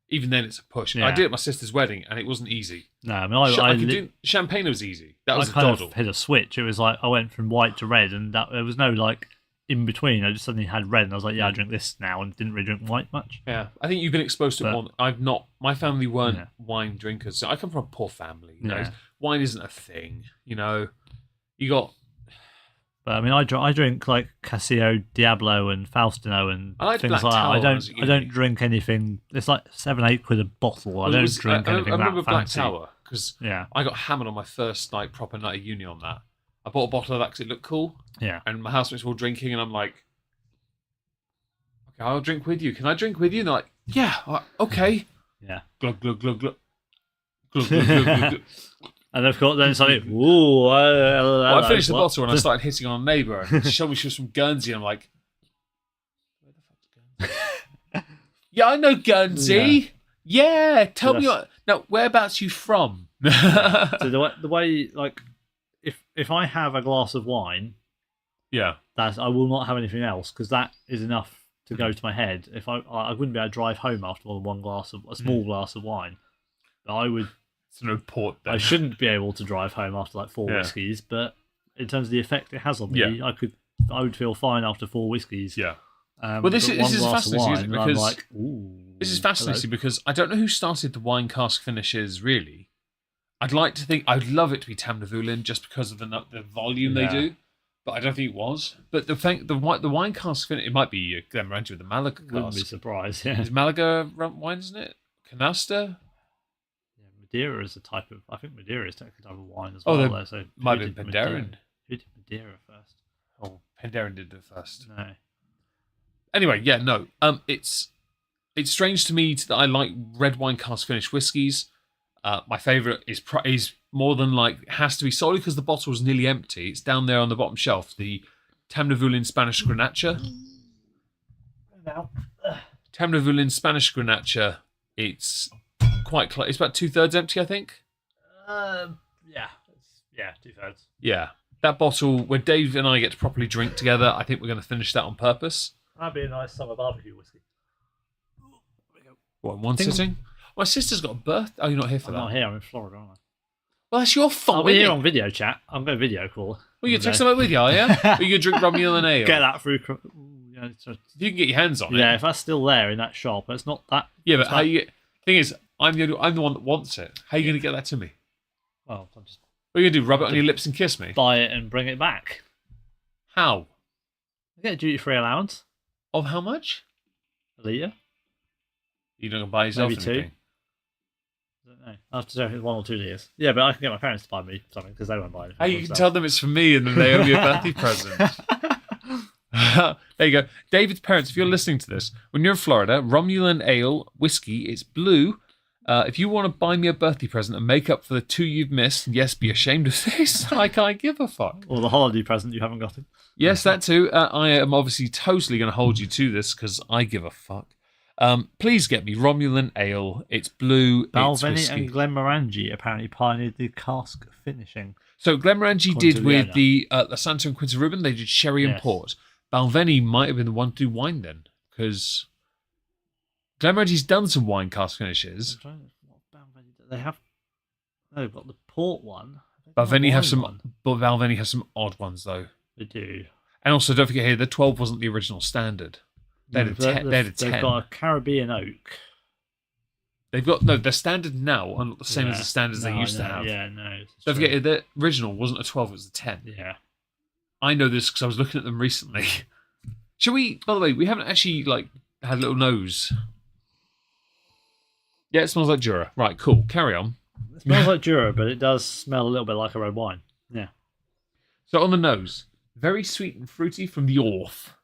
Even then, it's a push. Yeah. I did it at my sister's wedding, and it wasn't easy. No, I mean, I could do champagne was easy. That was I kind of hit a switch. It was like I went from white to red, and there was no like in between. I just suddenly had red, and I was like, yeah, I drink this now, and didn't really drink white much. Yeah, I think you've been exposed to it more. I've not. My family weren't wine drinkers. So I come from a poor family. You know, wine isn't a thing. You know, you got. But I mean, I drink like Casio Diablo and Faustino and things like that. I don't drink anything. It's like £7-8 a bottle. I don't drink anything that fancy. I remember Black Tower because I got hammered on my first like proper night of uni on that. I bought a bottle of that because it looked cool. Yeah. And my housemates were all drinking, and I'm like, okay, I'll drink with you. Can I drink with you? And they're like, yeah, okay. Yeah. Glug glug glug glug. Glug glug glug glug. glug. And of course, then it's like, ooh. I finished the bottle and I started hitting on a neighbour. And she showed me she was from Guernsey. And I'm like, where the fuck's Guernsey? Yeah, I know Guernsey. Yeah, tell me what. Now, whereabouts are you from? So the way, like, if I have a glass of wine, I will not have anything else because that is enough to go to my head. If I wouldn't be able to drive home after more than one glass of a small glass of wine, but I would. No port then. I shouldn't be able to drive home after like 4 whiskies, but in terms of the effect it has on me, I could I would feel fine after 4 whiskies. Yeah. Well, this is fascinating, isn't it? Because I'm like, ooh, this is fascinating because I don't know who started the wine cask finishes. Really, I'd like to think I'd love it to be Tamnavulin just because of the volume they do, but I don't think it was. But the wine cask finish, it might be Glenmorangie with the Malaga cask. Wouldn't be surprised. Yeah, It's Malaga wine, isn't it? Canasta. Yeah, Madeira is a type of. I think Madeira is technically a type of wine as well. Oh, so might have been Penderyn. Who did Madeira first? Oh, Penderyn did it first. No. Anyway, yeah, no. It's strange to me that I like red wine cask finished whiskies. My favourite is more than has to be solely because the bottle is nearly empty. It's down there on the bottom shelf. The Tamnavulin Spanish Grenache. Tamnavulin Spanish Grenache. It's quite close. It's about 2/3 empty, I think. Yeah, 2/3. Yeah, that bottle. When Dave and I get to properly drink together, I think we're going to finish that on purpose. That'd be a nice summer barbecue whiskey. What, in one sitting? My sister's got a birthday. Oh, you're not here for that? I'm not here. I'm in Florida, aren't I? Well, that's your fault. I'll be here on video chat. I'm going to video call. Well, you text them with you, are you? Or you going to drink Romulan ale? Get that through. If you can get your hands on it. Yeah, if that's still there in that shop, it's not that. Yeah, but how you? Thing is, I'm the one that wants it. How are you going to get that to me? Well, I'm just. What are you going to do? Rub it on your lips and kiss me? Buy it and bring it back. How? You get a duty-free allowance. Of how much? A litre. You're not going to buy yourself Maybe anything? 2. I don't know. I have to do 1 or 2 litres. Yeah, but I can get my parents to buy me something because they won't buy it. Hey, you can tell them it's for me and then they owe me a birthday present. There you go. David's parents, if you're listening to this, when you're in Florida, Romulan ale, whiskey, it's blue. If you want to buy me a birthday present and make up for the 2 you've missed, yes, be ashamed of this. I can't give a fuck. Or the holiday present you haven't gotten. Yes, that too. I am obviously totally going to hold you to this because I give a fuck. Please get me Romulan ale. It's blue. Balvenie and Glenmorangie apparently pioneered the cask finishing. So Glenmorangie did with the Santo and Quinta Ruben. They did sherry and port. Balvenie might have been the one to do wine then, because Glenmorangie's done some wine cask finishes. They have. They've got the port one. Balvenie have some, but Balvenie has some odd ones though. They do. And also, don't forget here, the 12 wasn't the original standard. They had a 10. They've got a Caribbean oak. They've got the standard now are not the same as the standards they used to have. Yeah, no. Don't forget the original wasn't a 12; it was a 10. Yeah. I know this because I was looking at them recently. Shall we? By the way, we haven't actually had a little nose. Yeah, it smells like Jura. Right, cool. Carry on. It smells like Jura, but it does smell a little bit like a red wine. Yeah. So on the nose, very sweet and fruity from the off.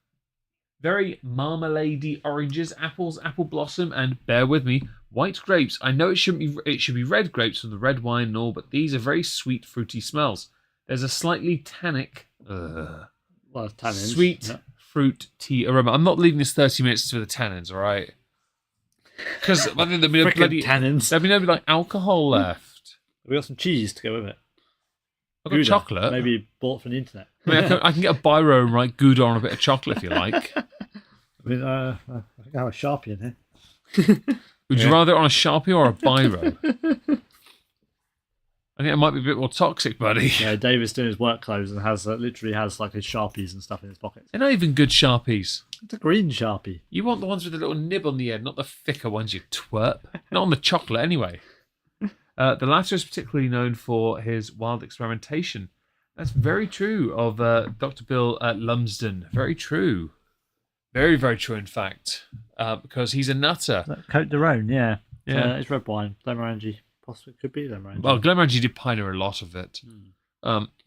Very marmalade-y oranges, apples, apple blossom, and bear with me, white grapes. I know it should be red grapes from the red wine and all, but these are very sweet, fruity smells. There's a slightly tannic, tannins. Sweet fruit tea aroma. I'm not leaving this 30 minutes to the tannins, all right? Because I think there'd be no bloody tannins. There'd be no alcohol left. We got some cheese to go with it. I've got chocolate. Maybe bought from the internet. I mean, I can get a biro and write Gouda on a bit of chocolate if you like. I mean, I think I have a Sharpie in here. Would you rather it on a Sharpie or a biro? I think it might be a bit more toxic, buddy. Yeah, David's doing his work clothes and literally has his Sharpies and stuff in his pockets. They're not even good Sharpies. It's a green Sharpie. You want the ones with the little nib on the end, not the thicker ones, you twerp. Not on the chocolate, anyway. The latter is particularly known for his wild experimentation. That's very true of Dr. Bill Lumsden. Very true. Very, very true, in fact. Because he's a nutter. Cote de Rhone, yeah. It's red wine. Glenmorangie. Possibly could be Glenmorangie. Well, Glenmorangie did pioneer a lot of it.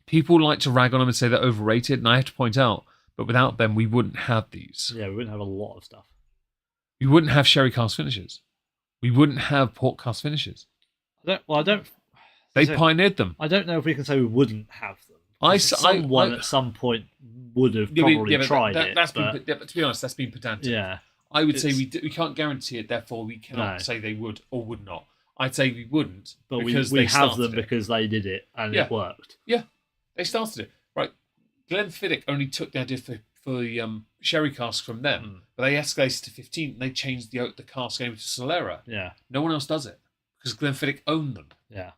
People like to rag on them and say they're overrated, and I have to point out, but without them, we wouldn't have these. Yeah, we wouldn't have a lot of stuff. We wouldn't have sherry cask finishes. We wouldn't have port cask finishes. They pioneered them. I don't know if we can say we wouldn't have them. Someone at some point would have probably tried it. But to be honest, that's been pedantic. Yeah. I would say we can't guarantee it, therefore we cannot say they would or would not. I'd say we wouldn't. But because we have them because they did it and it worked. Yeah, they started it. Right. Glenfiddich only took the idea for the sherry cask from them, but they escalated to 15 and they changed the cask over to Solera. Yeah. No one else does it because Glenfiddich owned them. Yeah.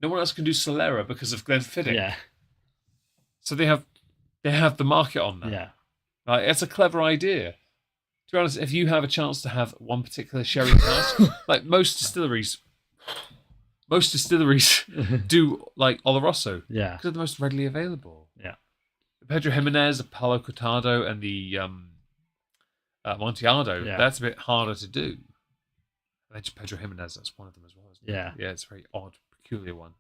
No one else can do Solera because of Glenfiddich. Yeah. So they have they have the market on that. Yeah. Like, it's a clever idea. To be honest, if you have a chance to have one particular sherry cask, like most distilleries do like Oloroso Yeah. because they're the most readily available. Yeah. The Pedro Jimenez, the Palo Cortado, and the Monteado, Yeah. that's a bit harder to do. I mentioned Pedro Jimenez, that's one of them as well, isn't it? Yeah. Yeah, it's a very odd, peculiar one.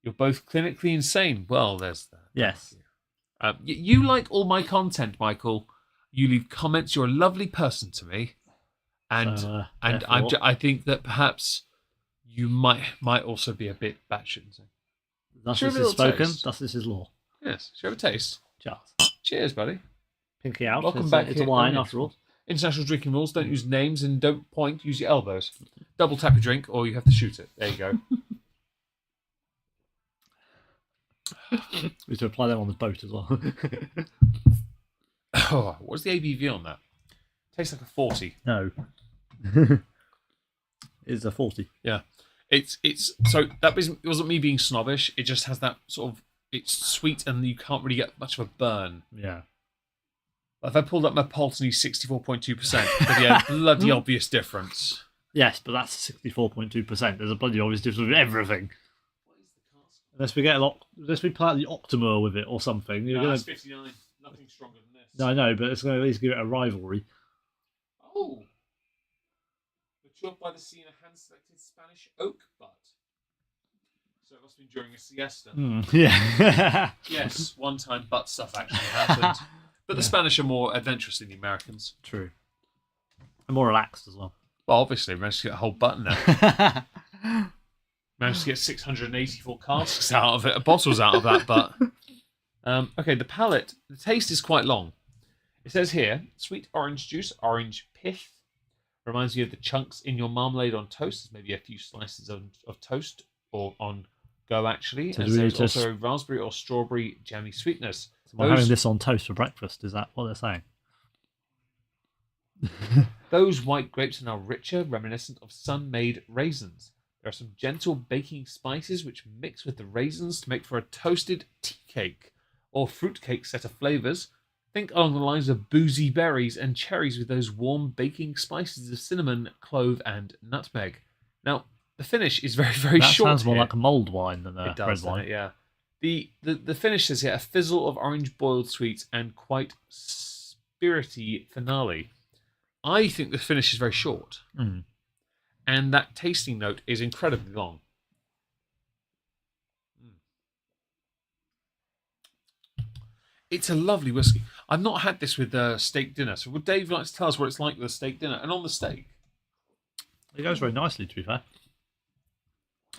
You're both clinically insane. Well, there's that. Yes. You like all my content, Michael. You leave comments. You're a lovely person to me, and So, I think that perhaps you might also be a bit batshit insane. Thus Should this we have is a little spoken. taste? Thus this is law. Yes, should we have a taste? Cheers. Cheers, buddy. Pinky out. Welcome back. It's a here. wine Oh, after all. International drinking rules: don't use names and don't point. Use your elbows. Double tap your drink, or you have to shoot it. There you go. We need to apply them on the boat as well. Oh, what's the ABV on that? Tastes like a 40. No. It's a 40. Yeah, it's so it wasn't me being snobbish. It just has that sort of, it's sweet and you can't really get much of a burn. Yeah. If I pulled up my Poltony 64.2%, there'd be a bloody obvious difference. Yes, but that's 64.2%. There's a bloody obvious difference with everything. Unless we play the Optima with it or something. That's 59. Nothing stronger than this. No, I know, but it's going to at least give it a rivalry. Oh. Matured by the sea in a hand-selected Spanish oak butt. So it must have been during a siesta. Yeah. Yes, one time butt stuff actually happened. But the Spanish are more adventurous than the Americans. True. And more relaxed as well. Well, obviously, we managed to get a whole button there. Managed to get 684 casks out of it, bottles out of that butt. Okay, the palate, the taste is quite long. It says here, sweet orange juice, orange pith. Reminds you of the chunks in your marmalade on toast. There's maybe a few slices of toast or on go, actually. So and there's also raspberry or strawberry jammy sweetness. So we're having this on toast for breakfast. Is that what they're saying? Those white grapes are now richer, reminiscent of sun-made raisins. There are some gentle baking spices which mix with the raisins to make for a toasted tea cake or fruitcake set of flavours. Think along the lines of boozy berries and cherries with those warm baking spices of cinnamon, clove, and nutmeg. Now, the finish is very, very that short. That sounds more here. like a mulled wine than a It does, red wine. doesn't it? Yeah. The finish says here, a fizzle of orange boiled sweets and quite spirity finale. I think the finish is very short. Mm. And that tasting note is incredibly long. It's a lovely whiskey. I've not had this with steak dinner. So would Dave like to tell us what it's like with a steak dinner? And on the steak? It goes very nicely, to be fair.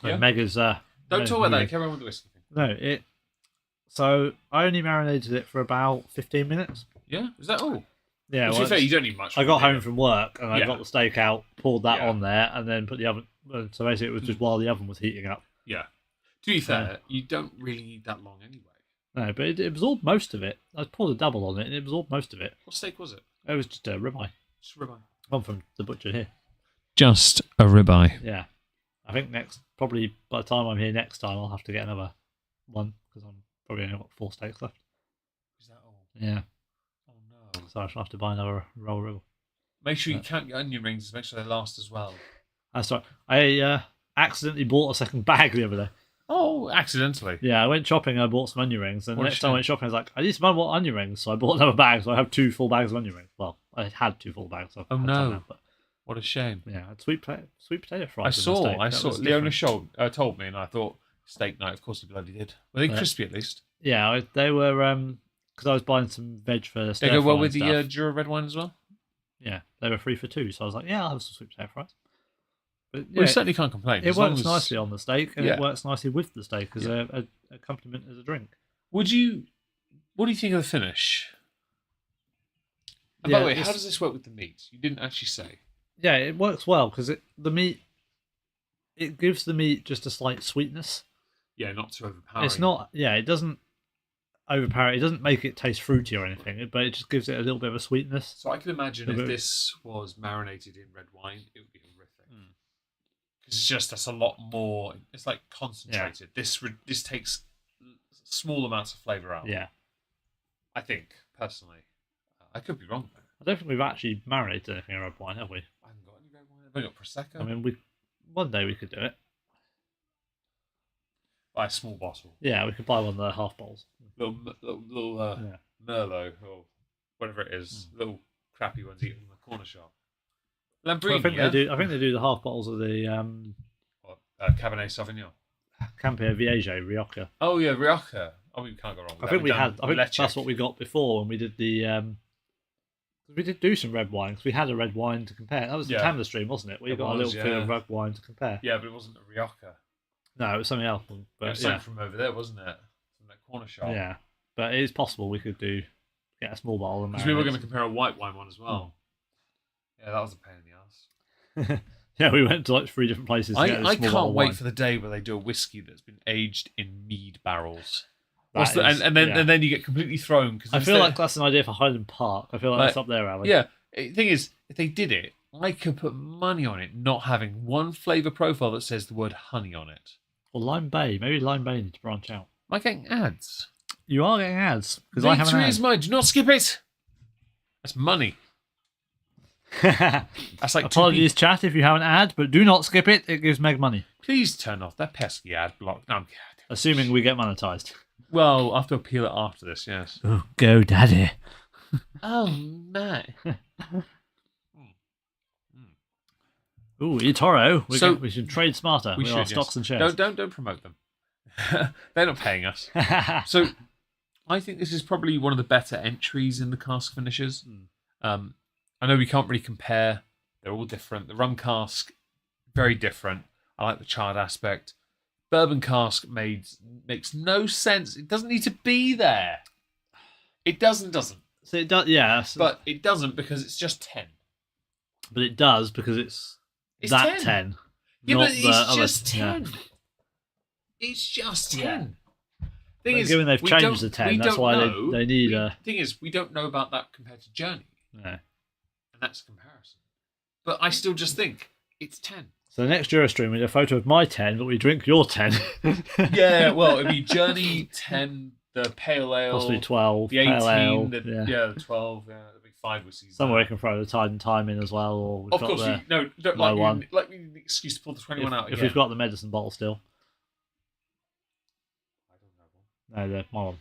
Yeah. Meg is... Don't talk about that. Carry on with the whiskey thing. No, So I only marinated it for about 15 minutes. Yeah? Is that all? Yeah. Well, to be fair, you don't need much. I got home from work and I got the steak out, poured that Yeah. on there, and then put the oven... So basically it was just while the oven was heating up. Yeah. To be fair, you don't really need that long anyway. No, but it absorbed most of it. I poured a double on it and it absorbed most of it. What steak was it? It was just a ribeye. Just a ribeye. One from the butcher here. Just a ribeye. Yeah. I think probably by the time I'm here next time, I'll have to get another one because I'm probably only got 4 steaks left. Is that all? Yeah. Oh no. So I shall have to buy another roll ribble. Make sure you count your onion rings to make sure they last as well. Sorry. I accidentally bought a second bag the other day. Oh, accidentally. Yeah, I went shopping and I bought some onion rings. And What the a next time I shame. went shopping, I was like, I need some more onion rings. So I bought another bag. So I have 2 full bags of onion rings. Well, I had 2 full bags. So Oh, I had no. some now, but What a shame. yeah, I had sweet potato fries. I with saw. my steak. That was Leona different. told me, and I thought steak night. Of course, he bloody did. Were they Yeah. crispy at least? Yeah, they were because I was buying some veg for stir They go well fry with and the stuff. Jura red wine as well. Yeah, they were 3 for 2. So I was like, yeah, I'll have some sweet potato fries. But Well, you certainly can't complain. it as long works as- nicely on the steak, and Yeah. it works nicely with the steak as a accompaniment as a drink. What do you think of the finish? And by Yeah, the way, it's- how does this work with the meat? You didn't actually say. Yeah, it works well because the meat, it gives the meat just a slight sweetness. Yeah, not too overpowering. It's not, it doesn't overpower it. It doesn't make it taste fruity or anything, but it just gives it a little bit of a sweetness. So I can imagine A if bit- this was marinated in red wine, it would be horrific. Because that's a lot more. It's like concentrated. This takes small amounts of flavour out. Yeah. I think, personally. I could be wrong, though. I don't think we've actually marinated anything in red wine, have we? I haven't got any red wine. I've only got Prosecco. I mean, one day we could do it. Buy a small bottle. Yeah, we could buy one of the half bottles. Little Merlot, or whatever it is. Little crappy ones eaten in the corner shop. Lambrini, I think they do. I think they do the half bottles of the Cabernet Sauvignon. Campia Viejo Rioja. Oh yeah, Rioja. Oh, we can't go wrong with I that. think we had. I think Leche. that's what we got before when we did the. We did do some red wine because we had a red wine to compare. That was the Tamla stream, wasn't it? We got a little bit of red wine to compare. Yeah, but it wasn't a Rioja. No, it was something else. But it was something from over there, wasn't it? From that corner shop. Yeah, but it is possible we could get a small bottle and because we were going to compare a white wine one as well. Yeah, that was a pain in the ass. Yeah, we went to like 3 different places. I can't wait for the day where they do a whiskey that's been aged in mead barrels. And then you get completely thrown. Cause I feel like that's an idea for Highland Park. I feel like that's up there, Ali. Yeah, the thing is, if they did it, I could put money on it not having one flavour profile that says the word honey on it. Or Lime Bay. Maybe Lime Bay needs to branch out. Am I getting ads? You are getting ads. Because I have an ad. Is mine. Do not skip it. That's money. That's like apologies, chat, if you have an ad, but do not skip it. It gives Meg money. Please turn off that pesky ad block. No, I'm kidding. Assuming we get monetized. Well, I'll have to appeal it after this, yes. Oh, go, daddy. Oh, man. Ooh, eToro. We should trade smarter with our stocks and shares. Don't promote them. They're not paying us. So, I think this is probably one of the better entries in the cask finishes. I know we can't really compare. They're all different. The rum cask, very different. I like the charred aspect. Bourbon cask makes no sense. It doesn't need to be there. It doesn't. So it does, yeah. But it doesn't because it's just 10. But it does because it's that 10. Yeah, but it's just 10. Yeah. It's just 10. Yeah. Thing is, given they've changed the 10, that's why they need a... Thing is, we don't know about that compared to Journey. No. And that's a comparison. But I still just think it's 10. So the next Jura stream, we do a photo of my 10, but we drink your 10. Yeah, well, it'd be Journey 10, the Pale Ale. Possibly 12, the 18, Pale Ale, the 12, it'd be 5 whiskies. Somewhere we can throw the Tide and Time in as well. Or we've of got course, don't like me an excuse to pull the 21 out again. If we've got the medicine bottle still. I don't know. No, my one.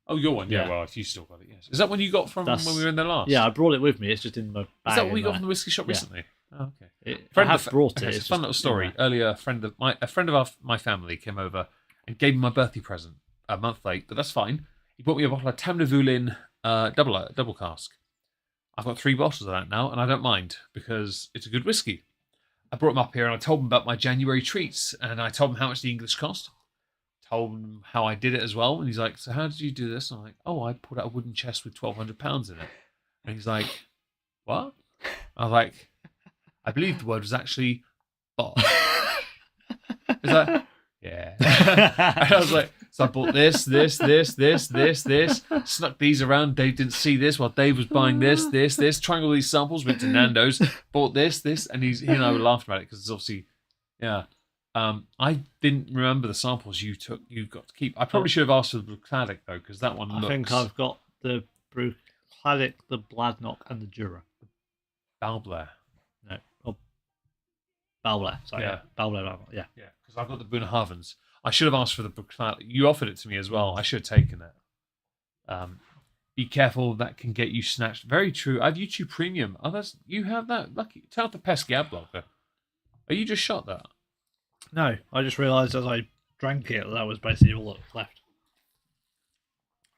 Oh, your one? Yeah, well, if you still got it, yes. Is that one you got from when we were in there last? Yeah, I brought it with me. It's just in my bag. Is that what we got from the whiskey shop recently? Oh, okay. I have brought it. It's a fun little story. Earlier, a friend of my family came over and gave me my birthday present a month late, but that's fine. He bought me a bottle of Tamnavulin double cask. I've got 3 bottles of that now, and I don't mind because it's a good whiskey. I brought him up here and I told him about my January treats, and I told him how much the English cost. Told him how I did it as well, and he's like, "So how did you do this?" And I'm like, "Oh, I pulled out a wooden chest with 1,200 pounds in it." And he's like, "What?" I was like, "I believe the word was actually bot." He's like, "Yeah." And I was like, "So I bought this, snuck these around. Dave didn't see this while Dave was buying this, trying all these samples. Went to Nando's, bought this, and he and I were laughing about it because it's obviously, yeah." I didn't remember the samples you got to keep. I probably should have asked for the Bruichladdich though, because that one looks... I think I've got the Bruichladdich, the Bladnoch, and the Jura. Balblair. No. Oh, Balblair. Sorry. Yeah. Balblair. Yeah. Yeah, because I've got the Bunnahavens. I should have asked for the Bruichladdich. You offered it to me as well. I should have taken it. Be careful, that can get you snatched. Very true. I have YouTube Premium. Oh, you have that? Lucky. Tell the pesky ad blocker. Are you just shot that? No, I just realised as I drank it that was basically all that was left.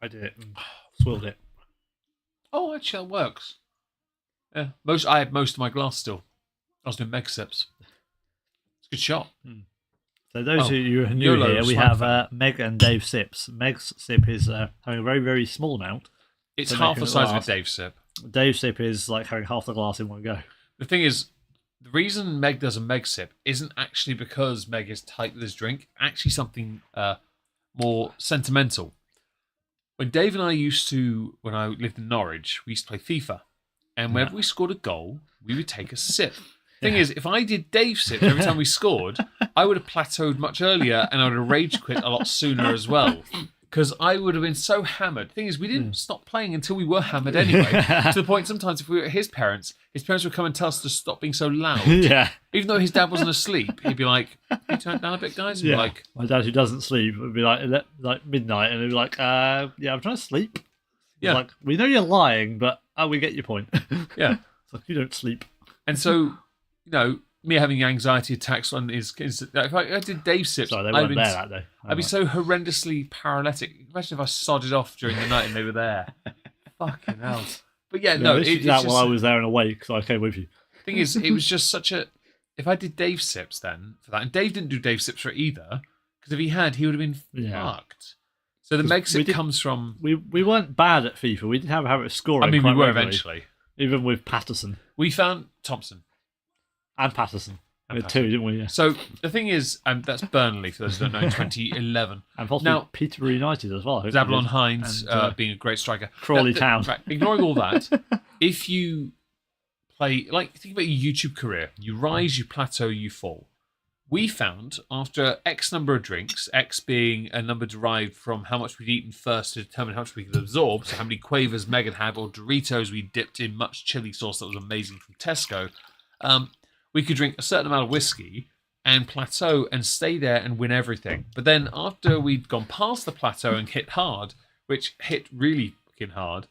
I did it and swilled it. Oh, actually, that works. Yeah, I had most of my glass still. I was doing Meg sips. It's a good shot. So those who are new here, we have Meg and Dave sips. Meg's sip is having a very, very small amount. It's half the size of a Dave sip. Dave's sip is like having half the glass in one go. The thing is, the reason Meg does a Meg sip isn't actually because Meg is tight with his drink. Actually, something more sentimental. When Dave and I when I lived in Norwich, we used to play FIFA. And whenever we scored a goal, we would take a sip. Thing is, if I did Dave sips every time we scored, I would have plateaued much earlier and I would have rage quit a lot sooner as well. because I would have been so hammered. Thing is, we didn't stop playing until we were hammered anyway. To the point, sometimes if we were at his parents would come and tell us to stop being so loud. Yeah. Even though his dad wasn't asleep, he'd be like, "Can you turn it down a bit, guys?" And we're like, my dad, who doesn't sleep, would be like midnight, and he'd be like, "Yeah, I'm trying to sleep." Yeah. Like, we know you're lying, but we get your point. Yeah. It's like, you don't sleep. And so, me having anxiety attacks on is if I did Dave sips, Sorry, they weren't there that day. I'd be so horrendously paralytic. Imagine if I sodded off during the night and they were there. Fucking hell. But yeah, no, it's just, while I was there and awake, so I came with you. Thing is, it was just such a. If I did Dave sips then for that, and Dave didn't do Dave sips for it either, because if he had, he would have been fucked. So the Meg sip comes from. We weren't bad at FIFA. We did have a habit of scoring. I mean, we were regularly, eventually. even with Patterson. We found Thompson. And Patterson. We had two, didn't we? Yeah. So the thing is, that's Burnley, for those who don't know, in 2011. And possibly Peterborough United as well. Zablon Hines being a great striker. Crawley Town. Right, ignoring all that, if you play, think about your YouTube career, you rise, you plateau, you fall. We found, after X number of drinks, X being a number derived from how much we'd eaten first to determine how much we could absorb, so how many quavers Meg had, or Doritos we dipped in much chili sauce that was amazing from Tesco, we could drink a certain amount of whiskey and plateau and stay there and win everything. But then after we'd gone past the plateau and hit hard, which hit really fucking hard,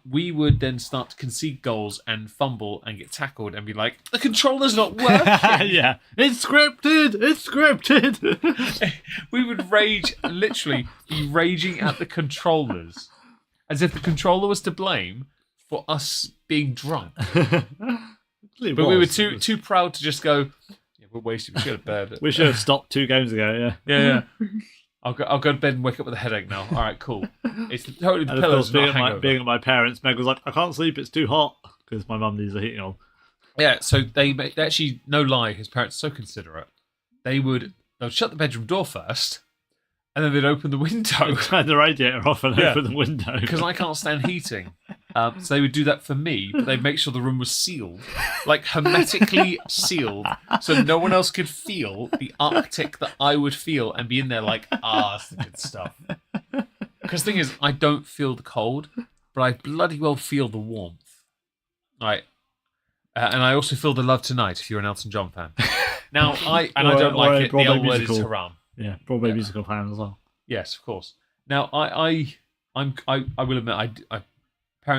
we would then start to concede goals and fumble and get tackled and be like, the controller's not working. Yeah, it's scripted. We would rage, literally be raging at the controllers as if the controller was to blame for us being drunk. But we were too proud to just go, yeah, we're wasted, we should have bed. We should have stopped 2 games ago, Yeah. I'll go to bed and wake up with a headache now. All right, cool. It's totally the pillows, not hangover. Being at my parents', Meg was like, I can't sleep, it's too hot, because my mum needs the heating on. Yeah, so they actually, no lie, his parents are so considerate. They'll shut the bedroom door first, and then they'd open the window. Turn the radiator off and open the window. Because I can't stand heating. So they would do that for me, but they'd make sure the room was sealed, like hermetically sealed, so no one else could feel the Arctic that I would feel and be in there like, that's the good stuff. Because the thing is, I don't feel the cold, but I bloody well feel the warmth. Right. And I also feel the love tonight, if you're an Elton John fan. Now, I don't like it. The L word is haram. Yeah, Broadway musical fan as well. Yes, of course. Now, I will admit,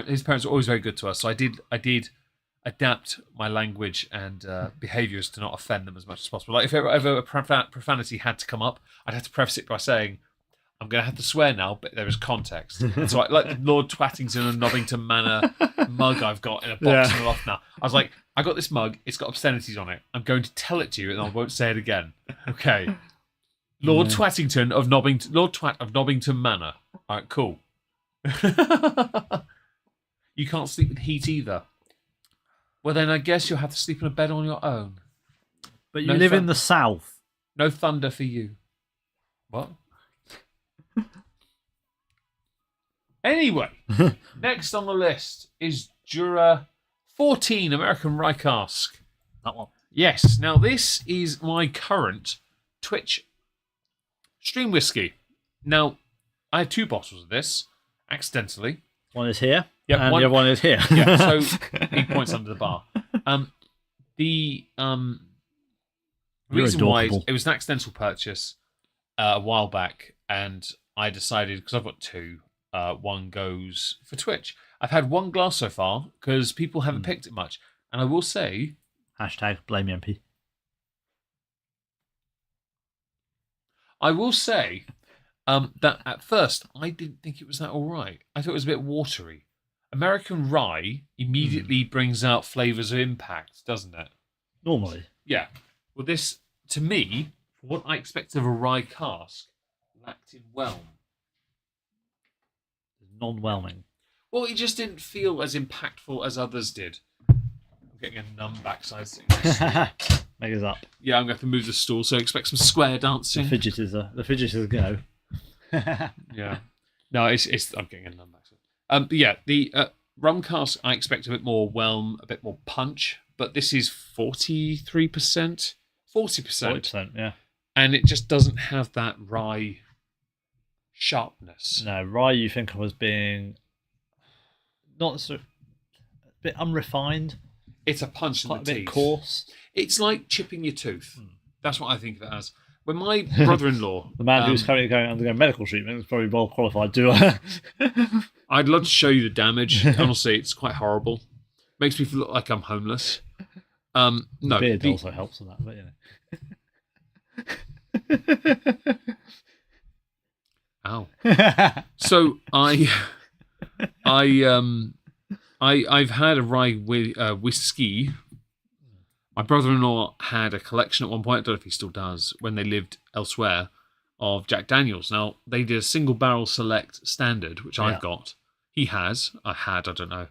his parents were always very good to us, so I did adapt my language and behaviours to not offend them as much as possible. Like if ever a profanity had to come up, I'd have to preface it by saying, I'm going to have to swear now, but there is context. And so like the Lord Twattington and Nobbington Manor mug I've got in a box in the loft now. I was like, I got this mug, it's got obscenities on it. I'm going to tell it to you and I won't say it again. Okay. Lord Twattington of Lord Twat of Nobbington Manor. All right, cool. You can't sleep with heat either. Well, then I guess you'll have to sleep in a bed on your own. But you live in the south. No thunder for you. What? Anyway, next on the list is Jura 14 American Rye Cask. That one. Yes. Now, this is my current Twitch stream whiskey. Now, I have 2 bottles of this, accidentally. One is here, and the other one is here. Yeah, so he points under the bar. The reason why it was an accidental purchase a while back, and I decided, because I've got 2, one goes for Twitch. I've had 1 glass so far, because people haven't picked it much. And I will say... #blame MP. I will say that at first, I didn't think it was that all right. I thought it was a bit watery. American rye immediately brings out flavours of impact, doesn't it? Normally. Yeah. Well, this, to me, for what I expect of a rye cask, lacked in whelm. Non-whelming. Well, it just didn't feel as impactful as others did. I'm getting a numb backside thing. Make us up. Yeah, I'm going to have to move the stool, so expect some square dancing. The fidgeters go. Yeah. No, it's I'm getting a numb backside. But yeah, the rum cask, I expect a bit more whelm, a bit more punch, but this is 43%, 40%. 40%, yeah. And it just doesn't have that rye sharpness. No, rye you think of as being not sort of a bit unrefined, It's a punch in the quite a bit teeth. coarse. It's like chipping your tooth. That's what I think of it as. When my brother-in-law, The man who's currently undergoing medical treatment is probably well qualified to. I'd love to show you the damage. Honestly, it's quite horrible. Makes me feel look like I'm homeless. No, Beard also helps with that, but you know. Ow. So I've had a rye whiskey. My brother-in-law had a collection at one point, I don't know if he still does, when they lived elsewhere, of Jack Daniels. Now, they did a single barrel select standard, which I've got. He has. I don't know.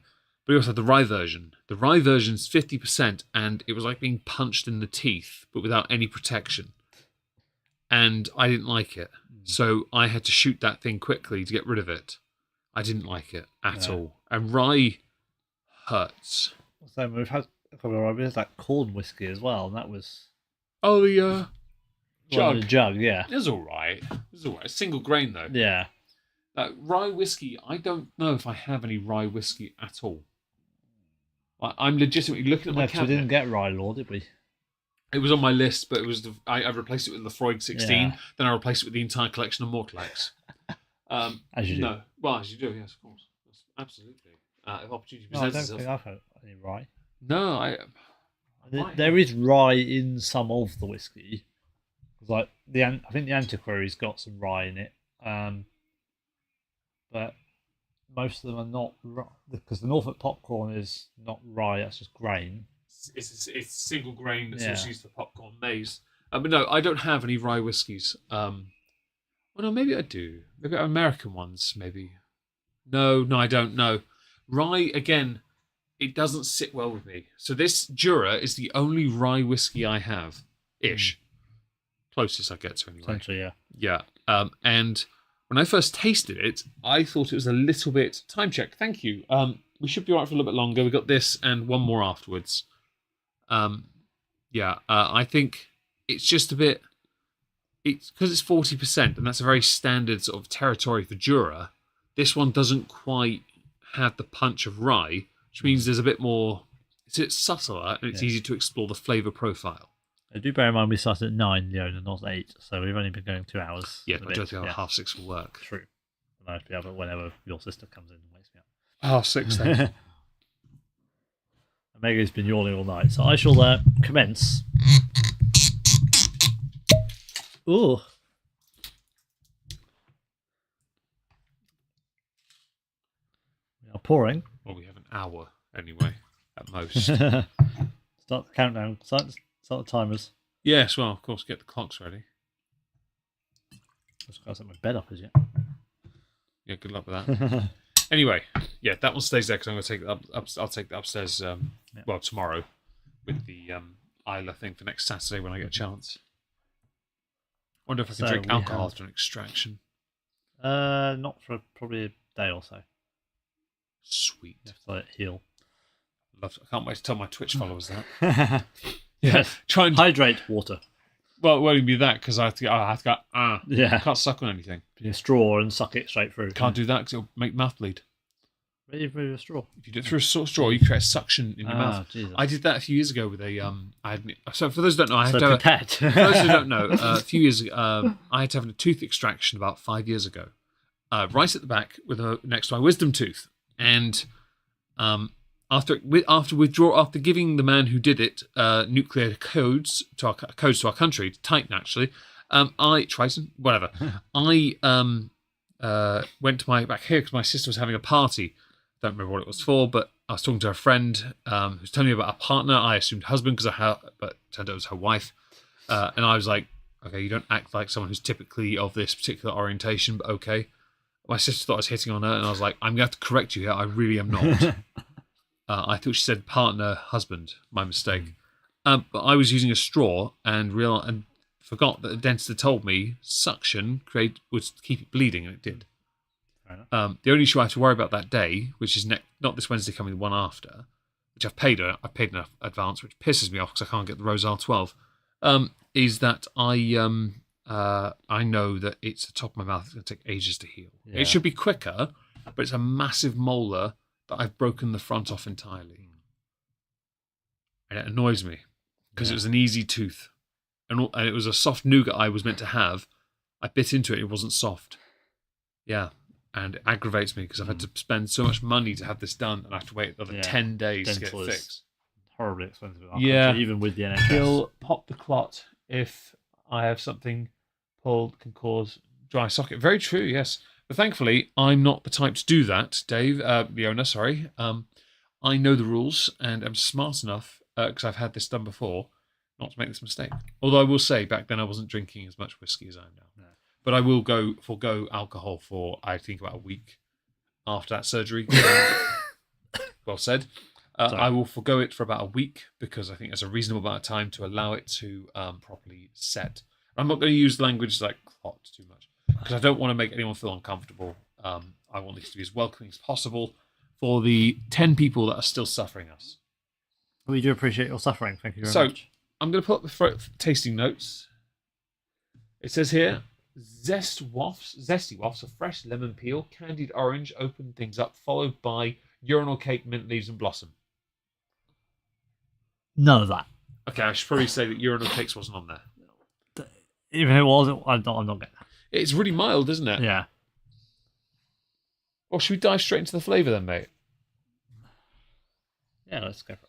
But he also had the rye version. The rye version's 50%, and it was like being punched in the teeth, but without any protection. And I didn't like it. So I had to shoot that thing quickly to get rid of it. I didn't like it at all. And rye hurts. So we've had a couple of rye, that corn whiskey as well, and that was The jug. The jug, yeah. It was all right. Single grain, though. Yeah. Rye whiskey, I don't know if I have any rye whiskey at all. I'm legitimately looking at my cabinet. We didn't get rye law, did we? It was on my list, but it was I replaced it with Lefroy 16. Yeah. Then I replaced it with the entire collection of Mortalex. As you do. No, well, as you do, yes, of course, absolutely. If opportunity No, I presents don't itself. think I've had any rye. No, There is rye in some of the whiskey. Like I think the Antiquary's got some rye in it, but most of them are not, because the Norfolk popcorn is not rye. That's just grain. It's single grain that's Yeah. also used for popcorn maize. But no, I don't have any rye whiskies. Well, no, maybe I do. Maybe American ones, maybe. No, I don't know. Rye, again, it doesn't sit well with me. So this Jura is the only rye whiskey I have, ish. Closest I get to anyway. Essentially, yeah. Yeah. And when I first tasted it, I thought it was a little bit... Time check, thank you. We should be all right for a little bit longer. We got this and one more afterwards. I think it's just a bit... It's because it's 40%, and that's a very standard sort of territory for Jura. This one doesn't quite have the punch of rye, which means there's a bit more... It's subtler, and it's easy to explore the flavour profile. I do bear in mind we started at 9, Leona, not 8, so we've only been going 2 hours. Yeah, I don't think I'm 5:30 for work. True. And I'd be able whenever your sister comes in and wakes me up. 6:30 then. Mega's been yawning all night, so I shall commence. Ooh. We are pouring. Well, we have an hour anyway, at most. Start the countdown. Start the timers. Yes, well, of course, get the clocks ready. I've got to set my bed up as yet. Yeah, good luck with that. Anyway, yeah, that one stays there because I'm going to take it up. I'll take that upstairs. Well, tomorrow with the Isla thing for next Saturday when I get a chance. Wonder if I can drink alcohol after an extraction. Not for probably a day or so. Sweet. Just let it heal. I can't wait to tell my Twitch followers that. Yes. Try and hydrate water. Well, it won't be that because I have to go. Yeah. I can't suck on anything. A straw and suck it straight through. Can't do that because it'll make mouth bleed. Really through a straw. If you do it through a straw, you create a suction in your mouth. Jesus. I did that a few years ago with a so for those who don't know, I had So to have prepared. for those who don't know, a few years ago, I had to have a tooth extraction about 5 years ago, right at the back next to my wisdom tooth, and after giving the man who did it nuclear codes to our country, to Titan actually, Triton, whatever, I went to my back here because my sister was having a party. Don't remember what it was for, but I was talking to a friend who was telling me about a partner. I assumed husband but turned out it was her wife. And I was like, okay, you don't act like someone who's typically of this particular orientation, but okay. My sister thought I was hitting on her, and I was like, I'm going to have to correct you here. I really am not. I thought she said partner, husband. My mistake. But I was using a straw and forgot that the dentist had told me suction would keep it bleeding, and it did. The only issue I have to worry about that day, which is not this Wednesday coming, the one after, which I've paid in advance, which pisses me off because I can't get the Rosal 12, is that I I know that it's the top of my mouth. It's going to take ages to heal. Yeah. It should be quicker, but it's a massive molar that I've broken the front off entirely. And it annoys me because it was an easy tooth. And it was a soft nougat I was meant to have. I bit into it, it wasn't soft. Yeah. And it aggravates me because I've had to spend so much money to have this done and I have to wait another 10 days to get it fixed. Horribly expensive. Yeah. Even with the NHS. He'll pop the clot if I have something pulled can cause dry socket. Very true, yes. But thankfully, I'm not the type to do that, Dave. Leona, sorry. I know the rules and I'm smart enough, because I've had this done before, not to make this mistake. Although I will say, back then I wasn't drinking as much whiskey as I am now. No. But I will forgo alcohol for, I think, about a week after that surgery. Well said. I will forgo it for about a week because I think that's a reasonable amount of time to allow it to properly set. I'm not going to use language like clot too much because I don't want to make anyone feel uncomfortable. I want this to be as welcoming as possible for the 10 people that are still suffering us. We do appreciate your suffering. Thank you very much. So I'm going to put up the tasting notes. It says here, zesty wafts of fresh lemon peel, candied orange, open things up, followed by urinal cake, mint leaves, and blossom. None of that. Okay, I should probably say that urinal cakes wasn't on there. Even if it was, I'm not getting that. It's really mild, isn't it? Yeah. Or should we dive straight into the flavour then, mate? Yeah, let's go for it.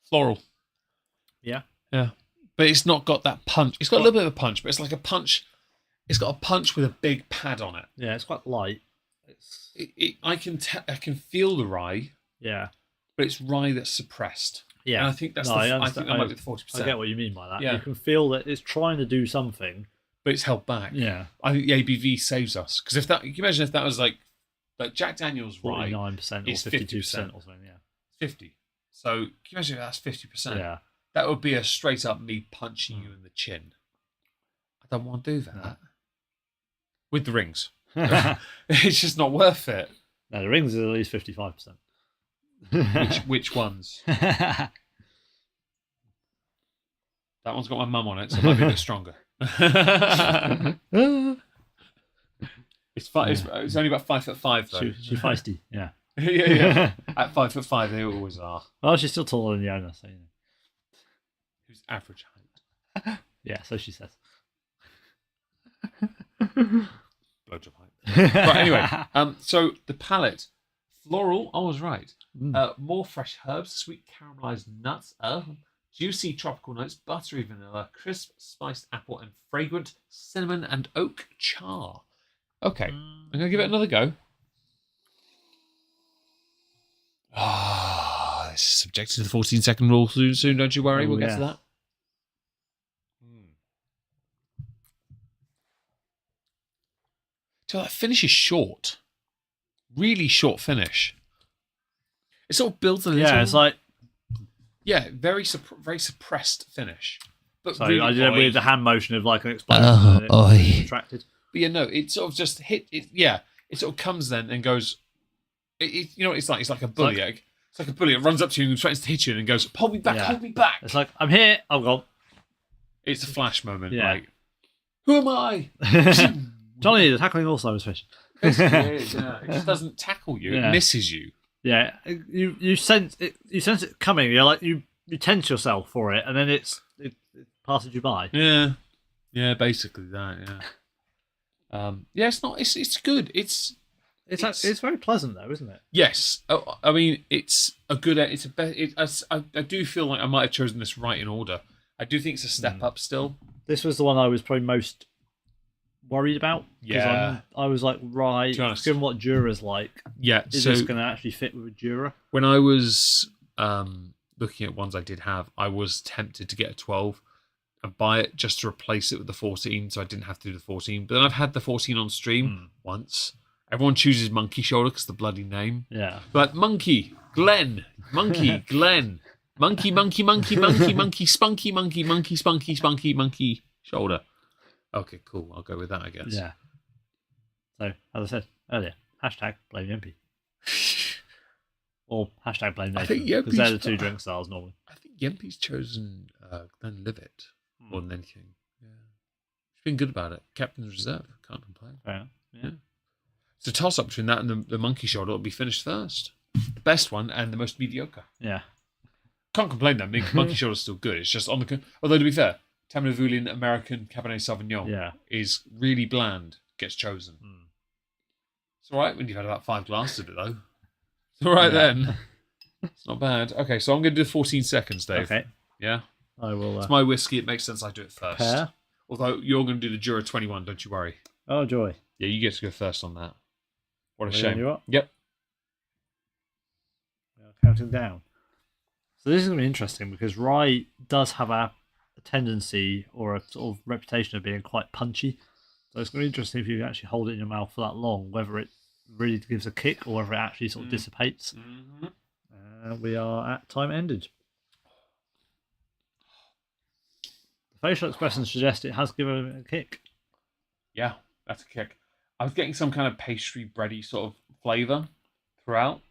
Floral. Yeah. Yeah. But it's not got that punch. It's got a little bit of a punch, but it's like a punch. It's got a punch with a big pad on it. Yeah, it's quite light. I can feel the rye. Yeah. But it's rye that's suppressed. Yeah. And I think that's I think that might be the 40%. I get what you mean by that. Yeah. You can feel that it's trying to do something, but it's held back. Yeah. I think the ABV saves us. Because if that, can you imagine if that was like Jack Daniel's rye 49% or 52% or something, yeah. 50. So can you imagine if that's 50%? Yeah. That would be a straight up me punching you in the chin. I don't want to do that. No. With the rings. It's just not worth it. No, the rings is at least 55%. Which ones? That one's got my mum on it, so it might be a bit stronger. It's only about 5'5" though. She's feisty, yeah. yeah. At 5'5", they always are. Well, she's still taller than the owner, so you know. Who's average height? Yeah, so she says. Blowjob height. Right, anyway, so the palate, floral. I was right. More fresh herbs, sweet caramelized nuts, juicy tropical notes, buttery vanilla, crisp spiced apple, and fragrant cinnamon and oak char. Okay, I'm gonna give it another go. Ah, this is subject to the 14-second rule soon. Don't you worry. We'll get to that. So that finish is short. Really short finish. It sort of builds a little... Yeah, it's like... Yeah, very suppressed finish. But so really I did it with the hand motion of like an explosion. Contracted. But yeah, no, it sort of just hit... It sort of comes then and goes... you know what it's like? It's like a bully egg. It's like a bully. It runs up to you and tries to hit you and goes, hold me back, hold me back. It's like, I'm here, I'm gone. It's a flash moment. Yeah. Like, who am I? Johnny, the tackling Alzheimer's fish. Basically it is, yeah. It just doesn't tackle you. Yeah. It misses you. Yeah, you sense it. You sense it coming. You're like you tense yourself for it, and then it passes you by. Yeah, basically that. Yeah. It's not. It's good. It's very pleasant though, isn't it? Yes. I mean, it's a good. I do feel like I might have chosen this right in order. I do think it's a step up still. This was the one I was probably most worried about. Yeah. I was like, right, given what Jura's like, is this going to actually fit with a Jura? When I was looking at ones I did have, I was tempted to get a 12 and buy it just to replace it with the 14, so I didn't have to do the 14. But then I've had the 14 on stream once. Everyone chooses Monkey Shoulder because the bloody name. Yeah. But Monkey, Glenn, Monkey, Glenn, Monkey, Monkey, Monkey, Monkey, Monkey, Spunky, Monkey, Monkey, Spunky, Spunky, Monkey Shoulder. Okay, cool. I'll go with that, I guess. Yeah. So, as I said earlier, #blame the MP. Or hashtag blame I think Nathan, because they're the two Yempi's- drink styles normally. I think Yempi's chosen Glenlivet more than anything. Yeah. He's been good about it. Captain's Reserve. Can't complain. Fair enough. Yeah. It's a toss-up between that and the Monkey Shoulder. It'll be finished first. The best one and the most mediocre. Yeah. Can't complain though. Monkey Shoulder's still good. It's just on the... Although, to be fair, Tamavulin American Cabernet Sauvignon is really bland. Gets chosen. It's all right when you've had about 5 glasses of it, though. It's all right then. It's not bad. Okay, so I'm going to do 14 seconds, Dave. Okay. Yeah? I will. It's my whiskey. It makes sense I do it first. Pair. Although you're going to do the Jura 21, don't you worry. Oh, joy. Yeah, you get to go first on that. What a Ready, shame. you up? Yep. Counting down. So this is going to be interesting because rye does have a tendency or a sort of reputation of being quite punchy. So it's going to be interesting if you actually hold it in your mouth for that long, whether it really gives a kick or whether it actually sort of dissipates. We are at time ended. The facial expressions suggest it has given it a kick. Yeah, that's a kick. I was getting some kind of pastry bready sort of flavour throughout.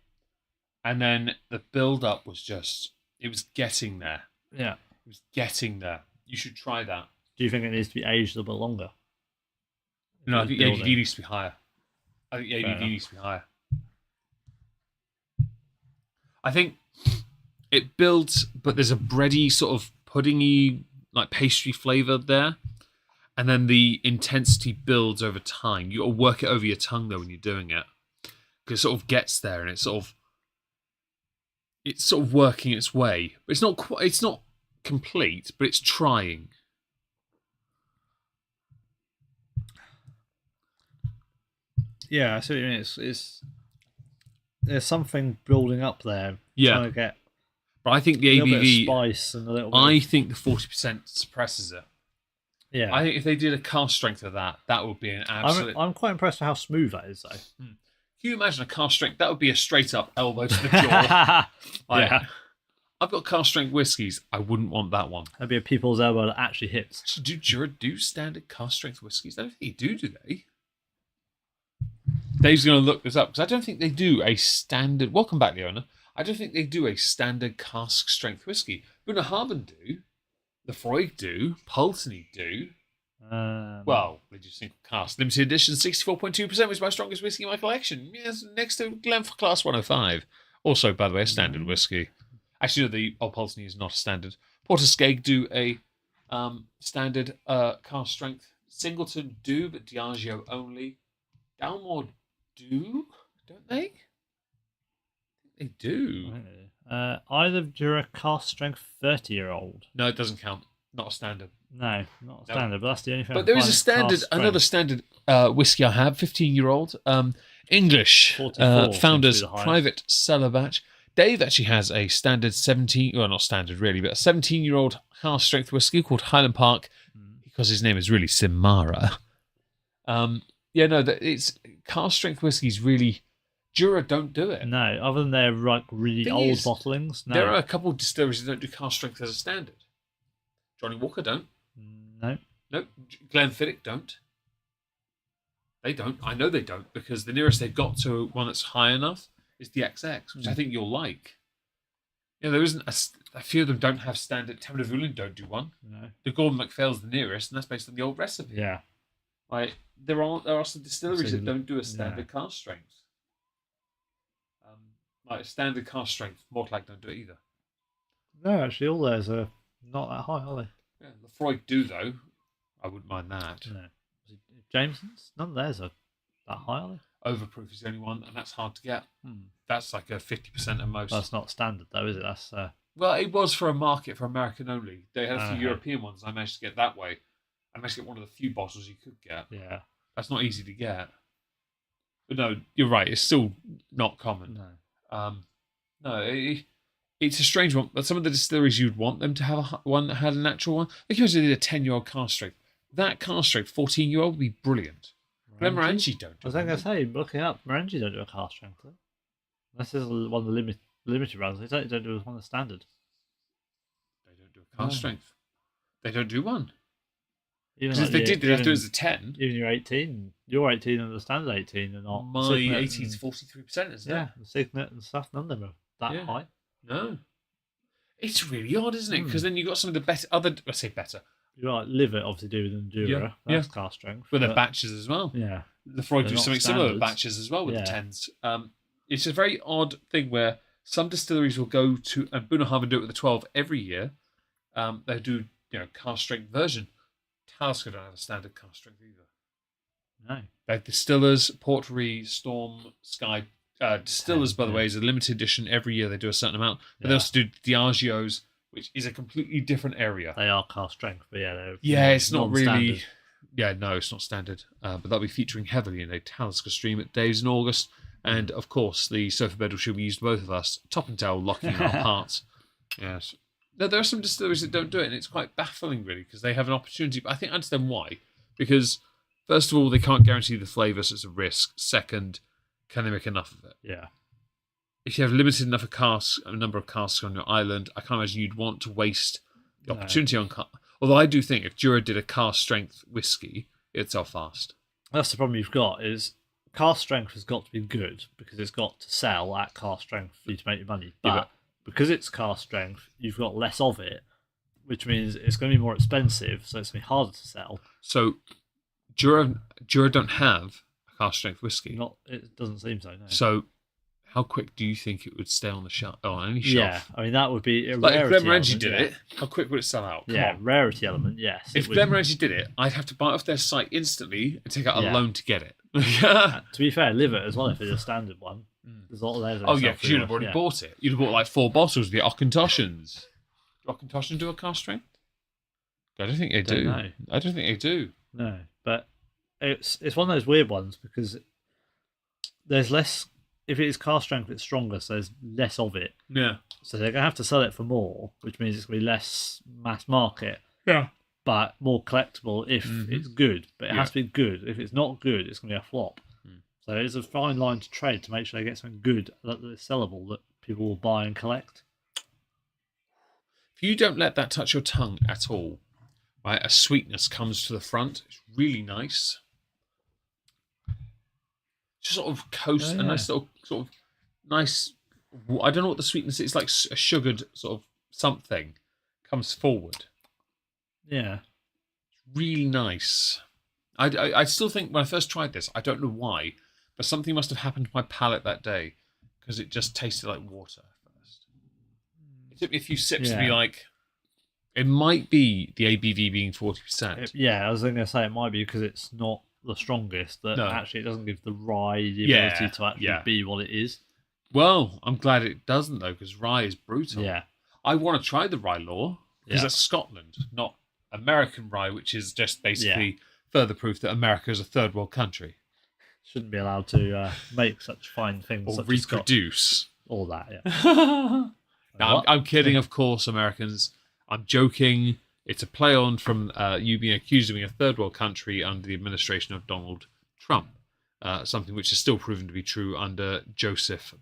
And then the build-up was just... It was getting there. Yeah. It was getting there. You should try that. Do you think it needs to be aged a little bit longer? No, I think the ABV needs to be higher. I think the ABV needs to be higher. I think it builds, but there's a bready sort of puddingy, like pastry flavour there. And then the intensity builds over time. You got to work it over your tongue, though, when you're doing it. Because it sort of gets there and it's sort of working its way. But it's not complete, but it's trying. Yeah, I see what you mean. It's there's something building up there. Yeah. Trying to get But I think the a little bit ABV... of spice and a little bit I think the 40% suppresses it. yeah. I think if they did a cast strength of that, that would be an absolute... I'm quite impressed with how smooth that is, though. Can you imagine a cast strength? That would be a straight up elbow to the jaw. Yeah. I've got cast strength whiskies. I wouldn't want that one. That'd be a people's elbow that actually hits. Do Jura do standard cast strength whiskies? I don't think they do they? Dave's going to look this up because I don't think they do a standard... Welcome back, Leona. I don't think they do a standard cask strength whiskey. Bunnahabhain do. Lefroy do. Pulteney do. Well, they do single cask. Limited edition, 64.2% was my strongest whiskey in my collection. Yes, next to Glenfarclas 105. Also, by the way, a standard whiskey. Actually, no, the Old Pulteney is not a standard. Porterskeg do a standard cask strength. Singleton do, but Diageo only. Dalmore do, don't they? I think they do. Either Jura cast strength 30-year-old. No, it doesn't count. Not a standard. No, not a standard, but that's the only thing. But there is a standard, another standard whiskey I have, 15-year-old, English, 44 Founders seems to be the highest. Private Cellar Batch. Dave actually has a standard 17, well, not standard really, but a 17-year-old cask strength whiskey called Highland Park, because his name is really Simara. Yeah, no, it's cask strength whiskies really... Jura don't do it. No, other than their like really Thing old is, bottlings. No. There are a couple of distilleries that don't do cask strength as a standard. Johnny Walker don't. No. No, Glenfiddich don't. They don't. I know they don't because the nearest they've got to one that's high enough is the XX, which I think you'll like. Yeah, there isn't a few of them don't have standard. Tamavulin don't do one. No. The Gordon MacPhail's the nearest, and that's based on the old recipe. Yeah. Like there are some distilleries So, that don't do a standard cask strength. Like standard cask strength, Mortlake don't do it either. No, actually, all theirs are not that high, are they? Yeah, Lefroy do though. I wouldn't mind that. No. Jameson's? None of theirs are that high, are they? Overproof is the only one, and that's hard to get. That's like a 50% at most. That's not standard, though, is it? That's Well, it was for a market for American only. They had a few European ones. I managed to get that way. I managed to get one of the few bottles you could get. yeah. That's not easy to get. But no, you're right. It's still not common. No. It's a strange one. But some of the distilleries you'd want them to have one that had a natural one. Like if you did a 10-year-old cask strength, that cask strength 14-year-old would be brilliant. Glenmorangie don't. I was going to say, looking up, Morangi don't do a cask strength. Though. This is one of the limited runs. They don't do one of the standard. They don't do a cask strength. They don't do one. Even Because if they did, they'd have to do it as a 10. Even you're 18, you're 18 and the standard 18 are not. My 18's 43%, isn't it? Yeah, the Signet and stuff, none of them are that Yeah. high. No. It's really odd, isn't it? Because then you've got some of the better, I say better, You got like liver, obviously, do than Jura. Yeah, That's cask strength. but they're but- batches as well. Yeah. The Freud They're do not something similar with standards. batches as well with the Yeah. 10s. It's a very odd thing where some distilleries will go to, and Bunnahabhain do it with the 12 every year. They do, cask strength version. Talisker don't have a standard cask strength either. No. They have Distillers, Portery, Storm, Sky. Distillers, by the Yeah. way, is a limited edition. Every year they do a certain amount. But they Yeah. also do Diageo's, which is a completely different area. They are cask strength, but they're It's not really. non-standard. Yeah, no, it's not standard. But they'll be featuring heavily in a Talisker stream at Dave's in August. And, of course, the sofa bed which will be used both of us, top and tail, locking in our parts. Yes. Now, there are some distilleries that don't do it, and it's quite baffling, really, because they have an opportunity. But I think I understand why. Because, first of all, they can't guarantee the flavour, so it's a risk. Second, can they make enough of it? Yeah. If you have limited enough a number of casks on your island, I can't imagine you'd want to waste the No. opportunity on. Although I do think if Jura did a cask strength whiskey, it'd sell fast. That's the problem you've got is cask strength has got to be good because it's got to sell at cask strength for you to make your money. But, Yeah, but- because it's cask strength, you've got less of it, which means it's going to be more expensive, so it's going to be harder to sell. So Jura don't have a cask strength whiskey. It doesn't seem so. No. So how quick do you think it would stay on the shelf? On any shelf? Yeah, I mean that would be a Like if rarity Glenmorangie element, did yeah. it, how quick would it sell out? Come Yeah, on. rarity element. Yes. If it would. Glenmorangie did it, I'd have to buy it off their site instantly and take out a Yeah. loan to get it. To be fair, liver as well. If it's a standard one, there's a lot of those. Oh yeah, because you'd have already bought it. You'd have bought like 4 bottles of the Auchentoshan's. Do Auchentoshan do a cask strength? I don't think they do. know. I don't think they do. No, but it's one of those weird ones because there's less. If it is cask strength, it's stronger, so there's less of it. Yeah. So they're going to have to sell it for more, which means it's going to be less mass market, Yeah. but more collectible if it's good. But it has Yeah. to be good. If it's not good, it's going to be a flop. So it's a fine line to trade to make sure they get something good that is sellable that people will buy and collect. If you don't let that touch your tongue at all, right, a sweetness comes to the front. It's really nice. Just sort of coast, Oh, a yeah. nice little sort of nice. I don't know what the sweetness is. It's like a sugared sort of something comes forward. Yeah. Really nice. I still think when I first tried this, I don't know why, but something must have happened to my palate that day because it just tasted like water at first. It took me a few sips to be Yeah. like, it might be the ABV being 40%. Yeah, I was going to say it might be because it's not the strongest, that No. actually it doesn't give the rye the Yeah, ability to actually yeah. be what it is. Well, I'm glad it doesn't though, because rye is brutal. Yeah. I want to try the rye law because Yeah. that's Scotland, not American rye, which is just basically further proof that America is a third world country. Shouldn't be allowed to make such fine things Or such as Scot- reproduce. all that, yeah. No, What? I'm kidding, of course, Americans. I'm joking. It's a play on from you being accused of being a third world country under the administration of Donald Trump. Something which is still proven to be true under Joseph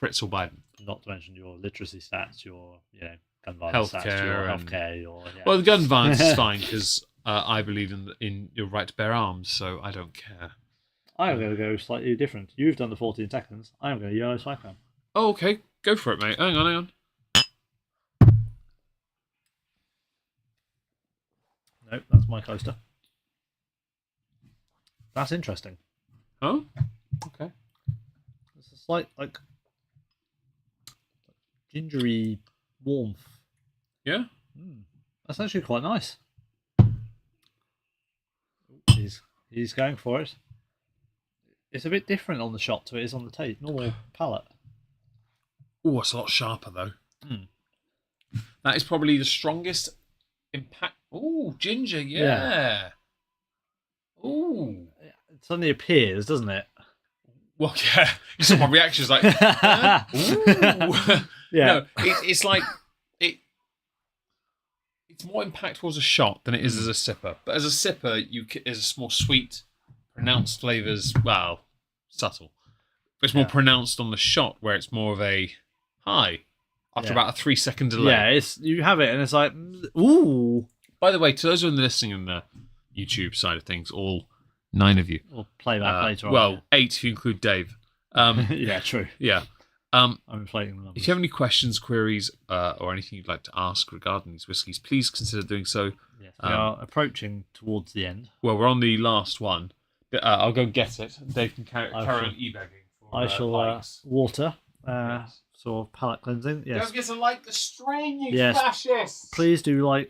Fritzl Biden. Not to mention your literacy stats, your gun violence stats, Healthcare your and- healthcare, your Well, the gun violence is fine because I believe in your right to bear arms, so I don't care. I'm going to go slightly different. You've done the 14 seconds. I'm going to yellow cyclone. Oh, okay. Go for it, mate. Hang on. Nope, that's my coaster. That's interesting. Oh? Okay. It's a slight, gingery warmth. Yeah? That's actually quite nice. He's going for it. It's a bit different on the shot to it is on the taste. Normal palate. Oh, it's a lot sharper, though. That is probably the strongest impact. Oh, ginger, yeah. Oh. It suddenly appears, doesn't it? Well, yeah. You saw my reaction. It's like, ooh. Yeah. No, it's like, it's more impactful as a shot than it is as a sipper. But as a sipper, there's more sweet, pronounced flavours. Well, subtle. But it's more pronounced on the shot, where it's more of a high after about a 3-second delay. Yeah, you have it, and it's like, ooh. By the way, to those who are listening on the YouTube side of things, all 9 of you. We'll play back later on. Well, 8 if you include Dave. Yeah, true. Yeah. I'm inflating the numbers. If you have any questions, queries, or anything you'd like to ask regarding these whiskies, please consider doing so. Yes, we are approaching towards the end. Well, we're on the last one. I'll go get it. Dave can carry on e-bagging. I shall water, sort of palate cleansing. Yes. Don't forget to like the stream, you Yes. fascists! Please do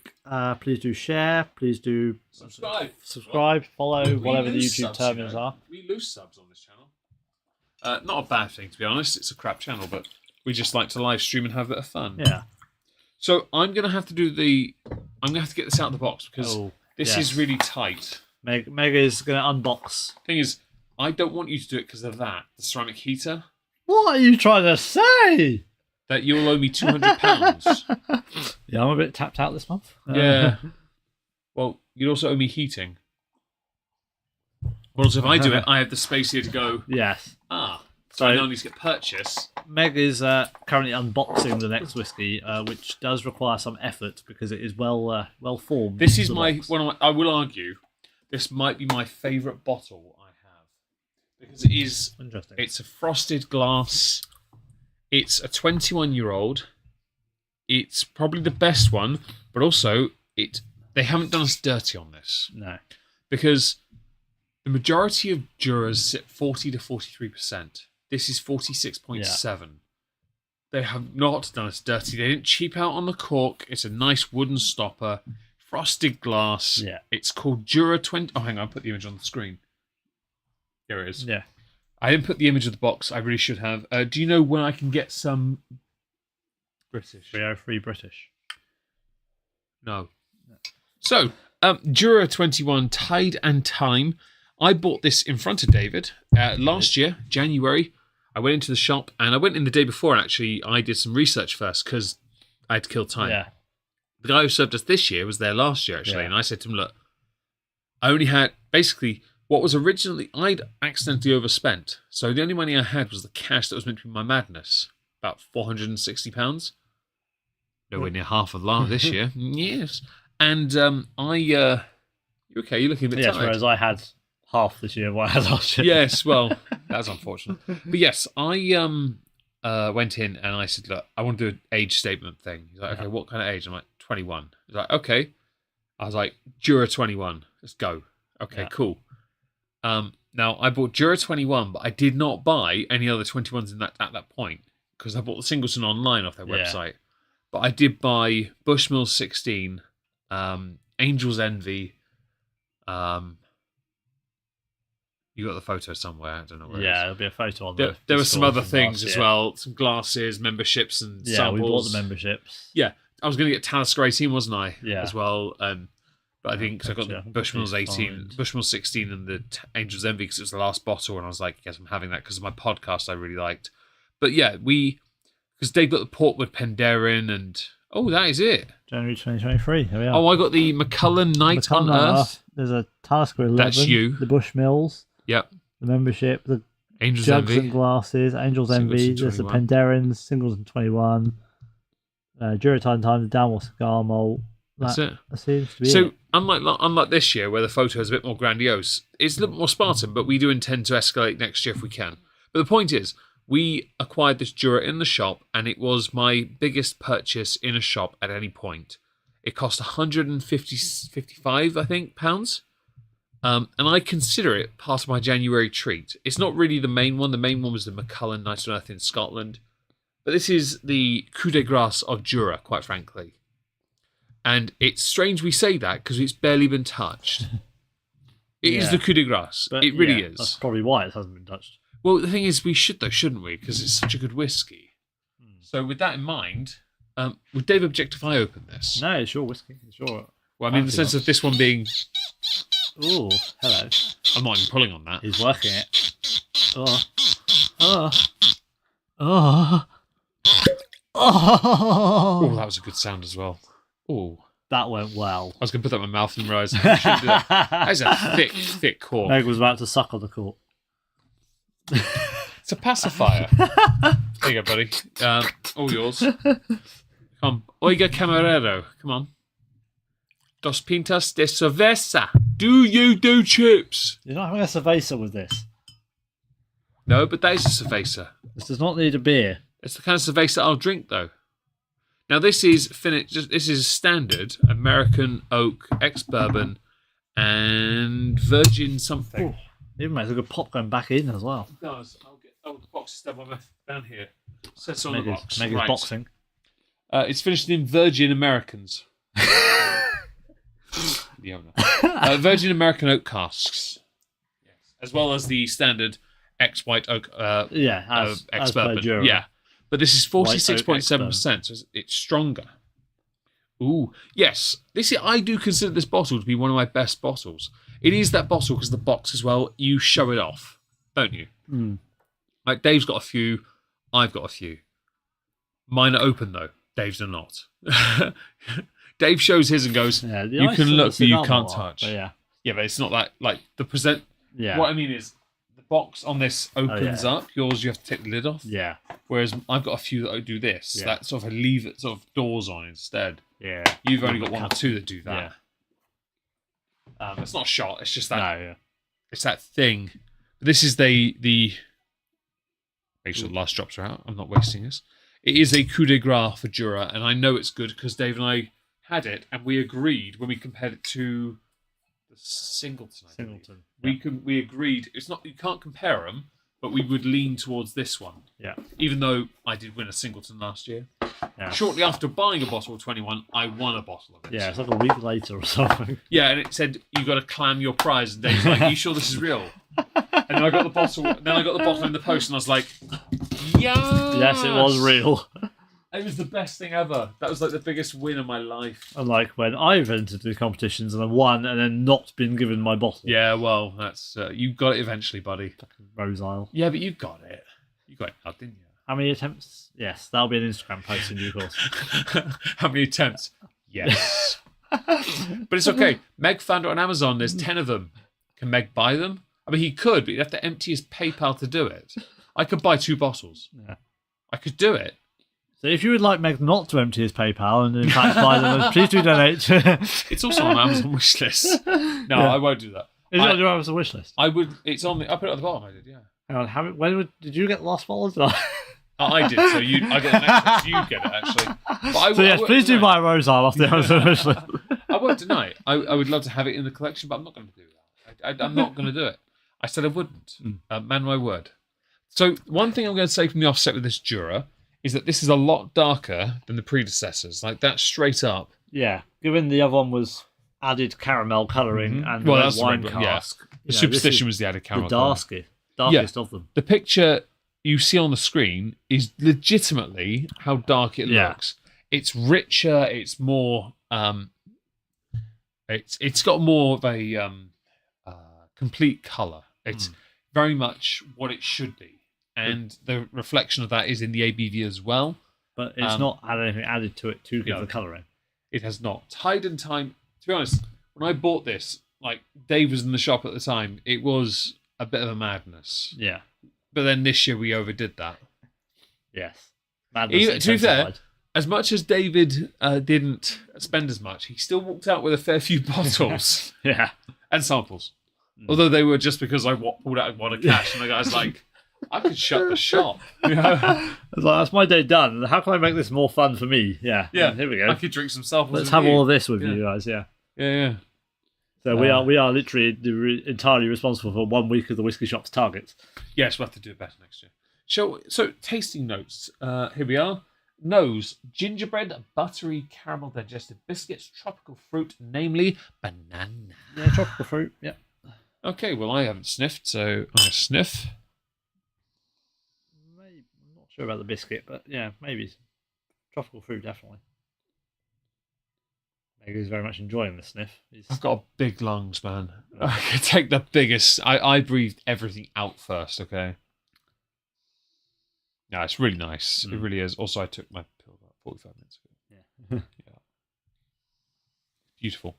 please do share, please do subscribe, follow, whatever the YouTube terms are. We lose subs on this channel. Not a bad thing, to be honest. It's a crap channel, but we just like to live stream and have a bit of fun. Yeah. So I'm going to have to I'm going to have to get this out of the box because this is really tight. Meg is going to unbox. Thing is, I don't want you to do it because of that. The ceramic heater. What are you trying to say? That you'll owe me £200. Yeah, I'm a bit tapped out this month. Yeah. Well, you'd also owe me heating. Well, also, if I do it, I have the space here to go. Yes. So I now need to get purchase. Meg is currently unboxing the next whiskey, which does require some effort because it is well formed. This is I will argue, this might be my favourite bottle I have because it is interesting. It's a frosted glass. It's a 21-year-old. It's probably the best one, but also they haven't done us dirty on this. No, because the majority of Juras sit 40 to 43%. This is 46.7. Yeah. They have not done us dirty. They didn't cheap out on the cork. It's a nice wooden stopper, frosted glass. Yeah. It's called Jura 20. Oh, hang on, I put the image on the screen. Here it is. Yeah. I didn't put the image of the box. I really should have. Do you know when I can get some British? 303 British. No. So, Jura 21 Tide and Time. I bought this in front of David last year, January. I went into the shop and I went in the day before and actually I did some research first because I had to kill time. Yeah. The guy who served us this year was there last year actually, and I said to him, look, I only had basically what was originally, I'd accidentally overspent. So the only money I had was the cash that was meant to be my madness, about £460. Nowhere near half of this year. Yes. And you okay, you're looking a bit tired. Whereas I had half this year of what I had last year. Yes, well, that's unfortunate. But yes, I went in and I said, look, I want to do an age statement thing. He's like, okay, what kind of age? I'm like, 21. He's like, okay. I was like, Jura 21. Let's go. Okay, cool. Now, I bought Jura 21, but I did not buy any other 21s at that point because I bought the Singleton online off their website. But I did buy Bushmills 16, Angel's Envy. You got the photo somewhere. I don't know where it is. There'll be a photo on there were some other things as well. Some glasses, memberships, and samples. We bought the memberships. Yeah, I was going to get Talisker 18, wasn't I? Yeah. As well. But I think I got the Bushmills 18, Bushmills 16, and the Angel's Envy because it was the last bottle, and I was like, yes, I'm having that because of my podcast I really liked. But yeah, because Dave got the Portwood Penderyn, and that is it. January 2023. Here we are. Oh, I got the McCullen Night on Earth. There's a Talisker 11. That's you. The Bushmills. Yep. The membership. The Angel's Jugs Envy. and Glasses. Angel's Envy. There's the Penderyns. Singleton 21. Jura Time, the Downwell Cigar Malt. That's it. That seems to be so it. unlike this year where the photo is a bit more grandiose, it's a little bit more Spartan, but we do intend to escalate next year if we can. But the point is, we acquired this Jura in the shop, and it was my biggest purchase in a shop at any point. It cost 155, I think, pounds. And I consider it part of my January treat. It's not really the main one. The main one was the McCullen Night on Earth in Scotland. But this is the coup de grace of Jura, quite frankly. And it's strange we say that because it's barely been touched. It is the coup de grace. It really is. That's probably why it hasn't been touched. Well, the thing is, we should though, shouldn't we? Because it's such a good whiskey. So with that in mind, would Dave object if I open this? No, it's your whiskey. It's your... Well, I mean, in the sense of this one being... Ooh, hello. I'm not even pulling on that. He's working it. Oh, that was a good sound as well. Oh, that went well. I was going to put that in my mouth and realise I shouldn't do that. That is a thick cork. Meg was about to suck on the cork. It's a pacifier. There you go, buddy. All yours. Come, oiga camarero. Come on. Dos pintas de cerveza. Do you do chips? You're not having a cerveza with this. No, but that is a cerveza. This does not need a beer. It's the kind of cerveza I'll drink, though. Now, this is finished. This is standard American oak, ex-bourbon, and virgin something. Ooh, even makes a good pop going back in as well. It does. I'll get the box is down here. It says on the box. Meg is boxing. It's finished in Virgin Americans. The owner. Virgin American oak casks, yes, as well as the standard ex-white oak. As ex-bourbon. per Jura. Yeah, but this is 46.7%, so it's stronger. Ooh, yes. I do consider this bottle to be one of my best bottles. It is that bottle because the box as well. You show it off, don't you? Mm. Like Dave's got a few, I've got a few. Mine are open though. Dave's are not. Dave shows his and goes, you can look, but you can't touch. Yeah, but it's not that, like, the present... Yeah. What I mean is, the box on this opens up. Yours, you have to take the lid off. Yeah. Whereas I've got a few that I do this. Yeah. That sort of leave it sort of doors on instead. Yeah. You've only got one or two that do that. Yeah. It's not a shot. It's just that... No, yeah. It's that thing. This is the... Make sure the last drops are out. I'm not wasting this. It is a coup de grace for Jura, and I know it's good because Dave and I had it, and we agreed when we compared it to the Singleton. We agreed it's not, you can't compare them, but we would lean towards this one. Yeah. Even though I did win a Singleton last year. Yeah. Shortly after buying a bottle of 21, I won a bottle of it. Yeah, it's like a week later or something. Yeah, and it said you got to clam your prize, and Dave's like, "Are you sure this is real?" And then I got the bottle. Then I got the bottle in the post, and I was like, "Yeah." Yes, it was real. It was the best thing ever. That was like the biggest win of my life. Unlike when I've entered the competitions and I won and then not been given my bottle. Yeah, well, that's you got it eventually, buddy. Rose Isle. Yeah, but you got it. You got it now, didn't you? How many attempts? Yes, that'll be an Instagram post in due course. How many attempts? Yes. But it's okay. Meg found it on Amazon. There's 10 of them. Can Meg buy them? I mean, he could, but he'd have to empty his PayPal to do it. I could buy 2 bottles. Yeah. I could do it. So if you would like Meg not to empty his PayPal and in fact buy them, please do donate. It's also on Amazon wish list. No, Yeah. I won't do that. Is it on your Amazon wish list? I would. It's on the. I put it at the bottom. I did. Yeah. Hang on, did you get the last bottle? Did I? I did. So I got the next one. So you get it actually. But I, So yes, please do buy a Rose Isle off the Amazon wish list. I won't deny it. I would love to have it in the collection, but I'm not going to do that. I'm not going to do it. I said I wouldn't. Man my word. So one thing I'm going to say from the offset with this Jura is that this is a lot darker than the predecessors. Like that straight up. Yeah, given the other one was added caramel colouring and that's wine the cask. Yeah. The Superstition was the added caramel. The darkest of them. The picture you see on the screen is legitimately how dark it looks. It's richer. It's more. It's got more of a complete colour. It's very much what it should be, and the reflection of that is in the ABV as well. But it's not had anything added to it to give the colouring. It has not. Tide and Time. To be honest, when I bought this, like Dave was in the shop at the time, it was a bit of a madness. Yeah. But then this year we overdid that. Yes. Madness to be fair, as much as David didn't spend as much, he still walked out with a fair few bottles. Yeah. And samples. Although they were just because I pulled out one of cash and the guy's like, I could shut the shop. You know? I was like, that's my day done. How can I make this more fun for me? Yeah. Yeah. Here we go. I could drink some samples. Let's have all of this with you guys. Yeah. Yeah. So we are literally entirely responsible for 1 week of the Whisky Shop's targets. Yes, we'll have to do it better next year. So tasting notes. Here we are. Nose, gingerbread, buttery caramel digested biscuits, tropical fruit, namely banana. Yeah, tropical fruit. Yeah. Okay, well, I haven't sniffed, so I'm going to sniff. Maybe, I'm not sure about the biscuit, but yeah, maybe. Tropical fruit, definitely. Mega's very much enjoying the sniff. I've got big lungs, man. I could take the biggest. I breathed everything out first, okay? No, it's really nice. It really is. Also, I took my pill about 45 minutes ago. Yeah. Beautiful.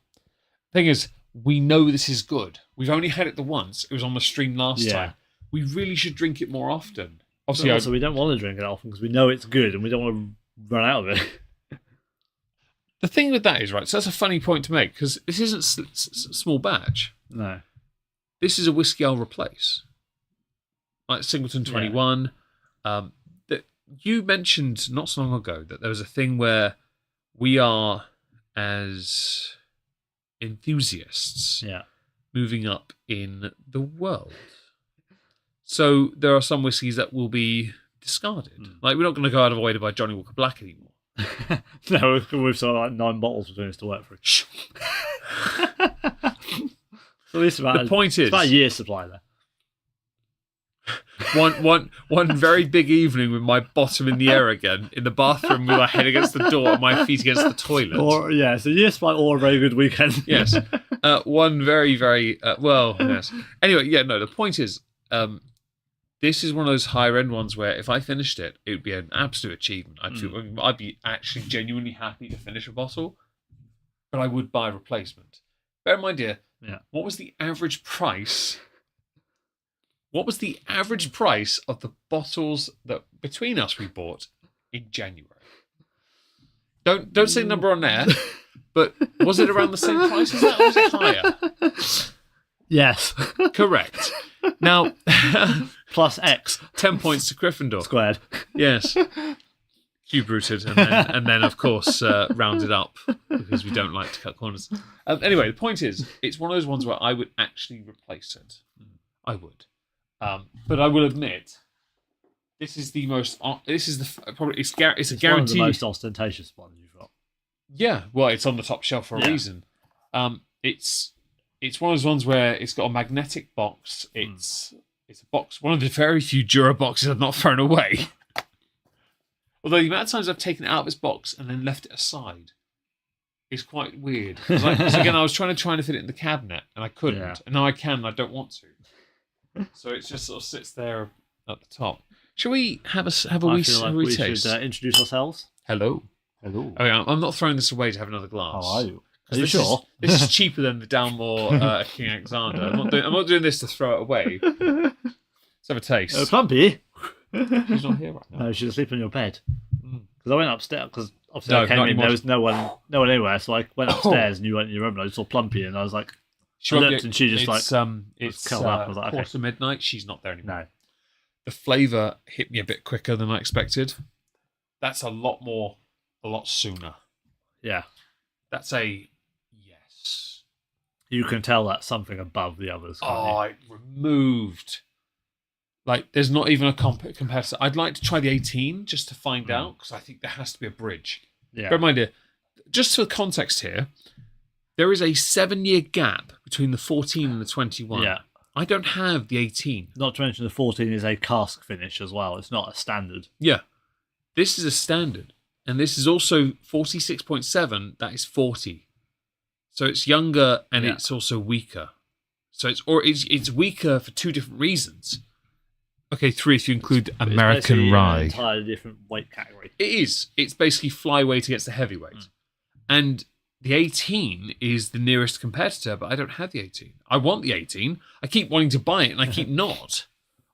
Thing is, we know this is good. We've only had it the once. It was on the stream last time. We really should drink it more often. Obviously, also, we don't want to drink it often because we know it's good and we don't want to run out of it. The thing with that is, right, so that's a funny point to make because this isn't small batch. No. This is a whiskey I'll replace. Like Singleton 21. you mentioned not so long ago that there was a thing where we are, as enthusiasts, moving up in the world. So there are some whiskies that will be discarded. Like, we're not going to go out of our way to buy Johnny Walker Black anymore. No, we've still like 9 bottles between us to work for. So it's about the point is, it's about a year's supply there. One very big evening with my bottom in the air again in the bathroom with my head against the door and my feet against the toilet. Or it's a year's supply or a very good weekend. Yes. One very, very yes. Anyway, the point is, this is one of those higher end ones where if I finished it, it would be an absolute achievement. I'd be actually genuinely happy to finish a bottle, but I would buy a replacement. Bear in mind, dear, what was the average price? What was the average price of the bottles that between us we bought in January? Don't say number on there, but was it around the same price as that, or was it higher? Yes. Correct. Now, plus X. 10 points to Gryffindor. Squared. Yes. Cube rooted, and then of course rounded up because we don't like to cut corners. Anyway, the point is, it's one of those ones where I would actually replace it. I would, but I will admit, this is the most. This is the probably it's a guarantee. One of the most ostentatious ones you've got. Yeah, well, it's on the top shelf for a reason. It's one of those ones where it's got a magnetic box. It's a box. One of the very few Jura boxes I've not thrown away. Although the amount of times I've taken it out of its box and then left it aside is quite weird. So again, I was trying to fit it in the cabinet and I couldn't. And now I can and I don't want to. So it just sort of sits there at the top. Shall we have a wee taste? We should introduce ourselves. Hello. Oh, yeah, I'm not throwing this away to have another glass. How are you? Are you sure? This is cheaper than the Dalmore King Alexander. I'm not doing this to throw it away. Let's have a taste. Plumpy. She's not here right now. No, she's asleep on your bed. Because I went upstairs, because obviously I came in, there was no one anywhere, so I went upstairs and you went in your room and I saw Plumpy and I was like, I looked and she just it's curled up. I was like, okay. Quarter midnight, she's not there anymore. No. The flavour hit me a bit quicker than I expected. That's a lot sooner. Yeah. That's a yes. You can tell that's something above the others. It removed. Like, there's not even a competitor. I'd like to try the 18 just to find out, because I think there has to be a bridge. Yeah. Bear in mind, just for context here, there is a 7-year gap between the 14 and the 21. Yeah. I don't have the 18. Not to mention the 14 is a cask finish as well. It's not a standard. Yeah. This is a standard. And this is also 46.7. That is 40. So it's younger and it's also weaker. So it's weaker for 2 different reasons. Okay, 3 if you include American rye. An entirely different weight category. It is. It's basically flyweight against the heavyweight. And the 18 is the nearest competitor, but I don't have the 18. I want the 18. I keep wanting to buy it, and I keep not.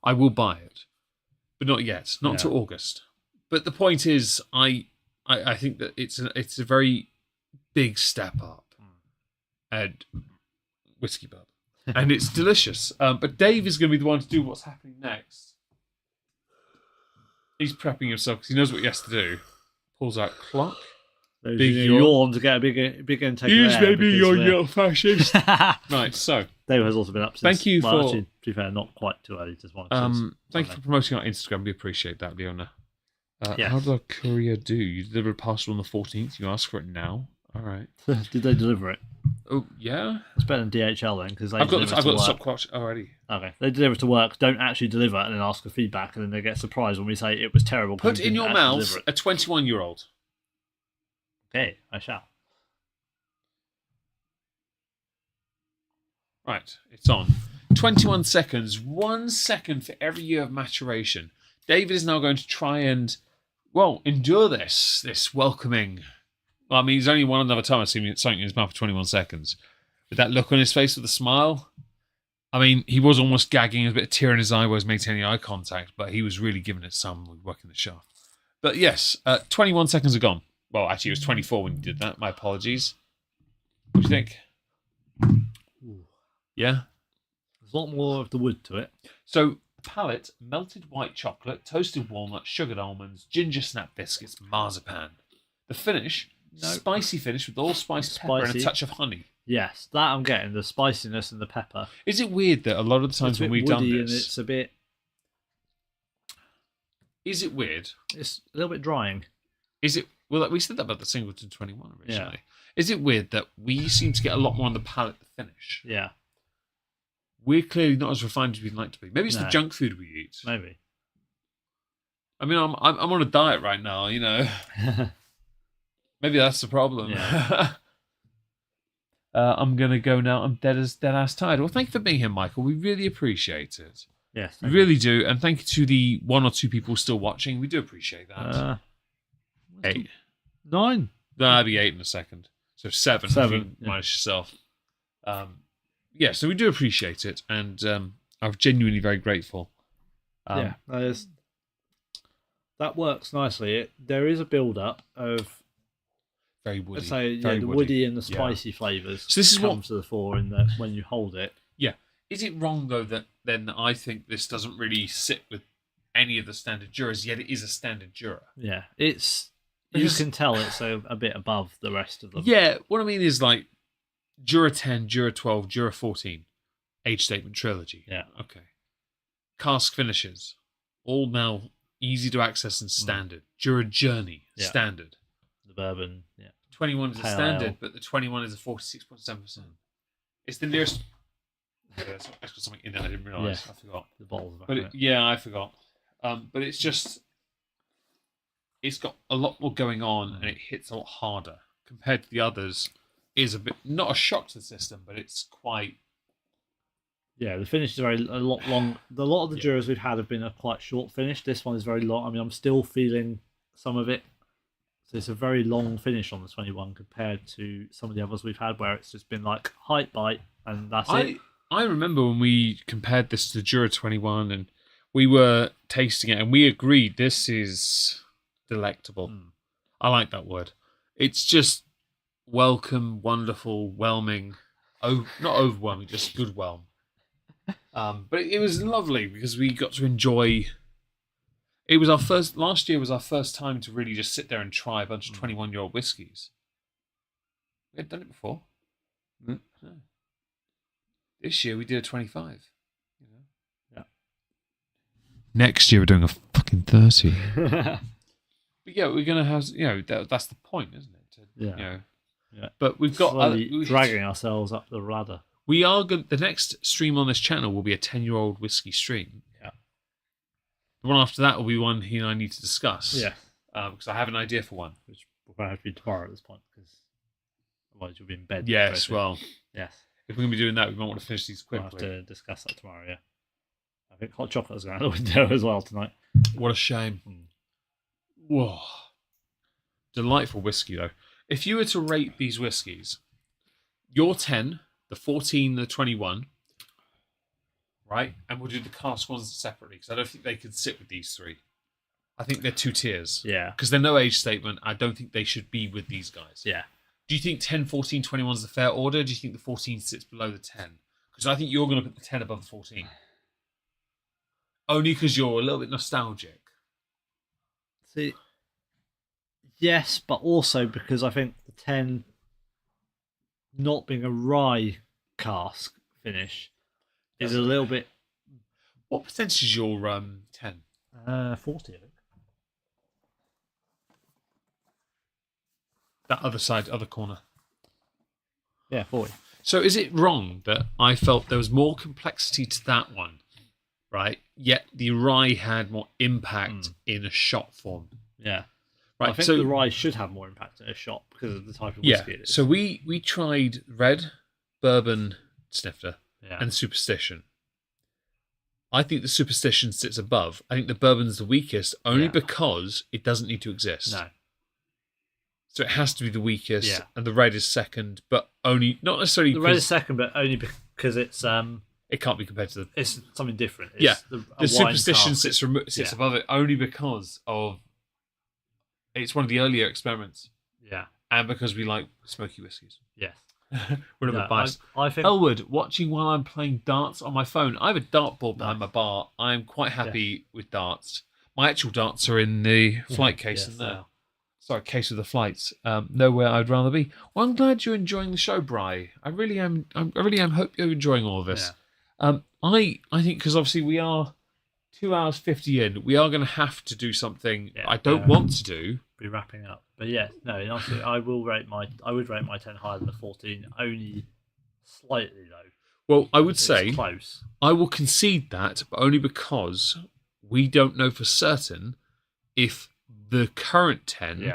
I will buy it. But not yet. Not until August. But the point is, I think that it's a very big step up. And whiskey bub. And it's delicious. But Dave is going to be the one to do what's happening next. He's prepping himself because he knows what he has to do. Pulls out clock. Big yawn to get a big intake of air. Use maybe your little fascist. Right, so. Dave has also been up since. Thank you for. Actually, to be fair, not quite too early. Just one. Thank you for promoting our Instagram. We appreciate that, Leona. Yes. How did our courier do? You delivered a parcel on the 14th. You asked for it now. All right. Did they deliver it? Oh, yeah. It's better than DHL then, because I've got the stopwatch already. Okay. They deliver to work, don't actually deliver, and then ask for feedback, and then they get surprised when we say it was terrible. Put in your mouth a 21-year-old. Okay, I shall. Right, it's on. 21 seconds. 1 second for every year of maturation. David is now going to try and, endure this welcoming. Well, I mean, he's only one another time I've seen something in his mouth for 21 seconds. With that look on his face with a smile. I mean, he was almost gagging, a bit of tear in his eye, was maintaining eye contact, but he was really giving it some with working the shaft. But yes, 21 seconds are gone. Well, actually, it was 24 when you did that. My apologies. What do you think? Ooh. Yeah? There's a lot more of the wood to it. So, palate, melted white chocolate, toasted walnut, sugared almonds, ginger snap biscuits, marzipan. The finish, spicy finish with allspice pepper and a touch of honey. Yes, that I'm getting, the spiciness and the pepper. Is it weird that a lot of the times when we've done this... and it's a bit... Is it weird? It's a little bit drying. Is it... Well, we said that about the Singleton 21 originally. Yeah. Is it weird that we seem to get a lot more on the palate the finish? Yeah. We're clearly not as refined as we'd like to be. Maybe it's the junk food we eat. Maybe. I mean, I'm on a diet right now, you know. Maybe that's the problem. Yeah. I'm going to go now. I'm dead ass tired. Well, thank you for being here, Michael. We really appreciate it. Yes. We really do. And thank you to the 1 or 2 people still watching. We do appreciate that. 8. 9. That'll be 8 in a second. So 7. 7. Minus yourself. Yeah, so we do appreciate it. And I'm genuinely very grateful. That works nicely. There is a build-up of... Very woody. So, very the woody and the spicy flavours so this is come to the fore when you hold it. Yeah. Is it wrong, though, that then I think this doesn't really sit with any of the standard Juras, yet it is a standard Jura? Yeah. You can tell it's a bit above the rest of them. Yeah. What I mean is, like, Jura 10, Jura 12, Jura 14, age statement trilogy. Yeah. Okay. Cask finishes. All now easy to access and standard. Jura Journey, standard. The bourbon, 21 is a Pale standard, ale. but the 21 is a 46.7%. It's the nearest... That's got something in there I didn't realise. I forgot. The bottles. I forgot. But it's just... It's got a lot more going on, and it hits a lot harder. Compared to the others, is a bit... Not a shock to the system, but it's quite... Yeah, the finish is a lot long. A lot of the Juras we've had have been a quite short finish. This one is very long. I mean, I'm still feeling some of it. So it's a very long finish on the 21 compared to some of the others we've had where it's just been like height bite and that's it. I remember when we compared this to Jura 21 and we were tasting it and we agreed this is delectable. I like that word. It's just welcome, wonderful, whelming. Oh, not overwhelming, just good whelm. But it was lovely because we got to enjoy... It was last year was our first time to really just sit there and try a bunch of 21-year-old whiskies. We had done it before. No. This year we did a 25. Yeah. Next year we're doing a fucking 30. But yeah, we're going to have, that's the point, isn't it? Yeah. But we've got... dragging ourselves up the ladder. We are going. The next stream on this channel will be a 10-year-old whiskey stream. Yeah. The one after that will be one he and I need to discuss. Yeah. Because I have an idea for one. Which will probably have to be tomorrow at this point, because otherwise you'll be in bed. Yes, well. Yes. If we're going to be doing that, we might want to finish these quickly. We'll have to discuss that tomorrow, yeah. I think hot chocolate's going out the window as well tonight. What a shame. Whoa. Delightful whiskey, though. If you were to rate these whiskies, your 10... the 14, the 21, right? And we'll do the cask ones separately because I don't think they could sit with these 3. I think they're 2 tiers. Yeah. Because they're no age statement. I don't think they should be with these guys. Yeah. Do you think 10, 14, 21 is the fair order? Do you think the 14 sits below the 10? Because I think you're going to put the 10 above the 14. Only because you're a little bit nostalgic. See, yes, but also because I think the 10... not being a rye cask finish is a little bit... What percentage is your 10? 40, I think. That other side, other corner. Yeah, 40. So is it wrong that I felt there was more complexity to that one, right? Yet the rye had more impact in a shot form. Yeah. Right, I think the rye should have more impact in a shot because of the type of whiskey it is. So we tried red, bourbon, snifter, and superstition. I think the superstition sits above. I think the bourbon's the weakest only because it doesn't need to exist. No. So it has to be the weakest, and the red is second, but only not necessarily. The red is second, but only because it's it can't be compared to the. It's something different. It's the superstition sits above it only because of. It's one of the earlier experiments. Yeah. And because we like smoky whiskies. Yes. We're a bit biased. I think Elwood, watching while I'm playing darts on my phone. I have a dartboard behind my bar. I'm quite happy with darts. My actual darts are in the flight case in there. Sorry, case of the flights. Nowhere I'd rather be. Well, I'm glad you're enjoying the show, Bri. I really am. I really am. Hope you're enjoying all of this. Yeah. I think because obviously we are 2 hours 50 in. We are going to have to do something I don't want to do. Be wrapping up, but honestly, I would rate my 10 higher than the 14, only slightly though. Well, I would say close. I will concede that, but only because we don't know for certain if the current 10.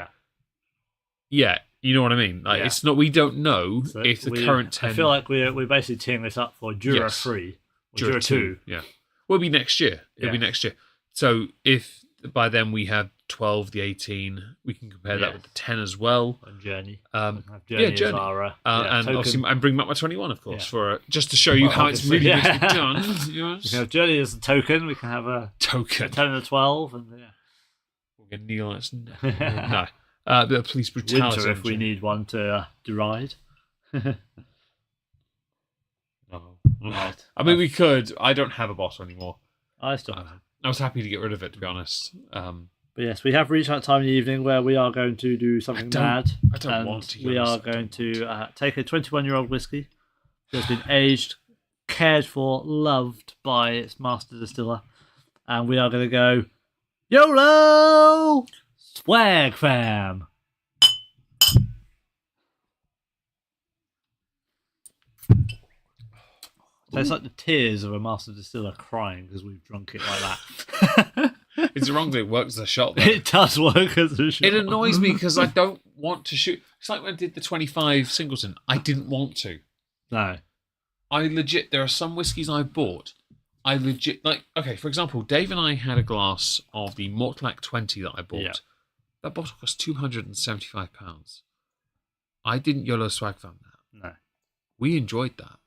Yeah, you know what I mean. Like it's not. We don't know if the current 10. I feel like we're basically teeing this up for Jura 3 or Jura 2. Yeah, well, it'll be next year. It'll be next year. So if by then we have 12, the 18, we can compare that with the 10 as well. And Journey. Journey. Zara, and obviously, and bring back my 21, of course, for just to show you how it's really meant to be done. We can have Journey as a token. We can have a 10 and a 12, and we're gonna kneel. No, a bit of police brutality. Winter, if we need one to deride. Right. I mean, we could. I don't have a bottle anymore. I still have it. I was happy to get rid of it, to be honest. But yes, we have reached that time in the evening where we are going to do something mad. I don't want to. We are going to take a 21-year-old whiskey that's been aged, cared for, loved by its master distiller, and we are going to go YOLO Swag Fam. So it's like the tears of a master distiller crying because we've drunk it like that. It's the wrong thing. It works as a shot, though. It does work as a shot. It annoys me because I don't want to shoot. It's like when I did the 25 Singleton. I didn't want to. No. There are some whiskies I bought. Okay, for example, Dave and I had a glass of the Mortlack 20 that I bought. Yeah. That bottle cost £275. I didn't YOLO Swag Fam that. No. We enjoyed that.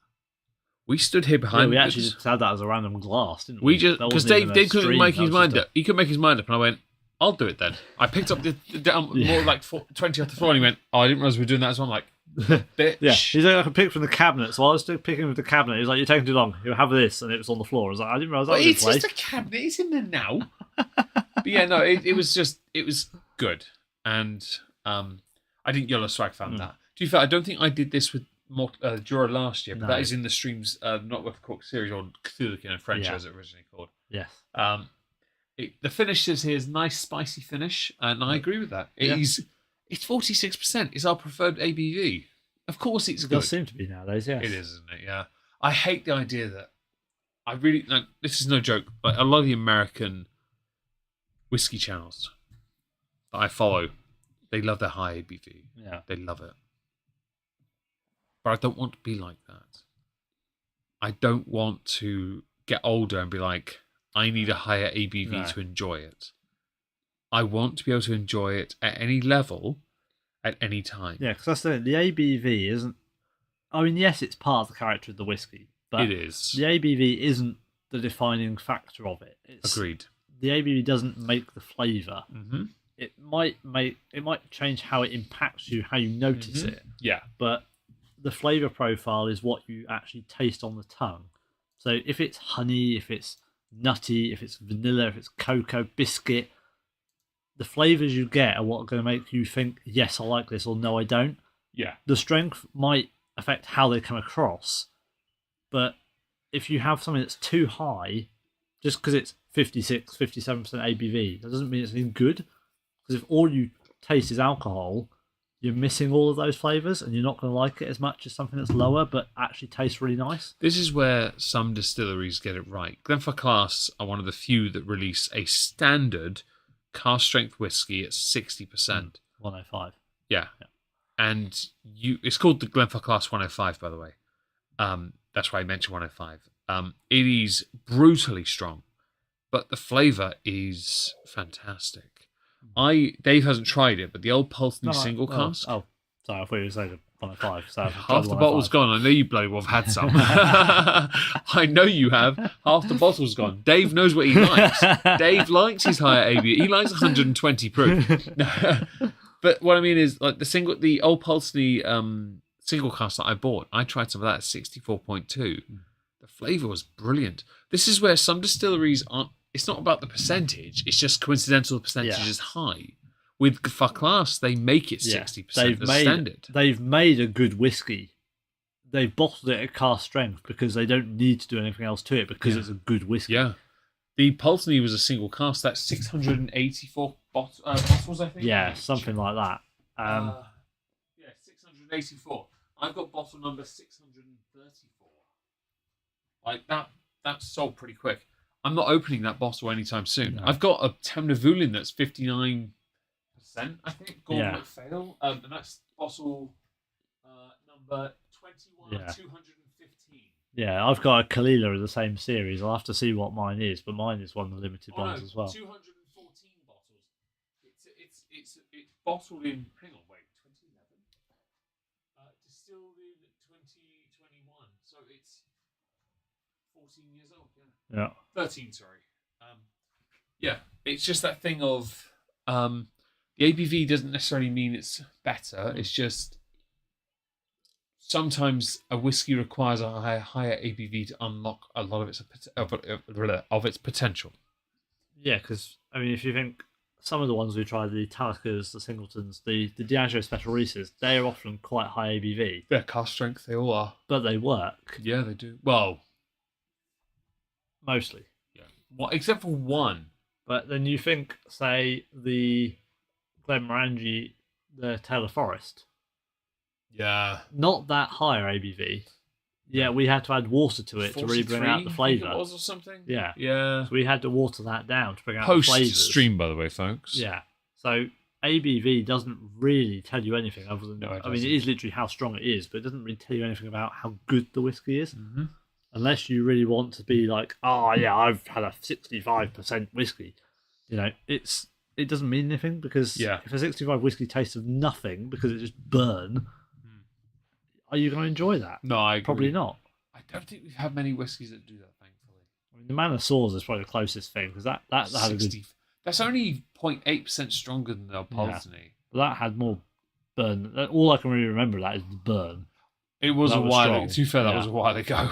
We stood here behind. We actually just had that as a random glass, didn't we? Because Dave couldn't make his mind up. He couldn't make his mind up, and I went, "I'll do it then." I picked up the more like 20 off the floor, and he went, "Oh, I didn't realize we were doing that as well." I'm like, bitch. Yeah, he's like, I could pick from the cabinet. So I was still picking with the cabinet. He was like, "You're taking too long. You have this," and it was on the floor. I was like, "I didn't realize that was in place." It's just a cabinet. It's in there now. But yeah, no, it was good, and I didn't YOLO Swag Fam that. To be fair, I don't think I did this with Jura last year, but that is in the streams Not Worth a Cork series, or Cthulhu in French as it originally called. Yes. The finish is here is nice spicy finish, and I agree with that. It's 46%. It's our preferred ABV. Of course, it's good. It does seem to be nowadays. Yes, it is, isn't it? Yeah. I hate the idea that this is no joke. Like a lot of the American whiskey channels that I follow, they love their high ABV. Yeah, they love it. But I don't want to be like that. I don't want to get older and be like, I need a higher ABV to enjoy it. I want to be able to enjoy it at any level, at any time. Yeah, because that's the ABV isn't... I mean, yes, it's part of the character of the whiskey, but it is. The ABV isn't the defining factor of it. Agreed. The ABV doesn't make the flavour. Mm-hmm. It might change how it impacts you, how you notice it. Yeah. But the flavour profile is what you actually taste on the tongue. So if it's honey, if it's nutty, if it's vanilla, if it's cocoa, biscuit, the flavours you get are what are going to make you think, yes, I like this, or no, I don't. Yeah. The strength might affect how they come across, but if you have something that's too high, just because it's 56, 57% ABV, that doesn't mean it's any good. Because if all you taste is alcohol, you're missing all of those flavours, and you're not going to like it as much as something that's lower but actually tastes really nice. This is where some distilleries get it right. Glenfarclas are one of the few that release a standard cask strength whiskey at 60%. 105. Yeah. And it's called the Glenfarclas 105, by the way. That's why I mentioned 105. It is brutally strong, but the flavour is fantastic. Dave hasn't tried it, but the old Pulteney single cask. Oh, sorry, I thought you were saying 105. So half the bottle's gone. I know you bloody well have had some. I know you have. Half the bottle's gone. Dave knows what he likes. Dave likes his higher ABV. He likes 120 proof. But what I mean is, like the old Pulteney single cask that I bought. I tried some of that at 64.2. The flavour was brilliant. This is where some distilleries aren't. It's not about the percentage. It's just coincidental. The percentage is high. For class, they make it 60% as standard. They've made a good whiskey. They've bottled it at cask strength because they don't need to do anything else to it because it's a good whiskey. Yeah. The Pulteney was a single cask. That's 684 bottles, I think. Yeah, something like that. 684. I've got bottle number 634. Like that's sold pretty quick. I'm not opening that bottle anytime soon. No. I've got a Temnavulin that's 59%, I think. Gordon MacPhail. And that's bottle number 21 of 215. Yeah, I've got a Kalila of the same series. I'll have to see what mine is, but mine is one of the limited ones as well. 214 bottles. It's bottled in. Hang on, wait, 2011. Distilled in 2021, so it's 14 years old. Yeah. 13, sorry. It's just that thing of the ABV doesn't necessarily mean it's better. It's just sometimes a whiskey requires a higher ABV to unlock a lot of its potential. Yeah, because I mean, if you think some of the ones we tried, the Talicas, the Singletons, the Diageo Special Reeses, they are often quite high ABV. They're cask strength, they all are. But they work. Yeah, they do. Well, mostly. Yeah. Well, except for one. But then you think, say, the Glenmorangie, the Taylor Forest. Yeah. Not that higher ABV. Yeah, we had to add water to it to really bring out the flavour. It was or something? Yeah. Yeah. So we had to water that down to bring out the flavours. Post-stream, by the way, folks. Yeah. So ABV doesn't really tell you anything other than... No, I mean, it is literally how strong it is, but it doesn't really tell you anything about how good the whiskey is. Mm-hmm. Unless you really want to be like, oh, yeah, I've had a 65% whiskey. You know, it doesn't mean anything because if a 65 whiskey tastes of nothing because it just burn... Are you going to enjoy that? No, I agree. Probably not. I don't think we've had many whiskies that do that, thankfully. I mean, the Man of Swords is probably the closest thing because that had a good... That's only 0.8% stronger than the Pulteney. Yeah. But that had more burn. All I can really remember of that is the burn. It was a while ago. To be fair, that was a while ago.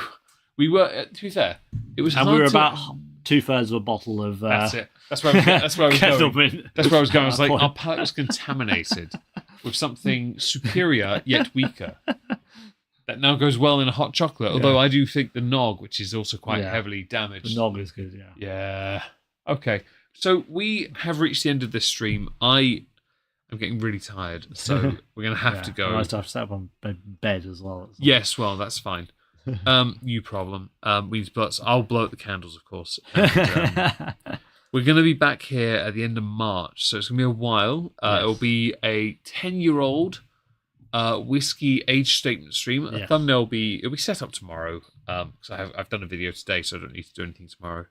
We were, to be fair, it was. And we were about 2/3 of a bottle of. That's it. That's where I was going. That's where I was going. I was like, our palate was contaminated with something superior yet weaker. That now goes well in a hot chocolate. Although I do think the nog, which is also quite heavily damaged. The nog is good, yeah. Yeah. Okay. So we have reached the end of this stream. I'm getting really tired, so we're going to have to go. I have to set up on bed as well. Yes, well, that's fine. New problem. We need to blow I'll blow out the candles, of course. And, we're going to be back here at the end of March, so it's going to be a while. It'll be a 10-year-old whiskey age statement stream. A thumbnail it'll be set up tomorrow because I've done a video today, so I don't need to do anything tomorrow.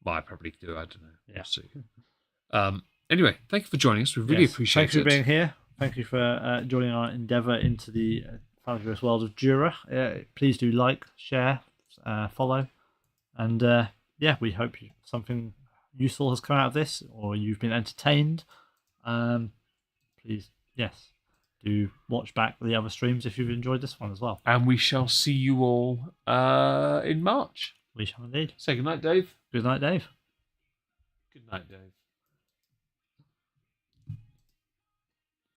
Well, I probably do. I don't know. We'll see. Anyway, thank you for joining us. We really appreciate it. Thank you for being here. Thank you for joining our endeavour into the fabulous world of Jura. Please do like, share, follow, and we hope something useful has come out of this, or you've been entertained. Please, do watch back the other streams if you've enjoyed this one as well. And we shall see you all in March. We shall indeed. Say goodnight, Dave. Good night, Dave. Good night, Dave.